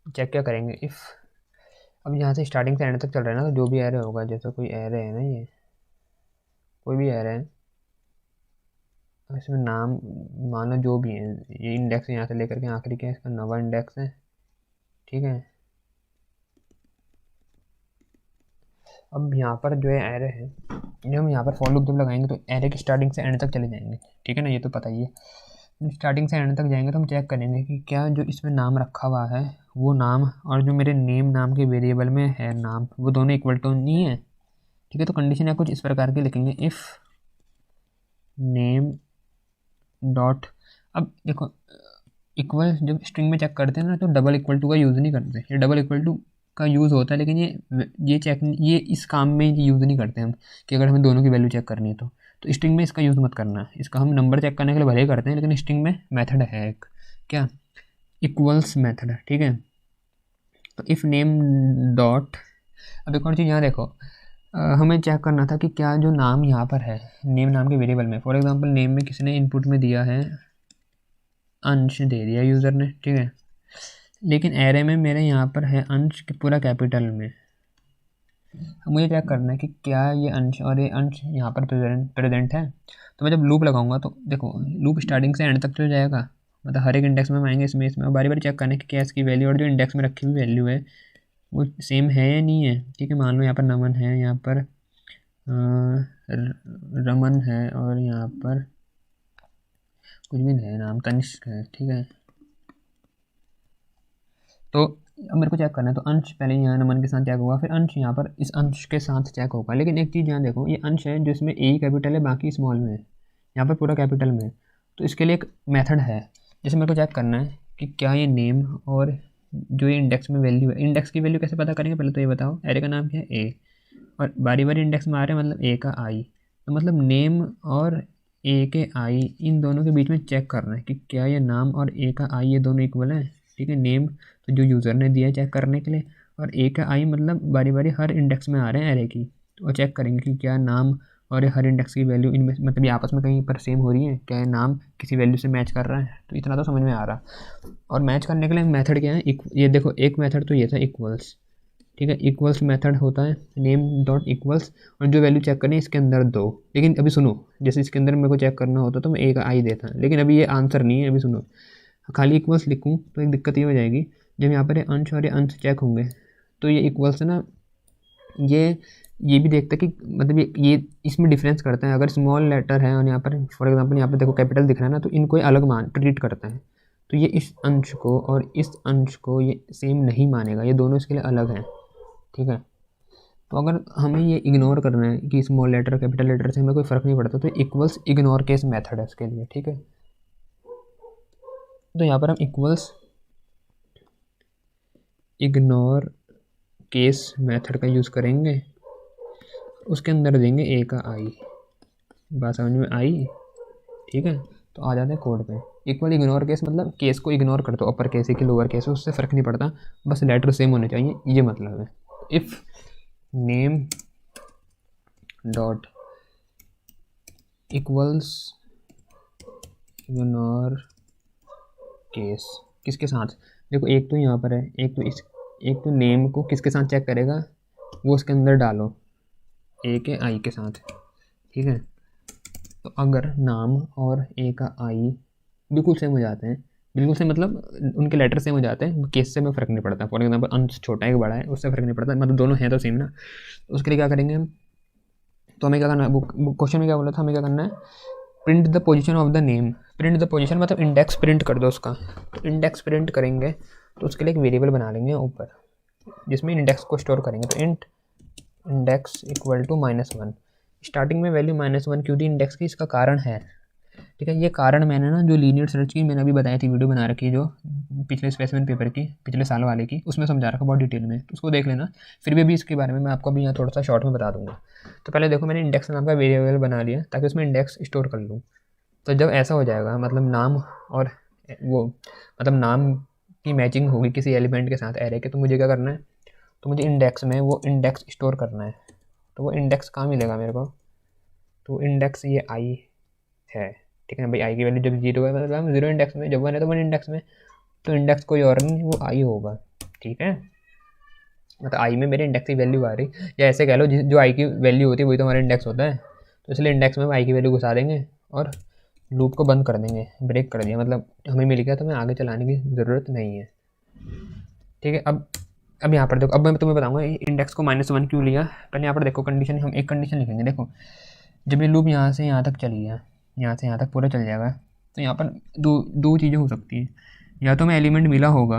चेक क्या करेंगे, इफ़, अब यहाँ से स्टार्टिंग से एंड तक चल रहा है ना, तो जो भी एरे होगा, जैसे कोई एरे है ना, ये कोई भी एरे है, इसमें नाम मान लो जो भी है, ये इंडेक्स यहाँ से लेकर के आखिरी क्या है, इसका 9वां इंडेक्स है। ठीक है, अब यहाँ पर जो है एरे है, जब हम यहाँ पर फॉर लूप जब लगाएंगे तो एरे की स्टार्टिंग से एंड तक चले जाएंगे। ठीक है ना, ये तो पता ही है। स्टार्टिंग से एंड तक जाएंगे तो हम चेक करेंगे कि क्या जो इसमें नाम रखा हुआ है वो नाम और जो मेरे नेम नाम के वेरिएबल में है नाम वो दोनों इक्वल तो नहीं है। ठीक है, तो कंडीशन या कुछ इस प्रकार की लिखेंगे, इफ़ नेम डॉट, अब देखो इक्वल जब स्ट्रिंग में चेक करते हैं ना तो डबल इक्वल टू का यूज़ नहीं करते, ये डबल इक्वल टू का यूज़ होता है लेकिन ये चेक ये इस काम में यूज़ नहीं करते हम कि अगर हमें दोनों की वैल्यू चेक करनी है तो स्ट्रिंग में इसका यूज़ मत करना है। इसका हम नंबर चेक करने के लिए भले ही करते हैं लेकिन स्ट्रिंग में मेथड है एक, क्या, इक्वल्स मेथड है। ठीक है, तो इफ़ नेम डॉट, अब एक और चीज़ यहाँ देखो, हमें चेक करना था कि क्या जो नाम यहाँ पर है नेम नाम के वेरिएबल में, फॉर एग्जांपल नेम में किसने इनपुट में दिया है अंश दे दिया यूज़र ने। ठीक है, लेकिन एरे में मेरे यहाँ पर है अंश पूरा कैपिटल में। मुझे चेक करना है कि क्या ये अंश और ये अंश यहाँ पर प्रेजेंट है। तो मैं जब लूप लगाऊंगा तो देखो लूप स्टार्टिंग से एंड तक चल जाएगा, मतलब हर एक इंडेक्स में हम आएंगे इसमें बारी बारी चेक करने की क्या इसकी वैल्यू और जो इंडेक्स में रखी हुई वैल्यू है वो सेम है या नहीं है। ठीक है, मान लो यहाँ पर नमन है, यहाँ पर रमन है और यहाँ पर कुछ भी नहीं है, नाम तनिष्क है। ठीक है, तो अब मेरे को चेक करना है तो अंश पहले यहाँ नमन के साथ चेक होगा, फिर अंश यहाँ पर इस अंश के साथ चेक होगा। लेकिन एक चीज़ यहाँ देखो, ये अंश है जो इसमें ए कैपिटल है बाकी स्मॉल में है, यहाँ पर पूरा कैपिटल में है। तो इसके लिए एक मेथड है जैसे मेरे को चेक करना है कि क्या ये नेम और जो ये इंडेक्स में वैल्यू है, इंडेक्स की वैल्यू कैसे पता करेंगे, पहले तो ये बताओ। एरे का नाम क्या है ए, और बारी बारी इंडेक्स में आ रहे हैं मतलब ए का आई, तो मतलब नेम और ए के आई इन दोनों के बीच में चेक करना है कि क्या ये नाम और ए का आई ये दोनों इक्वल है। ठीक है, नेम तो जो यूज़र ने दिया है चेक करने के लिए, और ए का आई मतलब बारी बारी हर इंडेक्स में आ रहे हैं एरे की, तो चेक करेंगे कि क्या नाम और हर इंडेक्स की वैल्यू इनमें मतलब ये आपस में कहीं पर सेम हो रही है, क्या नाम किसी वैल्यू से मैच कर रहा है। तो इतना तो समझ में आ रहा। और मैच करने के लिए मेथड क्या है, ये देखो एक मेथड तो ये था इक्वल्स। ठीक है, इक्वल्स मेथड होता है नेम डॉट इक्वल्स, और जो वैल्यू चेक करनी है इसके अंदर दो। लेकिन अभी सुनो, जैसे इसके अंदर मेरे को चेक करना होता तो मैं ए का आई देता, लेकिन अभी ये आंसर नहीं है। अभी सुनो, खाली इक्वल्स लिखूँ तो एक दिक्कत ये हो जाएगी, जब यहाँ पर ये अंश और ये अंश चेक होंगे तो ये इक्वल्स ना ये भी देखता है कि मतलब ये इसमें डिफरेंस करता है। अगर स्मॉल लेटर है और यहाँ पर फॉर एग्जांपल यहाँ पर देखो कैपिटल दिख रहा है ना, तो इनको अलग मान ट्रीट करता है। तो ये इस अंश को और इस अंश को ये सेम नहीं मानेगा, ये दोनों इसके लिए अलग हैं। ठीक है, तो अगर हमें ये इग्नोर करना है कि स्मॉल लेटर कैपिटल लेटर से हमें कोई फ़र्क नहीं पड़ता, तो इक्वल्स इग्नोर केस मेथड है इसके लिए। ठीक है, तो यहाँ पर हम इक्वल्स इग्नोर केस मेथड का यूज़ करेंगे, उसके अंदर देंगे ए का आई। बात समझ में आई? ठीक है, तो आ जाते हैं कोड पे। इक्वल इग्नोर केस मतलब केस को इग्नोर कर दो, अपर केस है कि लोअर केस है उससे फ़र्क नहीं पड़ता, बस लेटर सेम होने चाहिए, ये मतलब है। If name dot equals ignore case किसके साथ, देखो एक तो यहाँ पर है, एक तो नेम को किसके साथ चेक करेगा वो उसके अंदर डालो ए के आई के साथ। ठीक है, तो अगर नाम और ए का आई बिल्कुल सेम हो जाते हैं, बिल्कुल सेम मतलब उनके लेटर सेम हो जाते हैं, केस से में फ़र्क नहीं पड़ता। फॉर एग्जांपल अंश छोटा है कि बड़ा है उससे फ़र्क नहीं पड़ता, मतलब दोनों हैं तो सेम ना। तो उसके लिए क्या करेंगे हम, तो हमें क्या करना है, क्वेश्चन में क्या बोला था, हमें क्या करना है, print the position of the name. Print the position मतलब इंडेक्स प्रिंट कर दो उसका। तो इंडेक्स प्रिंट करेंगे तो उसके लिए एक वेरिएबल बना लेंगे ऊपर जिसमें इंडेक्स को स्टोर करेंगे। तो int index equal to -1। Starting में वैल्यू -1 क्यों दी इंडेक्स की, इसका कारण है। ठीक है, ये कारण मैंने ना जो लीनियर सर्च की मैंने अभी बताई थी, वीडियो बना रखी है जो पिछले स्पेसिमेन पेपर की, पिछले साल वाले की, उसमें समझा रखा बहुत डिटेल में, तो उसको देख लेना। फिर भी अभी इसके बारे में मैं आपको अभी यहाँ थोड़ा सा शॉर्ट में बता दूंगा। तो पहले देखो मैंने इंडेक्स नाम का वेरिएबल बना लिया ताकि उसमें इंडेक्स स्टोर कर लूँ। तो जब ऐसा हो जाएगा मतलब नाम और वो मतलब नाम की मैचिंग होगी किसी एलिमेंट के साथ एरे के, तो मुझे क्या करना है, तो मुझे इंडेक्स में वो इंडेक्स स्टोर करना है। तो वो इंडेक्स कहाँ मिलेगा मेरे को, तो इंडेक्स ये आई है। ठीक है भाई, आई की वैल्यू जब 0 है मतलब 0 इंडेक्स में, जब 1 है तो 1 इंडेक्स में, तो इंडेक्स कोई और नहीं वो आई होगा। ठीक है, मतलब आई में मेरे इंडेक्स की वैल्यू आ रही, या ऐसे कह लो जो आई की वैल्यू होती है वही तो हमारा इंडेक्स होता है। तो इसलिए इंडेक्स में आई की वैल्यू घुसा देंगे और लूप को बंद कर देंगे, ब्रेक कर दिया, मतलब हमें मिल गया तो हमें आगे चलाने की ज़रूरत नहीं है। ठीक है, अब यहाँ पर देखो, अब मैं तुम्हें बताऊंगा इंडेक्स को -1 क्यों लिया। पहले यहाँ पर देखो कंडीशन, हम एक कंडीशन लिखेंगे। देखो जब ये लूप यहाँ से यहाँ तक चली है, यहाँ से यहाँ तक पूरा चल जाएगा, तो यहाँ पर दो चीज़ें हो सकती हैं, या तो हमें एलिमेंट मिला होगा,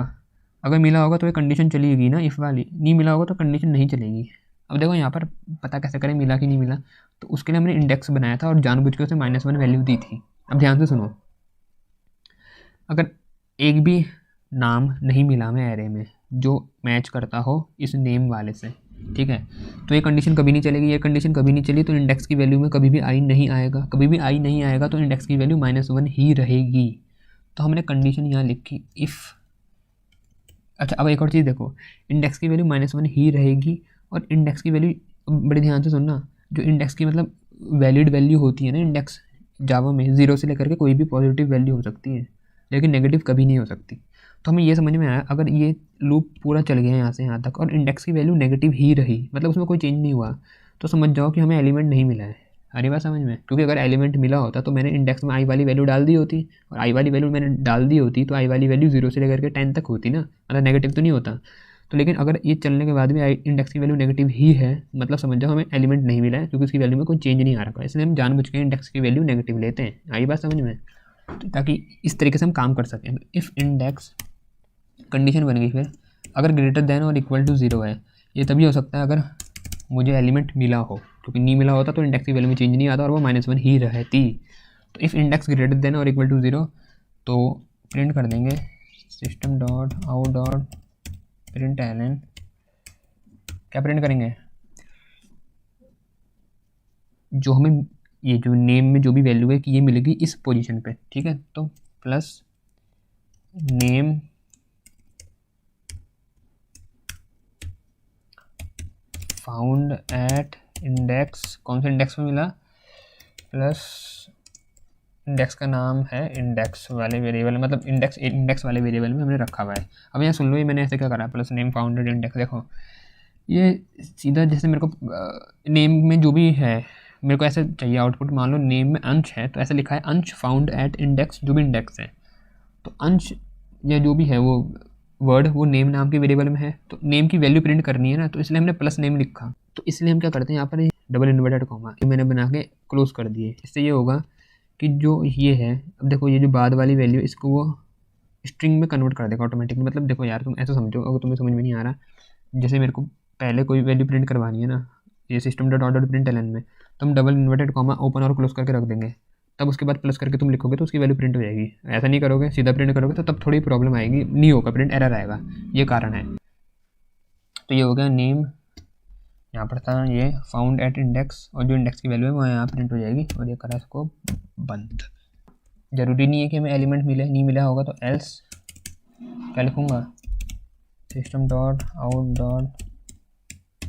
अगर मिला होगा तो ये कंडीशन चलेगी ना इफ़ वाली, नहीं मिला होगा तो कंडीशन नहीं चलेगी। अब देखो यहाँ पर पता कैसे करें मिला कि नहीं मिला, तो उसके लिए हमने इंडेक्स बनाया था और जानबूझ के उसे -1 वैल्यू दी थी। अब ध्यान से सुनो, अगर एक भी नाम नहीं मिला हमें एरे में जो मैच करता हो इस नेम वाले से, ठीक है, तो ये कंडीशन कभी नहीं चलेगी। ये कंडीशन कभी नहीं चली तो इंडेक्स की वैल्यू में कभी भी आई नहीं आएगा, कभी भी आई नहीं आएगा तो इंडेक्स की वैल्यू -1 ही रहेगी। तो हमने कंडीशन यहाँ लिखी इफ़, अच्छा अब एक और चीज़ देखो, इंडेक्स की वैल्यू -1 ही रहेगी, और इंडेक्स की वैल्यू बड़े ध्यान से सुनना, जो इंडेक्स की मतलब वैलिड वैल्यू होती है ना इंडेक्स जावा में, 0 से लेकर के कोई भी पॉजिटिव वैल्यू हो सकती है, लेकिन नेगेटिव कभी नहीं हो सकती। तो हमें ये समझ में आया, अगर ये लूप पूरा चल गया यहाँ से यहाँ तक और इंडेक्स की वैल्यू नेगेटिव ही रही, मतलब उसमें कोई चेंज नहीं हुआ, तो समझ जाओ कि हमें एलिमेंट नहीं मिला है। अरे बात समझ में, क्योंकि अगर एलिमेंट मिला होता तो मैंने इंडेक्स में आई वाली वैल्यू डाल दी होती, और आई वाली वैल्यू मैंने डाल दी होती तो आई वाली वैल्यू 0 से लेकर के 10 तक होती ना, मतलब नेगेटिव तो नहीं होता। तो लेकिन अगर ये चलने के बाद भी आई इंडेक्स की वैल्यू नेगेटिव ही है, मतलब समझ जाओ हमें एलिमेंट नहीं मिला है, क्योंकि उसकी वैल्यू में कोई चेंज नहीं आ रखा है, इसलिए हम जानबूझ के इंडेक्स की वैल्यू नेगेटिव लेते हैं। आई बात समझ में, तो ताकि इस तरीके से हम काम कर सकें। इफ़ इंडेक्स कंडीशन बन गई, फिर अगर ग्रेटर देन और इक्वल टू 0 है, ये तभी हो सकता है अगर मुझे एलिमेंट मिला हो, क्योंकि नहीं मिला होता तो इंडेक्स की वैल्यू में चेंज नहीं आता और वो -1 ही रहती। तो इफ़ इंडेक्स ग्रेटर देन और इक्वल टू 0, तो प्रिंट कर देंगे system dot out dot print Elon, क्या प्रिंट करेंगे, जो हमें ये जो नेम में जो भी वैल्यू है कि ये मिलेगी इस पोजीशन पे, ठीक है, तो plus name found at index, कौन से इंडेक्स में मिला, प्लस इंडेक्स का नाम है इंडेक्स वाले वेरिएबल, मतलब इंडेक्स वाले वेरिएबल में हमने रखा हुआ है। अब यहाँ सुन लो, ये मैंने ऐसे क्या करा, प्लस नेम फाउंडेड इंडेक्स, देखो ये सीधा जैसे मेरे को नेम में जो भी है मेरे को ऐसे चाहिए आउटपुट, मान लो नेम में अंश है तो ऐसे लिखा है अंश फाउंड एट इंडेक्स, जो भी इंडेक्स है, तो अंश या जो भी है वो वर्ड वो नेम नाम के वेरिएबल में है, तो नेम की वैल्यू प्रिंट करनी है ना, तो इसलिए हमने प्लस नेम लिखा। तो इसलिए हम क्या करते हैं, यहाँ पर डबल इन्वर्टेड कॉमा ये मैंने बना के क्लोज कर दिए। इससे ये होगा कि जो ये है, अब देखो ये जो बाद वाली वैल्यू इसको वो स्ट्रिंग में कन्वर्ट कर देगा ऑटोमेटिकली। मतलब देखो यार, तुम ऐसा समझो, अगर तुम्हें समझ में नहीं आ रहा, जैसे मेरे को पहले कोई वैल्यू प्रिंट करवानी है ना, ये system dot out dot print Elon में, तो हम डबल इन्वर्टेड कॉमा ओपन और क्लोज करके रख देंगे, तब उसके बाद प्लस करके तुम लिखोगे तो उसकी वैल्यू प्रिंट हो जाएगी। ऐसा नहीं करोगे, सीधा प्रिंट करोगे तो तब थोड़ी प्रॉब्लम आएगी, नहीं होगा प्रिंट, एरर आएगा, ये कारण है। तो ये हो गया नेम, यहाँ पर था ये फाउंड एट इंडेक्स, और जो इंडेक्स की वैल्यू है वो यहाँ प्रिंट हो जाएगी, और ये करा इसको बंद। ज़रूरी नहीं है कि हमें एलिमेंट मिले, नहीं मिला होगा तो एल्स क्या लिखूँगा, system dot out dot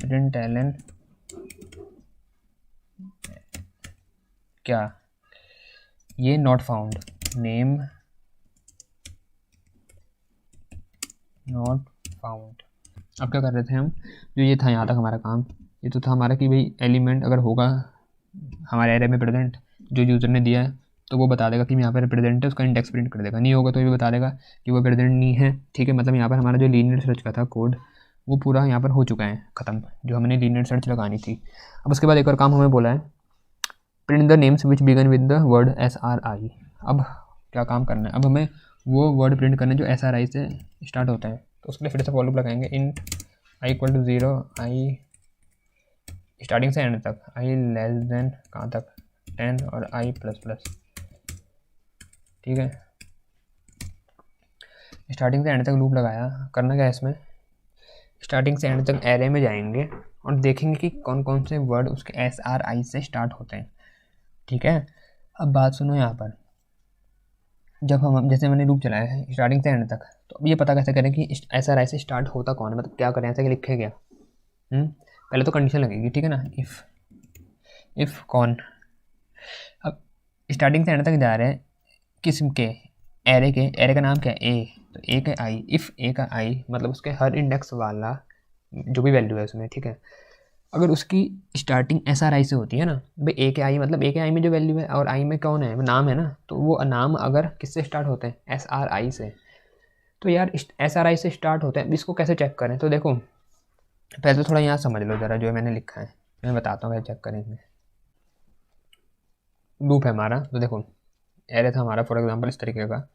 print Elon क्या, ये not found, name not found. अब क्या कर रहे थे हम, जो ये था यहाँ तक हमारा काम, ये तो था हमारा कि भाई एलिमेंट अगर होगा हमारे एरे में प्रेजेंट, जो यूज़र ने दिया है तो वो बता देगा कि यहाँ पर प्रेजेंट है, उसका इंडेक्स प्रिंट कर देगा, नहीं होगा तो ये बता देगा कि वो प्रेजेंट नहीं है, ठीक है। मतलब यहाँ पर हमारा जो लीनियर सर्च का था कोड वो पूरा यहाँ पर हो चुका है ख़त्म, जो हमने लीनियर सर्च लगानी थी। अब उसके बाद एक और काम हमें बोला है, print the names which begin with the word SRI। अब क्या काम करना है, अब हमें वो वर्ड प्रिंट करना है जो SRI से स्टार्ट होता है, तो उसके लिए फिर से फॉर लूप लगाएंगे, int i equal to 0, i starting से एंड तक, आई लेस देन कहाँ तक 10 और आई प्लस प्लस, ठीक है। स्टार्टिंग से एंड तक लूप लगाया, करना क्या है इसमें, स्टार्टिंग से एंड तक एरे में जाएंगे और देखेंगे कि कौन कौन से वर्ड उसके SRI से स्टार्ट होते हैं, ठीक है। अब बात सुनो, यहाँ पर जब हम जैसे मैंने लूप चलाया है स्टार्टिंग से एंड तक, तो अब ये पता कैसे करें कि SRI से स्टार्ट होता कौन है, मतलब क्या करें, ऐसे कि लिखे गया, पहले तो कंडीशन लगेगी, ठीक है ना, इफ़ कौन, अब स्टार्टिंग से एंड तक जा रहे हैं किस्म के एरे का नाम क्या है, ए, तो ए का आई, इफ़ ए का आई मतलब उसके हर इंडेक्स वाला जो भी वैल्यू है उसमें, ठीक है, अगर उसकी स्टार्टिंग SRI से होती है ना, भाई ए के आई मतलब ए के आई में जो वैल्यू है और आई में कौन है, नाम है ना, तो वो नाम अगर किससे स्टार्ट होते हैं SRI से, तो यार SRI से स्टार्ट होते हैं, इसको कैसे चेक करें, तो देखो पहले तो थोड़ा यहाँ समझ लो ज़रा जो मैंने लिखा है, मैं बताता हूँ कैसे चेक करेंगे। लूप है हमारा, तो देखो एरे था हमारा फॉर एग्जांपल इस तरीके का,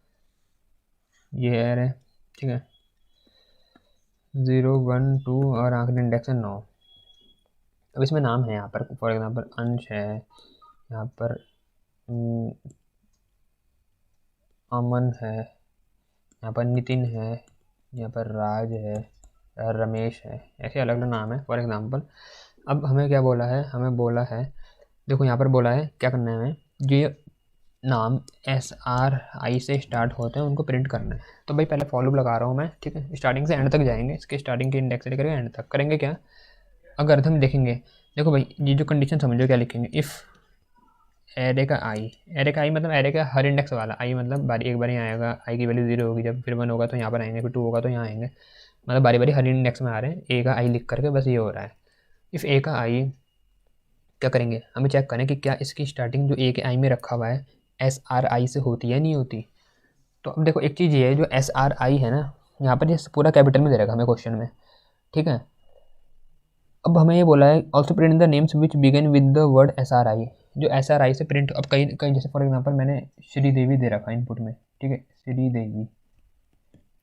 ये एरे, ठीक है, 0 1 2 और आखिरी इंडेक्स है 9। अब इसमें नाम है यहाँ पर फॉर एग्जांपल अंश है, यहाँ पर अमन है, यहाँ पर नितिन है, यहाँ पर राज है, रमेश है, ऐसे अलग अलग नाम है फॉर एग्जांपल। अब हमें क्या बोला है, हमें बोला है, देखो यहाँ पर बोला है क्या करना है हमें, ये नाम SRI से स्टार्ट होते हैं उनको प्रिंट करना है। तो भाई पहले फॉर लूप लगा रहा हूँ मैं, ठीक है, स्टार्टिंग से एंड तक जाएंगे, इसके स्टार्टिंग के इंडेक्स से लेकर एंड तक करेंगे क्या, अगर हम देखेंगे, देखो भाई ये जो कंडीशन समझो क्या लिखेंगे, इफ़ एरे का आई, एरे का आई मतलब एरे का हर इंडेक्स वाला, आई मतलब बारी एक बार यहाँ आएगा, आई की वैल्यू 0 होगी, जब फिर 1 होगा तो यहाँ पर आएंगे, फिर 2 होगा तो यहाँ आएंगे, मतलब बारी बारी हर इंडेक्स में आ रहे हैं, ए का आई लिख करके बस ये हो रहा है। इफ़ ए का आई क्या करेंगे, हमें चेक करें कि क्या इसकी स्टार्टिंग जो ए के आई में रखा हुआ है SRI से होती है नहीं होती। तो अब देखो एक चीज़ ये है, जो SRI है ना, यहाँ पर ये पूरा कैपिटल में दे रखा हमें क्वेश्चन में, ठीक है। अब हमें ये बोला है also print the names which begin with the word SRI, जो SRI से प्रिंट, अब कहीं कहीं जैसे फॉर एग्जांपल मैंने श्रीदेवी दे रखा है इनपुट में, ठीक है, श्रीदेवी,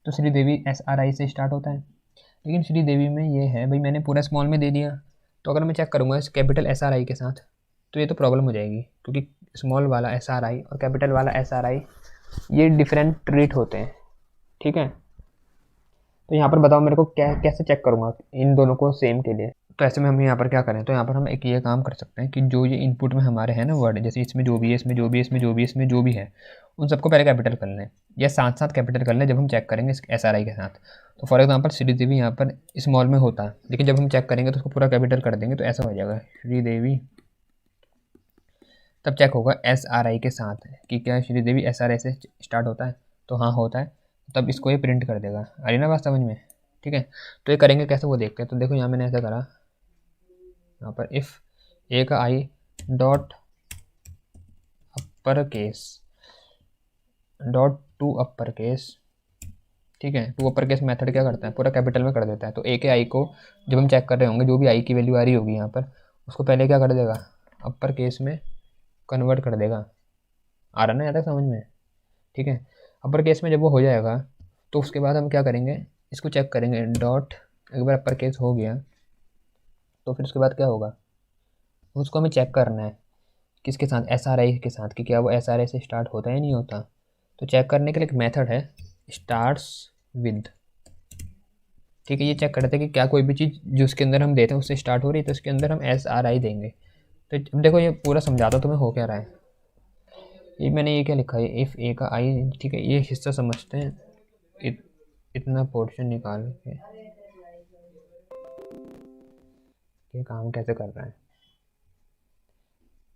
तो श्रीदेवी SRI से स्टार्ट होता है, लेकिन श्रीदेवी में ये है भाई मैंने पूरा स्मॉल में दे दिया, तो अगर मैं चेक करूँगा इस कैपिटल SRI के साथ तो ये तो प्रॉब्लम हो जाएगी, क्योंकि स्मॉल वाला SRI और कैपिटल वाला SRI ये डिफरेंट ट्रीट होते हैं, ठीक है। तो यहाँ पर बताओ मेरे को क्या कैसे चेक करूँगा इन दोनों को सेम के लिए। तो ऐसे में हम यहाँ पर क्या करें, तो यहाँ पर हम एक ये काम कर सकते हैं कि जो ये इनपुट में हमारे हैं ना वर्ड, जैसे इसमें जो भी है, इसमें जो भी है, इसमें जो भी है, इसमें जो भी है, उन सबको पहले कैपिटल कर लें, या साथ साथ कैपिटल कर लें जब हम चेक करेंगे इस SRI के साथ। तो फॉर एग्जांपल श्रीदेवी यहाँ पर स्मॉल में होता है, लेकिन जब हम चेक करेंगे तो उसको पूरा कैपिटल कर देंगे, तो ऐसा हो जाएगा श्रीदेवी, तब चेक होगा SRI के साथ कि क्या श्रीदेवी SRI से स्टार्ट होता है, तो हाँ होता है, तब इसको ये प्रिंट कर देगा। आ रही ना बात समझ में, ठीक है। तो ये करेंगे कैसे वो देखते हैं। तो देखो यहाँ मैंने ऐसा करा, यहाँ पर इफ़ ए का I dot upper case dot to upper case, ठीक है, टू अपर केस मेथड क्या करता है, पूरा कैपिटल में कर देता है। तो ए के आई को जब हम चेक कर रहे होंगे, जो भी आई की वैल्यू आ रही होगी यहाँ पर, उसको पहले क्या कर देगा, अपर केस में कन्वर्ट कर देगा। आ रहा ना यहाँ तक समझ में, ठीक है। अपर केस में जब वो हो जाएगा तो उसके बाद हम क्या करेंगे, इसको चेक करेंगे, डॉट एक बार अपर केस हो गया तो फिर उसके बाद क्या होगा, उसको हमें चेक करना है किसके साथ, SRI के साथ, कि क्या वो SRI से स्टार्ट होता है नहीं होता। तो चेक करने के लिए एक मेथड है स्टार्ट्स विद, ठीक है, ये चेक करते हैं कि क्या कोई भी चीज़ जो उसके अंदर हम देते हैं उससे स्टार्ट हो रही है, तो उसके अंदर हम SRI देंगे। तो अब देखो ये पूरा समझाता तुम्हें हो क्या रहा है, ये मैंने ये क्या लिखा है, इफ़ ए का आई, ठीक है, ये हिस्सा समझते हैं, इतना पोर्शन निकाल के ये काम कैसे कर रहा है,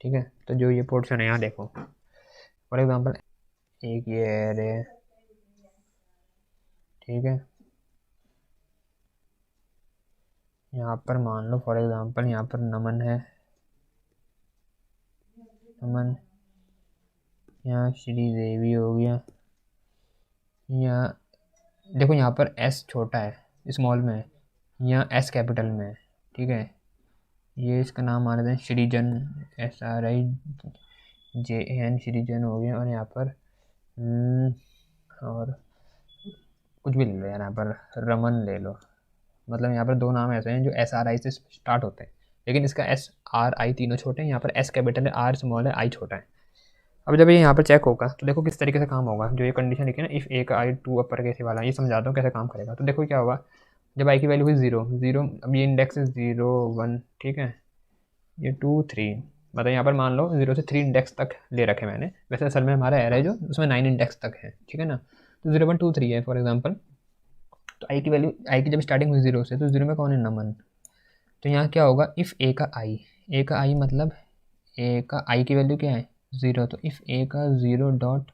ठीक है। तो जो ये पोर्शन है यहाँ देखो, फॉर एग्जांपल एक ये एरे, ठीक है, यहाँ पर मान लो फॉर एग्जांपल यहाँ पर नमन है, नमन, यहाँ श्रीदेवी हो गया, यहाँ देखो यहाँ पर S छोटा है, स्मॉल में है, यहाँ S कैपिटल में है, ठीक है। ये इसका नाम मान लेते हैं श्रीजन, SRIJAN, श्रीजन हो गया, और यहाँ पर और कुछ भी ले लो यार, यहाँ पर रमन ले लो, मतलब यहाँ पर दो नाम ऐसे हैं जो SRI से स्टार्ट होते हैं, लेकिन इसका SRI तीनों छोटे हैं, यहाँ पर S कैपिटल है, R स्मॉल है, I छोटा है। अब जब ये यहाँ पर चेक होगा तो देखो किस तरीके से काम होगा, जो ये कंडीशन लिखी है ना, इफ़ ए का आई टू अपर केस वाला, ये समझाता हूँ कैसे काम करेगा। तो देखो क्या होगा, जब आई की वैल्यू हुई 0, अब ये इंडेक्स है 0 1, ठीक है, ये 2 3, मतलब यहाँ पर मान लो 0 से 3 इंडेक्स तक ले रखे मैंने, वैसे असल में हमारा एरे जो उसमें 9 इंडेक्स तक है, ठीक है ना। तो 0 1 2 3 है फॉर एग्जाम्पल। तो आई की वैल्यू, आई की जब स्टार्टिंग हुई 0 से, तो 0 में कौन है, नमन। तो यहाँ क्या होगा, इफ़ ए का आई मतलब ए का आई की वैल्यू क्या है 0, तो इफ़ ए का 0 dot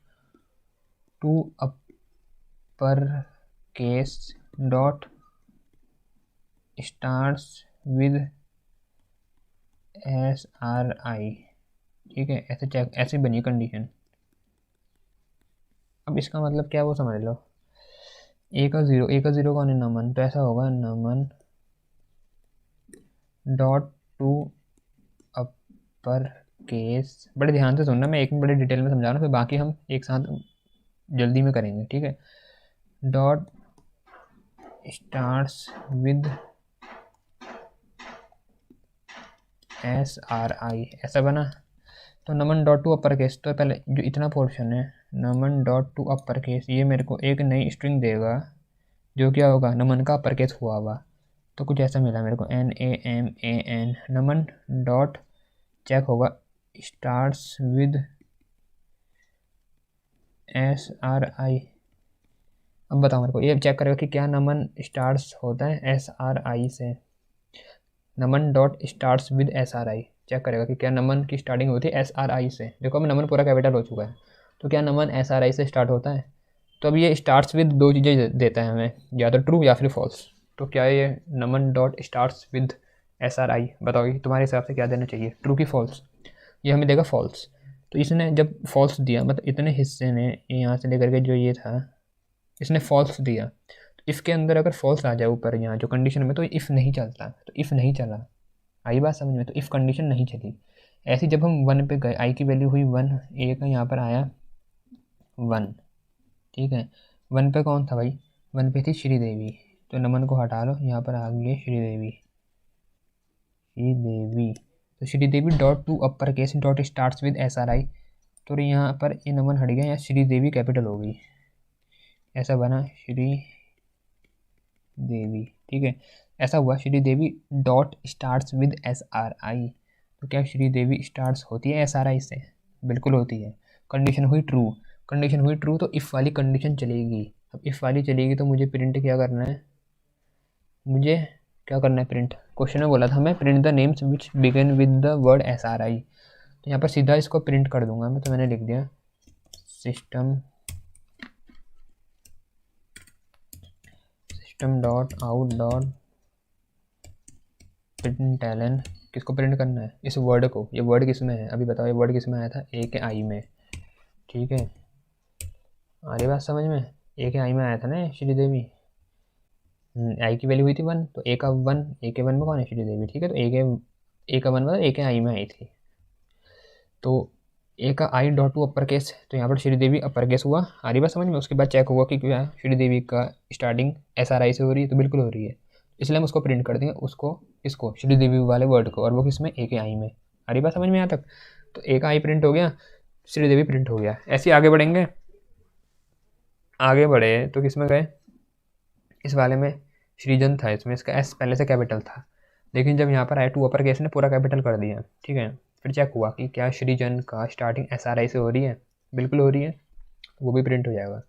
to upper case dot starts with SRI, ठीक है, ऐसे चेक, ऐसे बनी कंडीशन। अब इसका मतलब क्या वो समझ लो, ए का ज़ीरो कौन है, नमन, तो ऐसा होगा नमन डॉट टू अपर केस, बड़े ध्यान से सुनना, मैं एक में बड़े डिटेल में समझा रहा हूँ, फिर बाकी हम एक साथ जल्दी में करेंगे, ठीक है। डॉट स्टार्ट्स विद SRI, ऐसा बना। तो नमन डॉट टू अपर केस, तो पहले जो इतना पोर्शन है नमन डॉट टू अपर केस, ये मेरे को एक नई स्ट्रिंग देगा जो क्या होगा, नमन का अपर केस हुआ हुआ। तो कुछ ऐसा मिला मेरे को, NAMAN, नमन डॉट चेक होगा स्टार्ट्स विद SRI। अब बताओ मेरे को, ये चेक करेगा कि क्या नमन स्टार्ट्स होता है SRI से। Naman dot starts with SRI check करेगा कि क्या नमन की स्टार्टिंग होती है SRI से। देखो अब नमन पूरा कैपिटल हो चुका है, तो क्या नमन SRI से स्टार्ट होता है। तो अब ये स्टार्ट्स विद दो चीज़ें देता है हमें, या तो ट्रू या फिर फॉल्स। तो क्या ये नमन डॉट स्टार्ट्स विद SRI, बताओगे तुम्हारे हिसाब से क्या देना चाहिए, ट्रू की फॉल्स। ये हमें देगा फॉल्स। तो इसने जब फॉल्स दिया, मतलब इतने हिस्से ने यहाँ से लेकर के जो ये था, इसने फॉल्स दिया। तो इफ़ के अंदर अगर फॉल्स आ जाए ऊपर यहाँ जो कंडीशन में, तो इफ़ नहीं चलता। तो इफ़ नहीं चला, आई बात समझ में, तो इफ़ कंडीशन नहीं चली। ऐसी जब हम 1 पे गए, आई की वैल्यू हुई 1, ए का यहाँ पर आया 1, ठीक है। 1 पे कौन था भाई, 1 पे थी श्रीदेवी, तो नमन को हटा लो, यहाँ पर आ गई है श्रीदेवी। श्रीदेवी, तो Sridevi dot to upper case dot starts with SRI, तो यहाँ पर ये नमन हट गया, यहाँ श्रीदेवी कैपिटल हो गई, ऐसा बना श्री देवी, ठीक है। ऐसा हुआ Sridevi dot starts with SRI। तो क्या श्रीदेवी स्टार्ट्स होती है SRI से, बिल्कुल होती है। कंडीशन हुई ट्रू, कंडीशन हुई ट्रू, तो इफ़ वाली कंडीशन चलेगी। अब इफ़ वाली चलेगी तो मुझे प्रिंट क्या करना है, मुझे क्या करना है प्रिंट, क्वेश्चन में बोला था मैं print the names which begin with the word SRI। तो यहाँ पर सीधा इसको प्रिंट कर दूंगा मैं, तो मैंने लिख दिया system dot out dot println. किसको प्रिंट करना है, इस वर्ड को। ये वर्ड किस में है अभी बताओ, ये वर्ड किस में आया था, ए के आई में, ठीक है। अरे बात समझ में, ए के आई में आया था ना श्रीदेवी, आई की वैल्यू हुई थी 1, तो ए का 1, ए के 1 में कौन है श्रीदेवी, ठीक है। तो ए का 1 मतलब ए के आई में आई थी। तो ए का I dot to upper case, तो यहाँ पर श्रीदेवी अपर केस हुआ, आ रही बात समझ में। उसके बाद चेक हुआ कि क्या श्रीदेवी का स्टार्टिंग SRI से हो रही है, तो बिल्कुल हो रही है, इसलिए हम उसको प्रिंट कर देंगे, उसको इसको श्रीदेवी वाले वर्ड को, और वो किसमें, ए के आई में। आ रही बात समझ में यहाँ तक। तो ए का आई प्रिंट हो गया, श्रीदेवी प्रिंट हो गया। ऐसे आगे बढ़ेंगे, आगे बढ़े तो किस में गए, इस वाले में सृजन था, इसमें इसका S पहले से कैपिटल था, लेकिन जब यहाँ पर आया टू अपर केस ने पूरा कैपिटल कर दिया, ठीक है। फिर चेक हुआ कि क्या सृजन का स्टार्टिंग SRI से हो रही है, बिल्कुल हो रही है, वो भी प्रिंट हो जाएगा।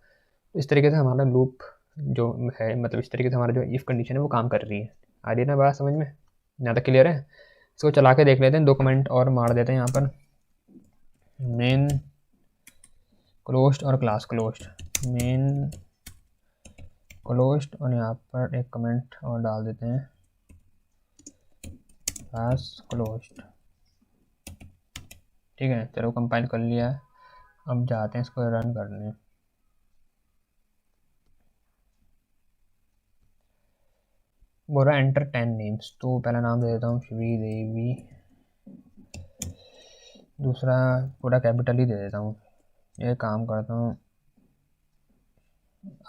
इस तरीके से हमारा लूप जो है, मतलब इस तरीके से हमारा जो इफ़ कंडीशन है वो काम कर रही है। आ रही है ना बात समझ में, ज़्यादा क्लियर है। इसको चला के देख लेते हैं, 2 कमेंट और मार देते हैं यहाँ पर, मेन क्लोज्ड और क्लास क्लोज्ड, मेन क्लोज्ड, और यहाँ पर एक कमेंट और डाल देते हैं क्लास क्लोज्ड, ठीक है। चलो कंपाइल कर लिया, अब जाते हैं इसको रन करने। बोल रहा है एंटर 10 नेम्स, तो पहला नाम दे देता हूँ श्रीदेवी, दूसरा पूरा कैपिटल ही दे देता हूँ। ये काम करता हूँ,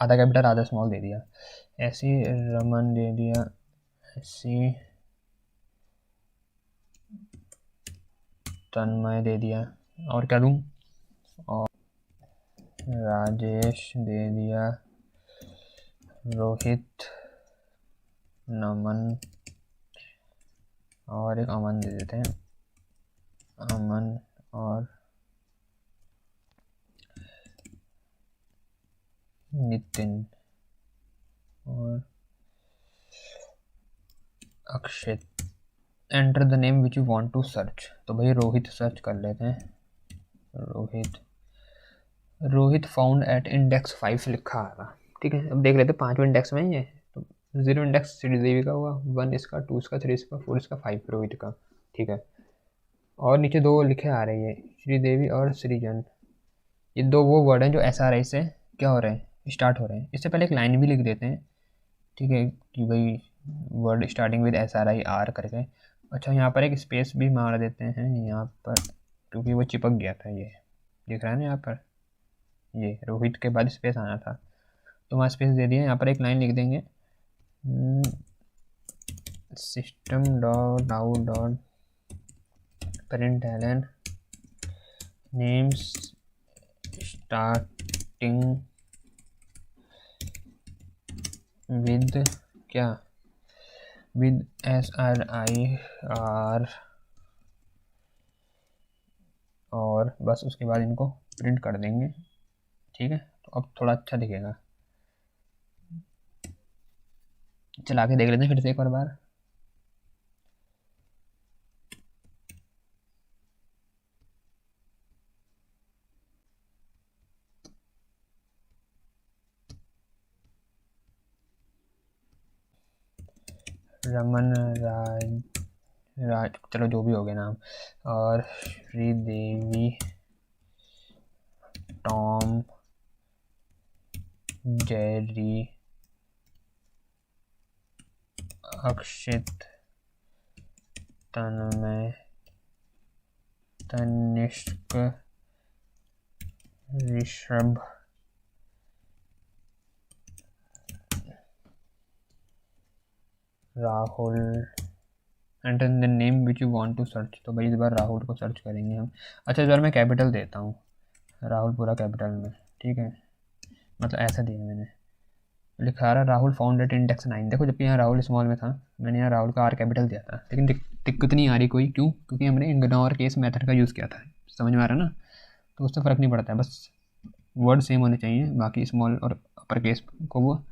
आधा कैपिटल आधा स्मॉल दे दिया, ऐसी रमन दे दिया, ऐसी तन्मय दे दिया, और क्या दूँ, और राजेश दे दिया, रोहित, नमन, और एक अमन दे देते हैं, अमन और नितिन और Akshit. Enter the name which you want to search, तो भाई रोहित सर्च कर लेते हैं, रोहित फाउंड एट इंडेक्स 5 लिखा आ रहा, ठीक है। अब देख लेते हैं 5वें इंडेक्स में ये, तो 0 इंडेक्स श्रीदेवी का हुआ, 1 इसका, 2 इसका, 3 इसका, 4 इसका, 5 रोहित का, ठीक है। और नीचे 2 लिखे आ रहे हैं श्रीदेवी और सृजन, ये 2 वो वर्ड हैं जो SRI से क्या हो रहे हैं, स्टार्ट हो रहे हैं। इससे पहले एक लाइन भी लिख देते हैं, ठीक है, कि भाई word starting with SRI R करके। अच्छा यहाँ पर एक स्पेस भी मार देते हैं, यहाँ पर क्योंकि वो चिपक गया था। ये दिख रहा है ना यहाँ पर, ये रोहित के बाद स्पेस आना था तो वहाँ स्पेस दे दिया। यहाँ पर एक लाइन लिख देंगे, system dot out dot println names starting with क्या, विद SRIR, और बस उसके बाद इनको प्रिंट कर देंगे। ठीक है, तो अब थोड़ा अच्छा दिखेगा। चला के देख लेते हैं फिर से एक और बार। रमन राज चलो जो भी हो गया नाम, और Sridevi, Tom, Jerry, Akshit, Tanmay, Tanishk, Rishabh, Rahul, enter the name which you want to search. तो भाई इस बार राहुल को सर्च करेंगे हम। अच्छा इस बार मैं कैपिटल देता हूँ, राहुल पूरा कैपिटल में। ठीक है, मतलब ऐसा दिया मैंने, लिखा रहा राहुल फाउंड एट इंडेक्स 9। देखो जबकि यहाँ राहुल स्मॉल में था, मैंने यहाँ राहुल का R कैपिटल दिया था, लेकिन दिक्कत नहीं आ रही कोई। क्यों? क्योंकि हमने इग्नोर केस मेथड का यूज़ किया था। समझ में आ रहा है ना? तो उससे फ़र्क नहीं पड़ता है, बस वर्ड सेम होने चाहिए। बाकी स्मॉल और अपर केस को वो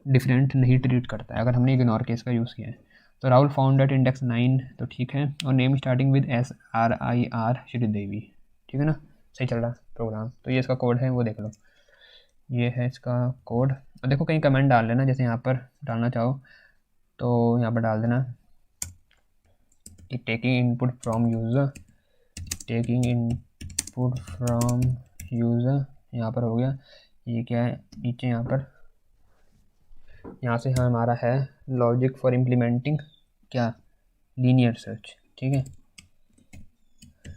डिफरेंट नहीं ट्रीट करता है अगर हमने इग्नोर केस का यूज़ किया है। तो राहुल फाउंड एट इंडेक्स 9 तो ठीक है, और name starting with SRIR, Sridevi. ठीक है ना, सही चल रहा प्रोग्राम। तो ये इसका कोड है, वो देख लो, ये है इसका कोड। और देखो कहीं कमेंट डाल लेना, जैसे यहाँ पर डालना चाहो तो यहाँ पर डाल देना कि taking input from user, taking input from user, यहाँ पर हो गया। ये क्या है नीचे यहाँ पर, यहाँ से हमारा है लॉजिक फॉर इम्प्लीमेंटिंग क्या, लीनियर सर्च। ठीक है,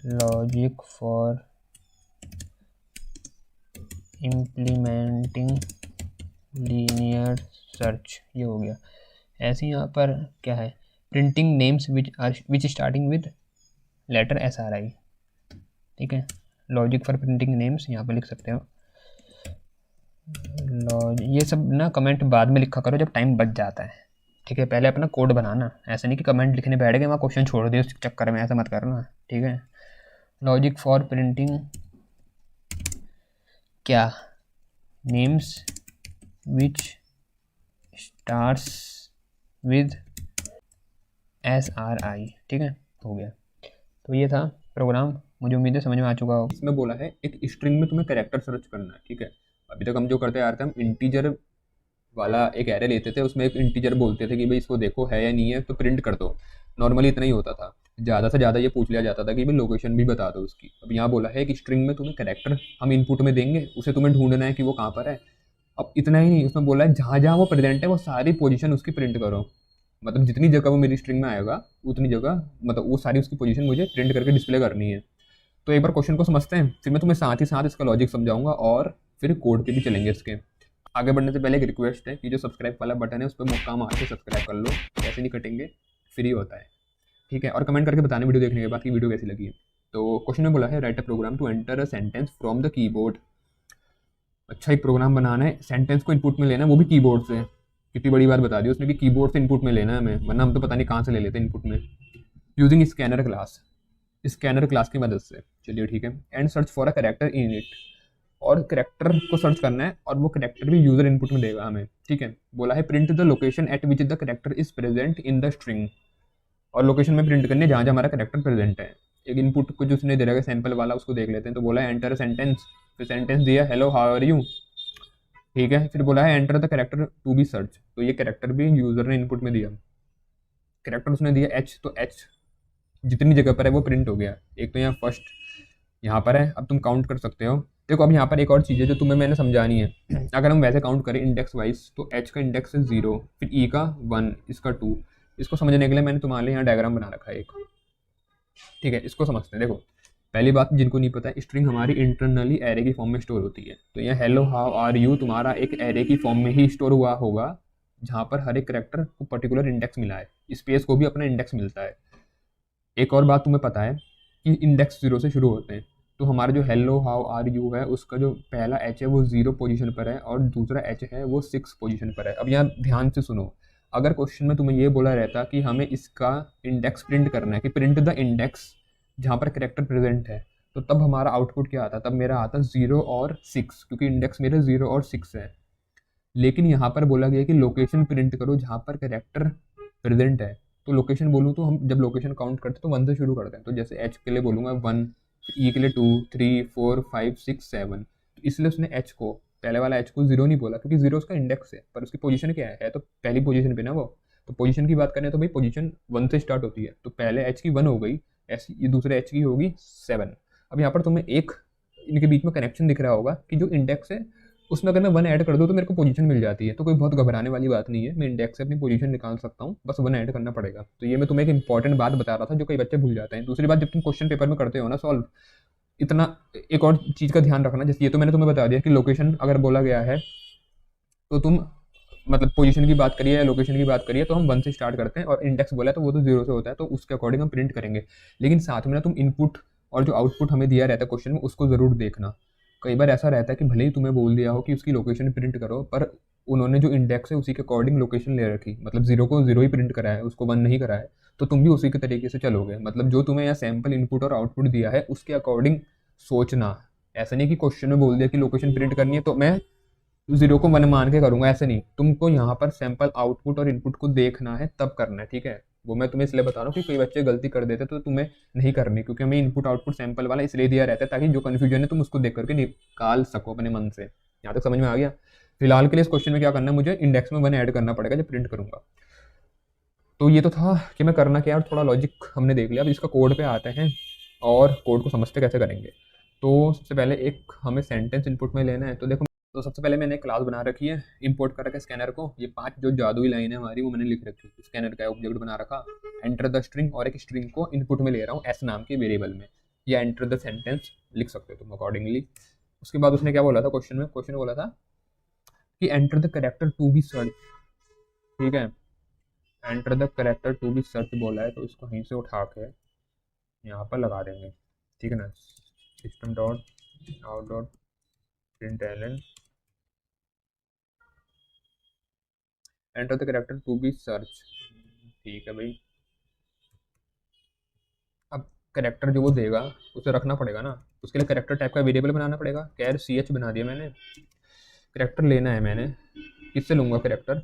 logic for implementing linear search, ये हो गया। ऐसे यहाँ पर क्या है, printing names which starting with letter SRI। ठीक है, लॉजिक फॉर प्रिंटिंग नेम्स यहाँ पर लिख सकते हो। ये सब ना कमेंट बाद में लिखा करो जब टाइम बच जाता है। ठीक है, पहले अपना कोड बनाना, ऐसा नहीं कि कमेंट लिखने बैठ गए वहाँ क्वेश्चन छोड़ दिए उस चक्कर में, ऐसा मत करना। ठीक है, लॉजिक फॉर प्रिंटिंग क्या, names which starts with SRI। ठीक है, हो गया। तो ये था प्रोग्राम, मुझे उम्मीद है समझ में आ चुका होगा। इसमें बोला है एक स्ट्रिंग में तुम्हें कैरेक्टर सर्च करना है। ठीक है, अभी तक हम जो करते आ रहे थे, हम इंटीजर वाला एक एरे लेते थे, उसमें एक इंटीजर बोलते थे कि भाई इसको देखो है या नहीं है तो प्रिंट कर दो। नॉर्मली इतना ही होता था, ज़्यादा से ज़्यादा ये पूछ लिया जाता था कि भाई लोकेशन भी बता दो उसकी। अब यहाँ बोला है कि स्ट्रिंग में तुम्हें कैरेक्टर हम इनपुट में देंगे, उसे तुम्हें ढूंढना है कि वो कहाँ पर है। अब इतना ही नहीं, उसमें बोला है जहाँ जहाँ वो प्रेजेंट है वो सारी पोजीशन उसकी प्रिंट करो। मतलब जितनी जगह वो मेरी स्ट्रिंग में आएगा उतनी जगह, मतलब वो सारी उसकी पोजीशन मुझे प्रिंट करके डिस्प्ले करनी है। तो एक बार क्वेश्चन को समझते हैं, फिर मैं तुम्हें साथ ही साथ इसका लॉजिक समझाऊंगा और फिर कोड पे भी चलेंगे इसके। आगे बढ़ने से पहले एक रिक्वेस्ट है कि जो सब्सक्राइब वाला बटन है उस पर मुक्का मार के सब्सक्राइब कर लो, पैसे नहीं कटेंगे, फ्री होता है। ठीक है, और कमेंट करके बताने वीडियो देखने के बाद कि वीडियो कैसी लगी है। तो क्वेश्चन में बोला है write a program to enter a sentence from the keyboard. अच्छा एक प्रोग्राम बनाना है, सेंटेंस को इनपुट में लेना है, वो भी कीबोर्ड से। कितनी बड़ी बात बता दी उसने कि कीबोर्ड से इनपुट में लेना है हमें, वरना हम तो पता नहीं कहाँ से ले लेते हैं इनपुट में। Using scanner class, scanner class की मदद से। चलिए ठीक है, and search for a character in it, और कैरेक्टर को सर्च करना है और वो कैरेक्टर भी यूजर इनपुट में देगा हमें। ठीक है, बोला है print the location eight which the character is present in the string, और लोकेशन में प्रिंट करने जहाँ जहाँ हमारा कैरेक्टर प्रेजेंट है। एक इनपुट को जो उसने दे रखा है सैंपल वाला, उसको देख लेते हैं। तो बोला है एंटर सेंटेंस, फिर सेंटेंस दिया हेलो हाउ आर यू। ठीक है, फिर बोला है enter the character to be search, तो ये कैरेक्टर भी यूजर ने इनपुट में दिया। कैरेक्टर उसने दिया H, तो H जितनी जगह पर है वो प्रिंट हो गया। एक तो यहाँ फर्स्ट यहाँ पर है, अब तुम काउंट कर सकते हो। देखो अब यहाँ पर एक और चीज़ है जो तुम्हें मैंने समझानी है। अगर हम वैसे काउंट करें इंडेक्स वाइज, तो H का इंडेक्स है 0, फिर E का 1, इसका 2। इसको समझने के लिए मैंने तुम्हारे लिए यहाँ डायग्राम बना रखा है एक। ठीक है, इसको समझते हैं। देखो पहली बात जिनको नहीं पता है, स्ट्रिंग हमारी इंटरनली एरे की फॉर्म में स्टोर होती है। तो यहाँ हेलो हाउ आर यू तुम्हारा एक एरे की फॉर्म में ही स्टोर हुआ होगा, जहाँ पर हर एक करेक्टर को पर्टिकुलर इंडेक्स मिला है, स्पेस को भी अपना इंडेक्स मिलता है। एक और बात तुम्हें पता है कि इंडेक्स 0 से शुरू होते हैं, तो हमारा जो हेलो हाउ आर यू है उसका जो पहला एच है वो 0 पोजीशन पर है और दूसरा एच है वो 6 पोजीशन पर है। अब यहाँ ध्यान से सुनो, अगर क्वेश्चन में तुम्हें ये बोला रहता कि हमें इसका इंडेक्स प्रिंट करना है, कि प्रिंट द इंडेक्स जहाँ पर करेक्टर प्रेजेंट है, तो तब हमारा आउटपुट क्या आता? तब मेरा आता 0 और 6, क्योंकि इंडेक्स मेरा 0 और 6 है। लेकिन यहाँ पर बोला गया कि लोकेशन प्रिंट करो जहाँ पर करेक्टर प्रेजेंट है। तो लोकेशन बोलूँ तो हम जब लोकेशन काउंट करते हैं तो 1 से शुरू करते हैं। तो जैसे एच के लिए बोलूँगा 1, ई के लिए 2, 3, 4, 5, 6, 7, तो इसलिए उसने एच को, पहले वाला एच को 0 नहीं बोला, क्योंकि 0 उसका इंडेक्स है, पर उसकी पोजीशन क्या है तो पहली पोजीशन पे ना वो। तो पोजीशन की बात करें तो भाई पोजीशन 1 से स्टार्ट होती है, तो पहले एच की 1 हो गई, ऐसी ये दूसरे एच की होगी 7। अब यहाँ पर तुम्हें एक इनके बीच में कनेक्शन दिख रहा होगा कि जो इंडेक्स है उसमें अगर मैं 1 ऐड कर दूँ तो मेरे को पोजीशन मिल जाती है। तो कोई बहुत घबराने वाली बात नहीं है, मैं इंडेक्स से अपनी पोजीशन निकाल सकता हूँ, बस 1 ऐड करना पड़ेगा। तो ये मैं तुम्हें एक इंपॉर्टेंट बात बता रहा था जो कई बच्चे भूल जाते हैं। दूसरी बात, जब तुम क्वेश्चन पेपर में करते हो ना सॉल्व, इतना एक और चीज़ का ध्यान रखना, जैसे ये तो मैंने तुम्हें बता दिया कि लोकेशन अगर बोला गया है तो तुम मतलब पोजीशन की बात करिए या लोकेशन की बात करिए तो हम 1 से स्टार्ट करते हैं, और इंडेक्स बोला है तो वो तो 0 से होता है, तो उसके अकॉर्डिंग हम प्रिंट करेंगे। लेकिन साथ में ना तुम इनपुट और जो आउटपुट हमें दिया रहता है क्वेश्चन में उसको ज़रूर देखना। कई बार ऐसा रहता है कि भले ही तुम्हें बोल दिया हो कि उसकी लोकेशन प्रिंट करो, पर उन्होंने जो इंडेक्स है उसी के अकॉर्डिंग लोकेशन ले रखी, मतलब 0 को 0 ही प्रिंट करा है, उसको 1 नहीं करा है, तो तुम भी उसी के तरीके से चलोगे। मतलब जो तुम्हें यहाँ सैम्पल इनपुट और आउटपुट दिया है उसके अकॉर्डिंग सोचना। ऐसा नहीं कि क्वेश्चन में बोल दिया कि लोकेशन प्रिंट करनी है तो मैं 0 को 1 मान के करूंगा, ऐसे नहीं। तुमको यहाँ पर सैंपल आउटपुट और इनपुट को देखना है तब करना है, ठीक है। वो मैं तुम्हें इसलिए बता रहा हूँ कि कई बच्चे गलती कर देते तो तुम्हें नहीं करनी, क्योंकि हमें इनपुट आउटपुट सैंपल वाला इसलिए दिया रहता है ताकि जो कन्फ्यूजन है तुम उसको देख करके निकाल सको अपने मन से। यहाँ तक समझ में आ गया? फिलहाल के लिए इस क्वेश्चन में क्या करना है, मुझे इंडेक्स में 1 ऐड करना पड़ेगा जब प्रिंट करूंगा। तो ये तो था कि मैं करना क्या, और थोड़ा लॉजिक हमने देख लिया। अब इसका कोड पे आते हैं और कोड को समझते कैसे करेंगे। तो सबसे पहले एक हमें सेंटेंस इनपुट में लेना है। तो देखो, तो सबसे पहले मैंने क्लास बना रखी है, इंपोर्ट कर रखा है स्कैनर को। ये 5 जो जादुई लाइन है हमारी वो मैंने लिख रखी है। स्कैनर का ऑब्जेक्ट बना रखा, एंटर द स्ट्रिंग, और एक स्ट्रिंग को इनपुट में ले रहा हूँ एस नाम के वेरिएबल में, या एंटर द सेंटेंस लिख सकते हो तुम अकॉर्डिंगली। उसके बाद उसने क्या बोला था क्वेश्चन में, क्वेश्चन में बोला था कि enter the character to be search, ठीक है। Enter the character to be search बोला है, तो इसको यहीं से उठा के यहाँ पर लगा देंगे, ठीक है ना। System dot out dot print Elon enter the character to be search, ठीक है भाई। अब करेक्टर जो वो देगा उसे रखना पड़ेगा ना, उसके लिए करेक्टर टाइप का वेरिएबल बनाना पड़ेगा। कैर सी एच बना दिया मैंने। करेक्टर लेना है मैंने, किससे लूँगा करेक्टर?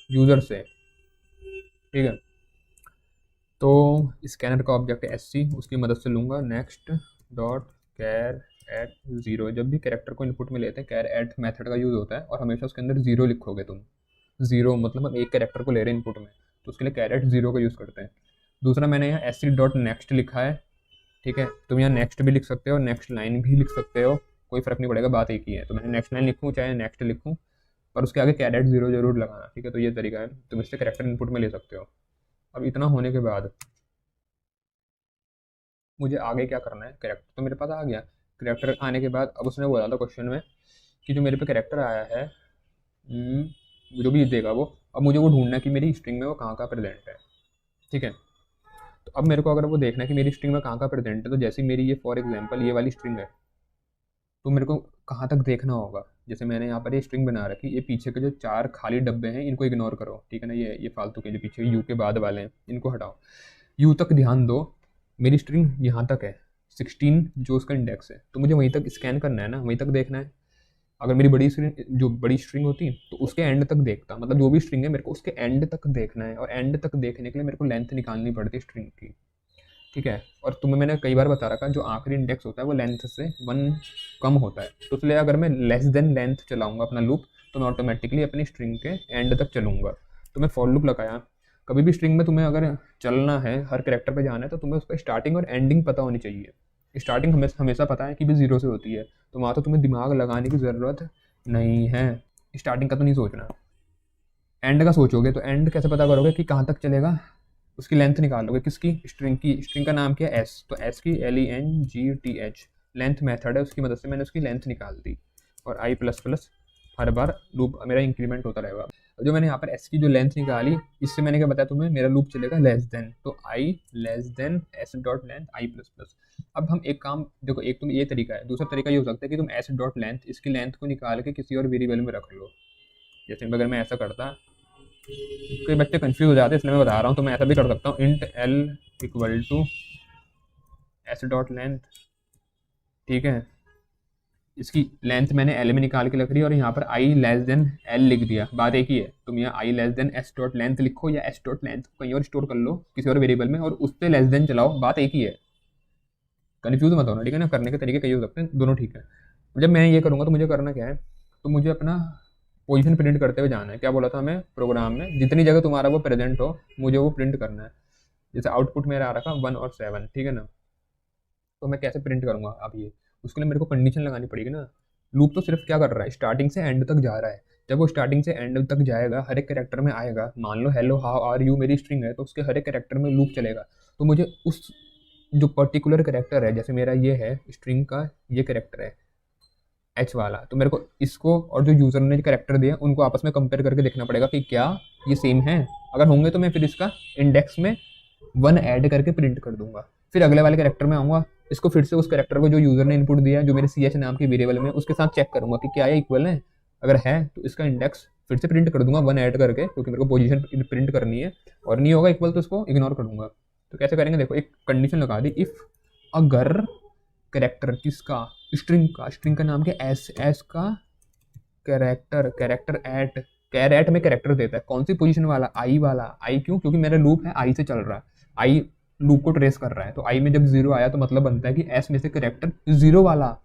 यूज़र से, ठीक है। तो स्कैनर का ऑब्जेक्ट है एस सी, उसकी मदद से लूँगा नेक्स्ट डॉट कैर एट 0। जब भी कैरेक्टर को इनपुट में लेते हैं कैर एट मेथड का यूज़ होता है, और हमेशा उसके अंदर 0 लिखोगे तुम। 0 मतलब हम एक कैरेक्टर को ले रहे हैं इनपुट में, तो उसके लिए कैर एट 0 का यूज़ करते हैं। दूसरा मैंने यहाँ एस सी डॉट नेक्स्ट लिखा है, ठीक है। तुम यहाँ नेक्स्ट भी लिख सकते हो, नेक्स्ट लाइन भी लिख सकते हो, कोई फ़र्क नहीं पड़ेगा, बात एक ही है। तो मैंने नेक्स्ट लाइन लिखूँ चाहे नेक्स्ट लिखूँ, पर उसके आगे कैर एट 0 जरूर लगाना, ठीक है। तो ये तरीका है, तुम इससे कैरेक्टर इनपुट में ले सकते हो। अब इतना होने के बाद मुझे आगे क्या करना है, कैरेक्टर तो मेरे पास आ गया। कैरेक्टर आने के बाद अब उसने बोला था क्वेश्चन में कि जो मेरे पे कैरेक्टर आया है, जो भी देगा वो, अब मुझे वो ढूंढना है कि मेरी स्ट्रिंग में वो कहाँ प्रेजेंट है, ठीक है। तो अब मेरे को अगर वो देखना है कि मेरी स्ट्रिंग में कहाँ प्रेजेंट है, तो जैसे मेरी ये फॉर एग्जांपल ये वाली स्ट्रिंग है, तो मेरे को कहाँ तक देखना होगा। जैसे मैंने यहाँ पर ये स्ट्रिंग बना रखी, ये पीछे के जो 4 खाली डब्बे हैं इनको इग्नोर करो, ठीक है ना। ये फालतू के जो पीछे यू के बाद वाले हैं इनको हटाओ, यू तक ध्यान दो। मेरी स्ट्रिंग यहाँ तक है 16 जो उसका इंडेक्स है, तो मुझे वहीं तक स्कैन करना है ना, वहीं तक देखना है। अगर मेरी बड़ी स्ट्रिंग होती तो उसके एंड तक देखता, मतलब जो भी स्ट्रिंग है मेरे को उसके एंड तक देखना है, और एंड तक देखने के लिए मेरे को लेंथ निकालनी पड़ती है स्ट्रिंग की, ठीक है। और तुम्हें मैंने कई बार बता रखा जो आखिरी इंडेक्स होता है वो लेंथ से 1 कम होता है, तो इसलिए अगर मैं लेस देन लेंथ चलाऊंगा अपना लूप, तो मैं ऑटोमेटिकली अपनी स्ट्रिंग के एंड तक चलूँगा। तो मैं फॉर लूप लगाया। कभी भी स्ट्रिंग में तुम्हें अगर चलना है, हर कैरेक्टर पे जाना है, तो तुम्हें उसका स्टार्टिंग और एंडिंग पता होनी चाहिए। स्टार्टिंग हमेशा पता है कि भी 0 से होती है, तो वहाँ तो तुम्हें दिमाग लगाने की ज़रूरत नहीं है। स्टार्टिंग का तो नहीं सोचना, एंड का सोचोगे तो एंड कैसे पता करोगे कि कहाँ तक चलेगा? उसकी लेंथ निकालोगे, किसकी, स्ट्रिंग की। स्ट्रिंग का नाम क्या है, एस, तो एस की LENGTH लेंथ मेथड है, उसकी मदद से मैंने उसकी लेंथ निकाल दी। और आई प्लस प्लस हर बार लूप मेरा इंक्रीमेंट होता रहेगा। जो मैंने यहाँ पर एस की जो लेंथ निकाली, इससे मैंने क्या बताया तुम्हें, मेरा लूप चलेगा लेस देन, तो i less than s dot length i plus plus. अब हम एक काम देखो, एक तुम ये तरीका है, दूसरा तरीका ये हो सकता है कि तुम एस डॉट लेंथ, इसकी लेंथ को निकाल के किसी और वेरिएबल में रख लो। जैसे अगर मैं ऐसा करता, कई बच्चे कंफ्यूज हो जाते हैं, इसलिए मैं बता रहा हूँ, तो मैं ऐसा भी कर सकता हूँ, int l equal to s dot length, ठीक है। इसकी लेंथ मैंने एल में निकाल के रख रही है और यहाँ पर आई लेस देन एल लिख दिया। बात एक ही है, तुम यहाँ i less than s dot length लिखो या एस डॉट लेंथ कहीं और स्टोर कर लो किसी और वेरिएबल में और उस पर लेस देन चलाओ, बात एक ही है। कन्फ्यूज मत होना, ठीक है ना। करने के तरीके कई हो सकते हैं, दोनों ठीक है। जब मैं ये करूँगा तो मुझे करना क्या है, तो मुझे अपना पोजीशन प्रिंट करते हुए जाना है। क्या बोला था हमें प्रोग्राम में, जितनी जगह तुम्हारा वो प्रेजेंट हो मुझे वो प्रिंट करना है। जैसे आउटपुट मेरा आ रखा 1 और 7, ठीक है ना। तो मैं कैसे प्रिंट करूँगा अब ये, उसके लिए मेरे को कंडीशन लगानी पड़ेगी ना। लूप तो सिर्फ क्या कर रहा है, स्टार्टिंग से एंड तक जा रहा है। जब वो स्टार्टिंग से एंड तक जाएगा, हर एक कैरेक्टर में आएगा, मान लो हेलो हाउ आर यू मेरी स्ट्रिंग है, तो उसके हर एक कैरेक्टर में लूप चलेगा। तो मुझे उस जो पर्टिकुलर कैरेक्टर है, जैसे मेरा ये है स्ट्रिंग का, ये कैरेक्टर है एच वाला, तो मेरे को इसको और जो यूज़र ने कैरेक्टर दिया उनको आपस में कंपेयर करके देखना पड़ेगा कि क्या ये सेम है। अगर होंगे तो मैं फिर इसका इंडेक्स में 1 ऐड करके प्रिंट कर दूंगा। फिर अगले वाले कैरेक्टर में आऊँगा, इसको फिर से उस कैरेक्टर को जो यूज़र ने इनपुट दिया जो मेरे CH नाम के वेरिएबल में, उसके साथ चेक करूँगा कि क्या ये इक्वल है। अगर है तो इसका इंडेक्स फिर से प्रिंट कर दूंगा 1 ऐड करके, क्योंकि मेरे को पोजीशन प्रिंट करनी है। और नहीं होगा इक्वल तो इसको इग्नोर कर दूंगा। तो कैसे करेंगे, देखो एक कंडीशन लगा दी, इफ़ अगर कैरेक्टर किसका, स्ट्रिंग का नाम क्या, एस का कैरेक्टर एट, कैरेट में कैरेक्टर देता है कौन सी पोजीशन वाला, आई वाला। आई क्यों, क्योंकि मेरा लूप है आई से चल रहा है, आई लूप को ट्रेस कर रहा है। तो आई में जब 0 आया तो मतलब बनता है कि एस में से कैरेक्टर 0 वाला,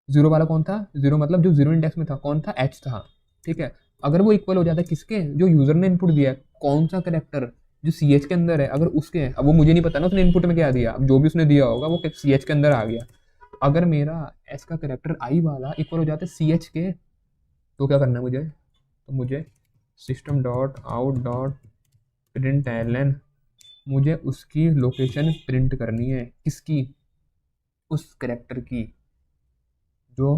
0 वाला कौन था, 0 मतलब जो 0 इंडेक्स में था कौन था, एच था, ठीक है। अगर वो इक्वल हो जाता है किसके, जो यूजर ने इनपुट दिया है, कौन सा कैरेक्टर जो CH के अंदर है, अगर उसके, अब वो मुझे नहीं पता ना उसने इनपुट में क्या दिया, अब जो भी उसने दिया होगा वो CH के अंदर आ गया। अगर मेरा एस का कैरेक्टर आई वाला इक्वल हो जाता है CH के, तो क्या करना है मुझे, तो मुझे system dot out dot print Elon, मुझे उसकी लोकेशन प्रिंट करनी है, किसकी, उस कैरेक्टर की जो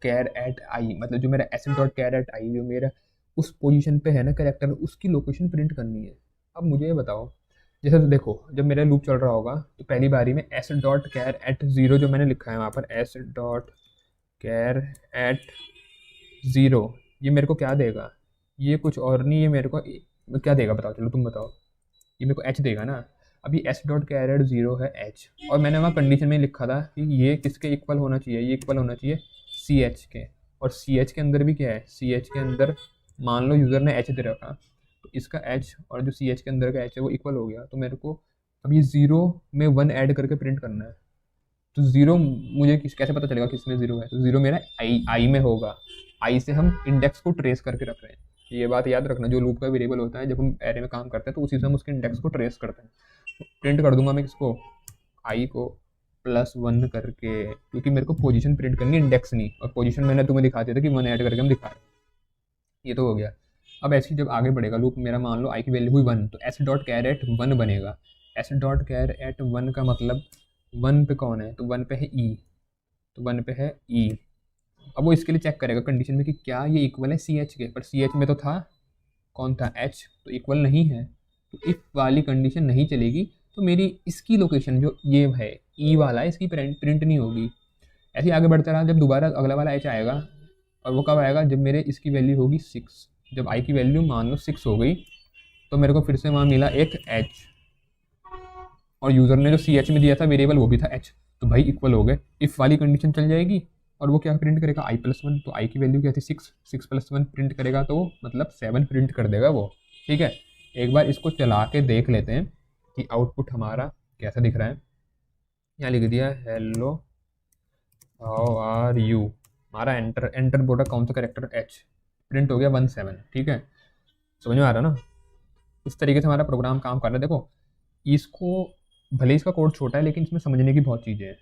कैर एट आई, मतलब जो मेरा एस डॉट कैर एट आई जो मेरा उस पोजीशन पे है ना कैरेक्टर, उसकी लोकेशन प्रिंट करनी है। अब मुझे ये बताओ, जैसे तो देखो जब मेरा लूप चल रहा होगा तो पहली बारी में एस डॉट कैर एट 0 जो मैंने लिखा है वहाँ पर, एस डॉट कैर एट 0, ये मेरे को क्या देगा, ये कुछ और नहीं, ये मेरे को क्या देगा बताओ, चलो तुम बताओ, ये मेरे को एच देगा ना। अभी एस डॉट कैरेट 0 है एच, और मैंने वहाँ कंडीशन में लिखा था कि ये किसके इक्वल होना चाहिए, ये इक्वल होना चाहिए CH के। और CH के अंदर भी क्या है, CH के अंदर मान लो यूज़र ने एच दे रखा, तो इसका एच और जो CH के अंदर का एच है वो इक्वल हो गया। तो मेरे को अब ये 0 में 1 ऐड करके प्रिंट करना है। तो 0 मुझे कैसे पता चलेगा किस में 0 है, तो 0 मेरा आई में होगा। आई से हम इंडेक्स को ट्रेस करके रख रहे हैं, ये बात याद रखना। जो लूप का वेरिएबल होता है जब हम एरे में काम करते हैं तो उसी से हम उसके इंडेक्स को ट्रेस करते हैं। तो प्रिंट कर दूंगा मैं किसको, आई को +1 करके, क्योंकि मेरे को पोजीशन प्रिंट करनी है, इंडेक्स नहीं। और पोजीशन मैंने तुम्हें दिखा दिया था कि 1 ऐड करके हम दिखा रहे हैं, ये तो हो गया। अब ऐसे ही जब आगे बढ़ेगा लूप, मेरा मान लो आई की वैल्यू हुई 1, तो एस डॉट कैर एट 1 बनेगा। एस डॉट कैर एट 1 का मतलब 1 पे कौन है, तो 1 पे है ई, तो 1 पे है ई। अब वो इसके लिए चेक करेगा कंडीशन में कि क्या ये इक्वल है CH के, पर CH में तो था कौन था, H, तो इक्वल नहीं है। तो इफ वाली कंडीशन नहीं चलेगी तो मेरी इसकी लोकेशन जो ये है ई वाला है, इसकी प्रिंट नहीं होगी। ऐसे ही आगे बढ़ता रहा, जब दोबारा अगला वाला H आएगा, और वो कब आएगा, जब मेरे इसकी वैल्यू होगी 6। जब आई की वैल्यू मान लो 6 हो गई तो मेरे को फिर से वहाँ मिला एक H, और यूज़र ने जो CH में दिया था वेरिएबल वो भी था H, तो भाई इक्वल हो गए। इफ़ वाली कंडीशन चल जाएगी और वो क्या प्रिंट करेगा, i+1, तो आई की वैल्यू क्या थी 6, 6+1 प्रिंट करेगा तो मतलब 7 प्रिंट कर देगा वो, ठीक है। एक बार इसको चला के देख लेते हैं कि आउटपुट हमारा कैसा दिख रहा है। यहाँ लिख दिया हेलो हाउ आर यू, हमारा एंटर बोला कौन सा करेक्टर H, प्रिंट हो गया 1 7, ठीक है। समझ में आ रहा ना, इस तरीके से हमारा प्रोग्राम काम कर रहा है। देखो इसको भले इसका कोड छोटा है लेकिन इसमें समझने की बहुत चीज़ें हैं।